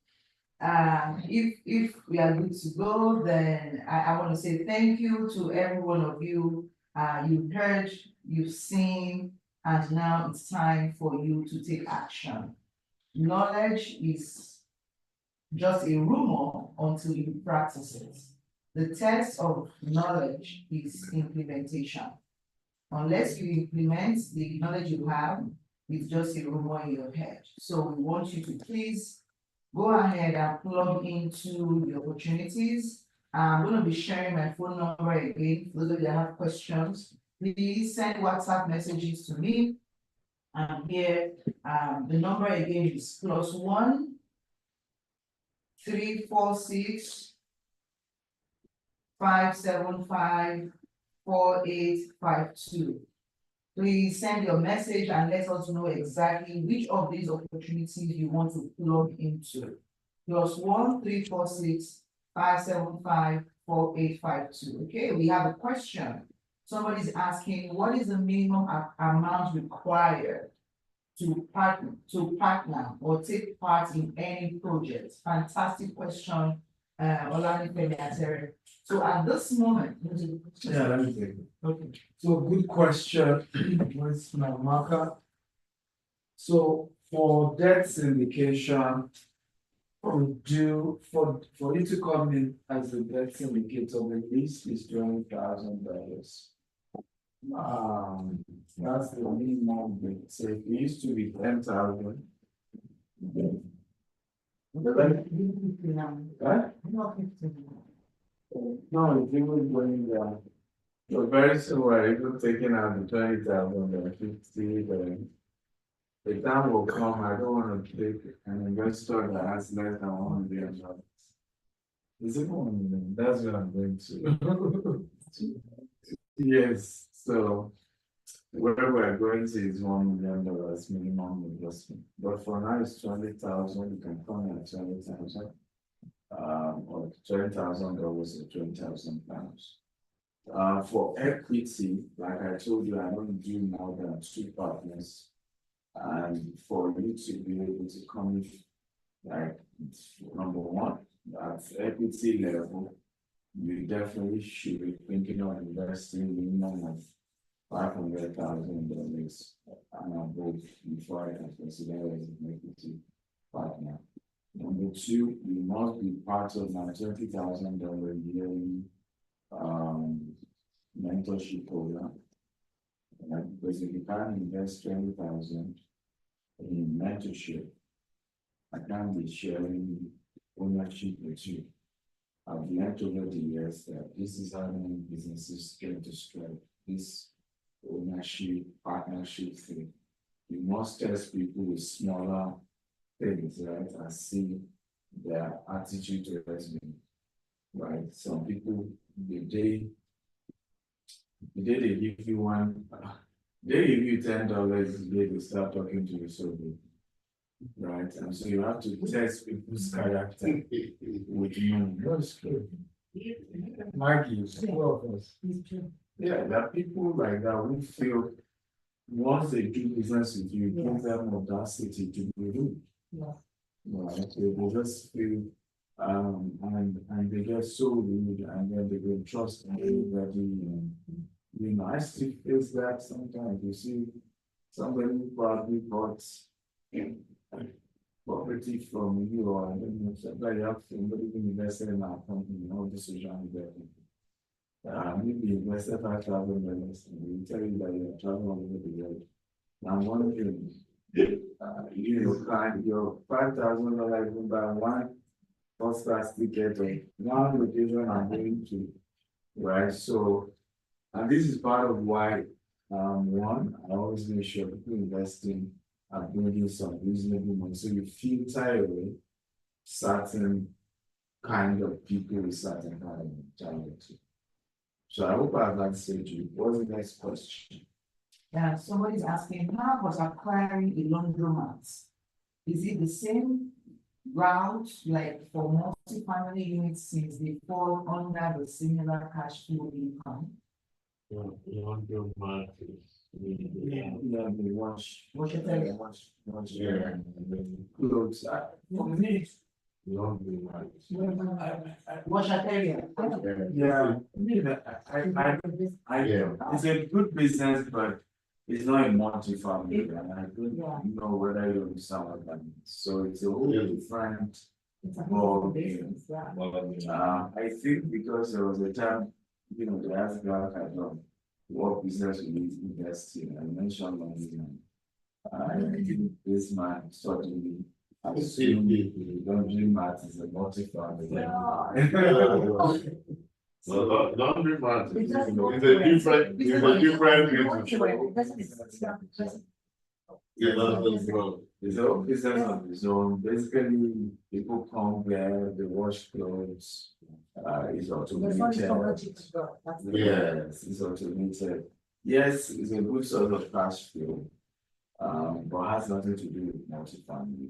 If we are good to go, then I want to say thank you to every one of you. You've heard, you've seen, and now it's time for you to take action. Knowledge is just a rumor until you practice it. The test of knowledge is implementation. Unless you implement the knowledge you have, it's just a rumor in your head. So we want you to please go ahead and plug into the opportunities. I'm going to be sharing my phone number again. For those of you that have questions, please send WhatsApp messages to me. I'm here. The number again is +1 346 575 4852. Please send your message and let us know exactly which of these opportunities you want to plug into. +1 346 575 4852. Okay, we have a question. Somebody's asking, what is the minimum amount required to partner or take part in any project? Fantastic question, Olanipemi Atere. So at this moment, Yeah, let me take it. okay. So good question. Where's my marker? So for debt syndication, for you to come in as a debt syndicator, the least is $20,000. That's the minimum bid. So it used to be 10,000. No, it even going down. So very soon we're even taking out the 20,000 and 50, then the time will come. I don't want to take an investor that has less than $1 million. Is it $1 million? That's what I'm going to. Yes, so where we're going to is $1 million minimum investment. But for now it's 20,000. You can come at 20,000. Or $20,000 or £20,000. For equity, like I told you, I don't do more than 2 partners. And for you to be able to come, like, number one, at equity level, you definitely should be thinking of investing minimum of $500,000 and above before I can consider as an equity partner. Number 2, you must be part of my $20,000 yearly mentorship program. Because if you can't invest $20,000 in mentorship, I can't be sharing ownership with you. I've learned over the years that this is how many businesses get destroyed. This ownership, partnership thing. You must test people with smaller things, right? And see their attitude towards me. Right? Some people, the day they give you they give you $10, they will start talking to you so good. Right? And so you have to test people's character with money. That's true. Maggie, two of us. Yeah, there are people like that who feel once they do business with you, you give them audacity to be rude. Yeah. Right? They just feel and they get so rude, and then they don't trust everybody. And I still face that sometimes. You see somebody who probably bought property from you, or I don't know, somebody else, somebody even invested in our company, all this social media. Maybe invested $5,000, and we tell you that you're traveling all over the world. Now, I'm wondering, you find your $5,000 even buy one first class ticket of one location I'm going to, right? So, and this is part of why, one, I always make sure people investing are bringing some reasonable money, so you filter away certain kind of people with certain kind of mentality. So I hope I've answered you. What's the next question? Yeah, somebody's asking, how was acquiring a laundromat? Is it the same route like for multi-family units since they fall under the similar cash flow income? Laundromat is. We wash. Yeah. Clothes. For me, Laundromat. Washer area. yeah, it's a good business, but it's not a multi-family, and I don't know whether you understand what that means. So it's a whole different ball game. I think because there was a time, they asked God, I don't what business we need to invest in. I mentioned London. I think this man suddenly assumed the laundry mat is a multi-family. So laundromat is a different It's a business of its own. Basically, people come there, they wash clothes. It's automated. Yes, it's automated. Yes, it's a good sort of cash flow. But has nothing to do with multi-family.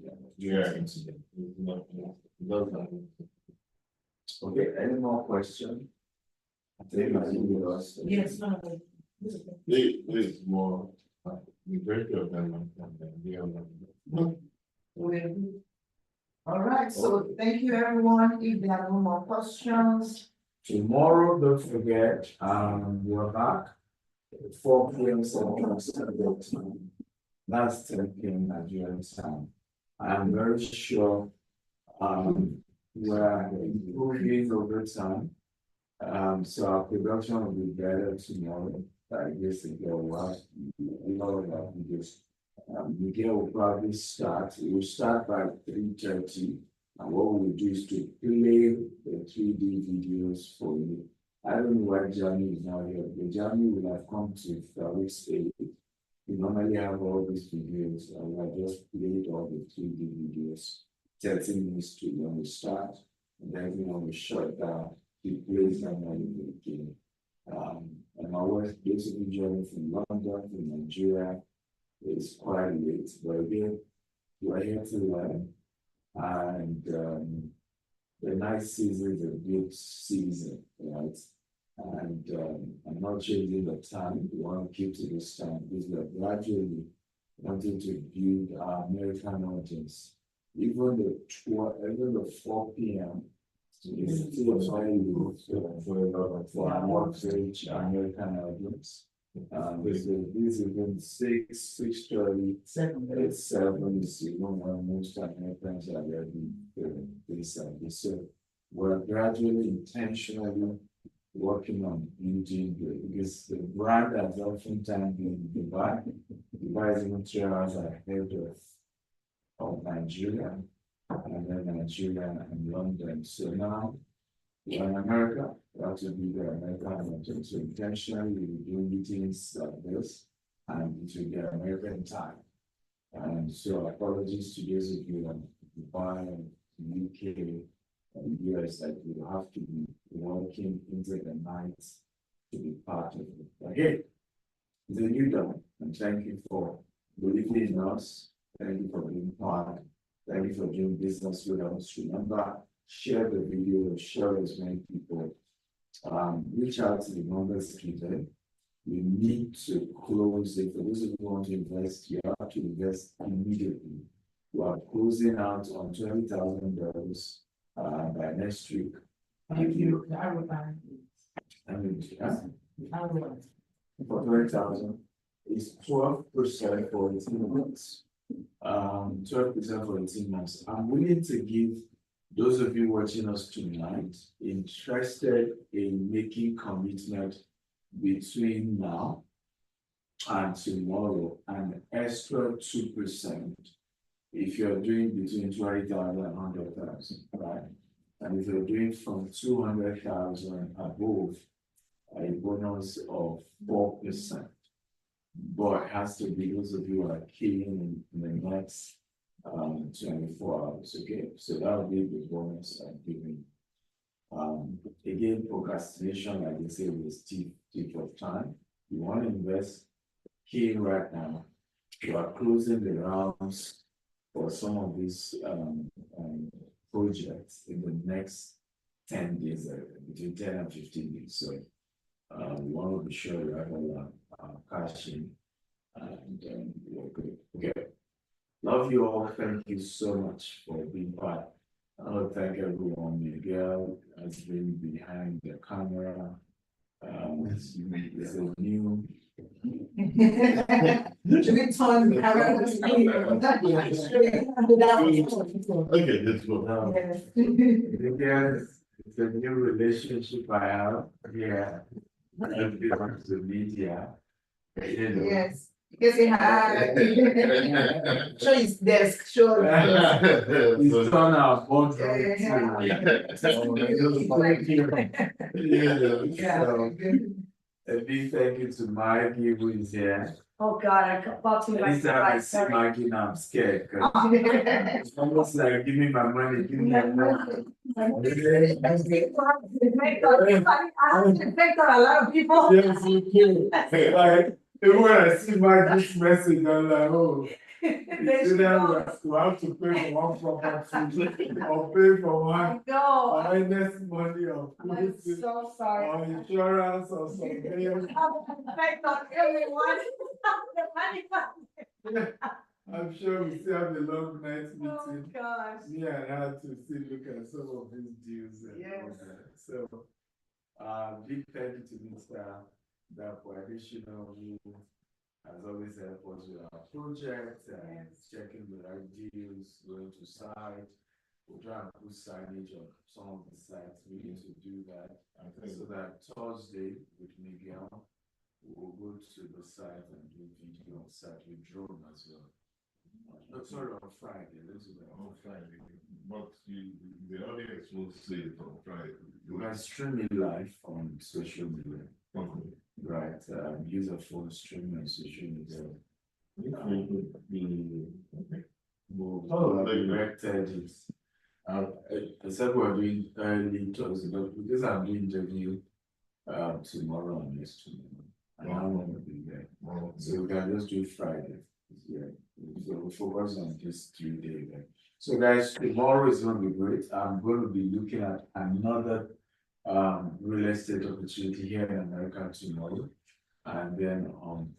Okay, any more questions? Yes, This is more. Majority of them all right, so thank you, everyone. If there are no more questions. Tomorrow, don't forget, we're back at 4 p.m. Central Standard Time. That's 10 p.m. Nigerian time. I'm very sure we're improving over time. So our production will be better tomorrow. I guess we'll have a lot of our videos. Miguel will probably start. We'll start by 3:30. And what we'll do is to play the 3D videos for you. I don't know why Jamie is not here. The Jamie will have come to Farouk's aid. We normally have all these videos, and I just played all the 3D videos. 30 minutes to when we start, and then when we shut down, he plays them all in the game. And my wife basically joining from London, from Nigeria. It's quite late, but again, we're here to learn. And the night season is a good season, right? And I'm not changing the time. We want to keep to this time because we're gradually wanting to build our American audience. Even the 4 p.m. is still very low for our average American audience. This is even 6:30, 7 is even when most Americans are already this. So we're gradually, intentionally working on building because the brand has oftentimes been Dubai. Dubai is even 3 hours ahead of Nigeria, and then Nigeria and London. So now we're in America. We have to be the American content. So intentionally we do meetings like this, and it will be American time. And so apologies to those of you in Dubai and UK and US that you have to be working into the night to be part of it. Again, it's a new dawn, and thank you for believing in us. Thank you for being part. Thank you for doing business with us. Remember, share the video, share as many people. Reach out to the numbers given. We need to close it. For those of you who want to invest, you have to invest immediately. We are closing out on $20,000 by next week. Thank you. For 20,000 is 12% for 18 months. 12% for 18 months. I'm willing to give those of you watching us tonight interested in making commitment between now and tomorrow an extra 2% if you're doing between 20,000 and 100,000, right? And if you're doing from 200,000 above, a bonus of 4%. But it has to be those of you who are keen in the next 24 hours, okay? So that will be the bonus I'm giving. Again, procrastination, like I say, is thief of time. You want to invest keen right now. You are closing the rounds for some of these projects in the next 10 days, between 10 and 15 days. So we want to be sure you have all cash in and we're good. Okay. Love you all. Thank you so much for being part. I want to thank everyone. Miguel has been behind the camera. It's a new. Should we turn the camera? Okay, let's go. Because it's a new relationship I have. Yeah. And because the media. You know. Yes. You can say hi. Show his desk. Show his desk. He's on our board. A big thank you to Maggie who is here. Oh, God, I got about to. Anytime I see Maggie now, I'm scared. It's almost like, give me my money, give me my money. Thank God, a lot of people. Yes, you can. Like, even when I see Maggie's message, I'm like, oh. We have to pay for one property or pay for one No, minus money or I'm so sorry. or insurance or something. Thank God, everyone. The money. I'm sure we still have a long night Oh, meeting. gosh. Me and her to still look at some of these deals and all Yes. that. So, big thank you to Mr. Dapo Additional, who has always helped us with our project and checking the right deals, going to site. We'll try and put signage on some of the sites. We need to do that. So that Thursday with Miguel, we'll go to the site and do video on site with drone as well. No, sorry, on Friday. Let's do that On Friday, but the audience will see it on Friday. You can stream it live on social media. Okay. Right, use a phone stream on social media. We'll directed it. I said we're doing early Thursday, but because I'm doing interview tomorrow and next tomorrow, and I want to be there. So we can just do Friday. Yeah. So we focus on this 3-day event. So guys, tomorrow is going to be great. I'm going to be looking at another real estate opportunity here in America tomorrow. And then on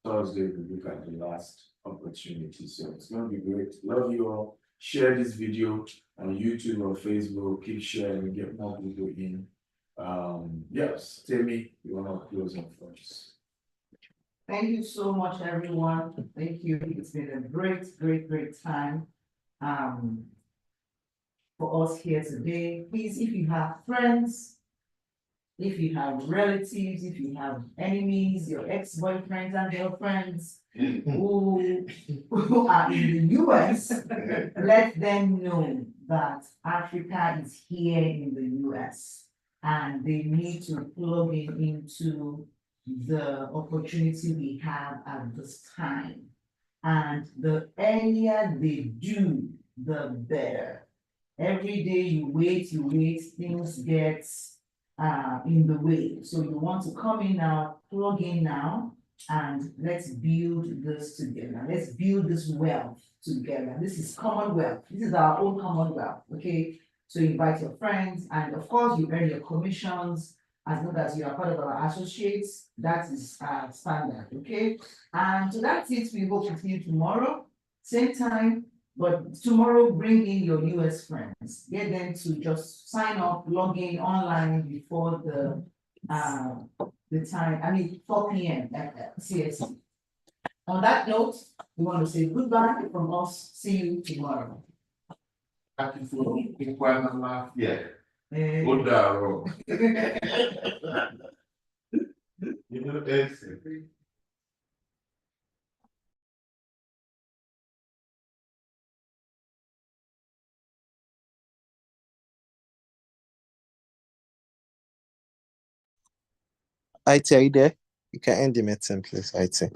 Thursday, we look at the last opportunity. So it's going to be great. Love you all. Share this video on YouTube or Facebook. Keep sharing, get more people in. Yes, Tammy, you want to close on first? Thank you so much, everyone. Thank you. It's been a great time for us here today. Please, if you have friends, if you have relatives, if you have enemies, your ex-boyfriends and girlfriends who are in the US, let them know that Africa is here in the US and they need to plug into the opportunity we have at this time. And the earlier they do, the better. Every day you wait, things get in the way. So you want to come in now, plug in now, and let's build this together. Let's build this wealth together. This is commonwealth. This is our own commonwealth, okay? So invite your friends, and of course you earn your commissions as long as you are part of our associates. That is standard, okay? And so that's it. We hope to see you tomorrow, same time. But tomorrow, bring in your US friends. Get them to just sign up, log in online before the time. I mean, 4 p.m. CST. On that note, we want to say goodbye from us. See you tomorrow. Happy for Equal Life. Yeah. Eh, Good dog. You know, IT, are you there? You can end the meeting, please, IT.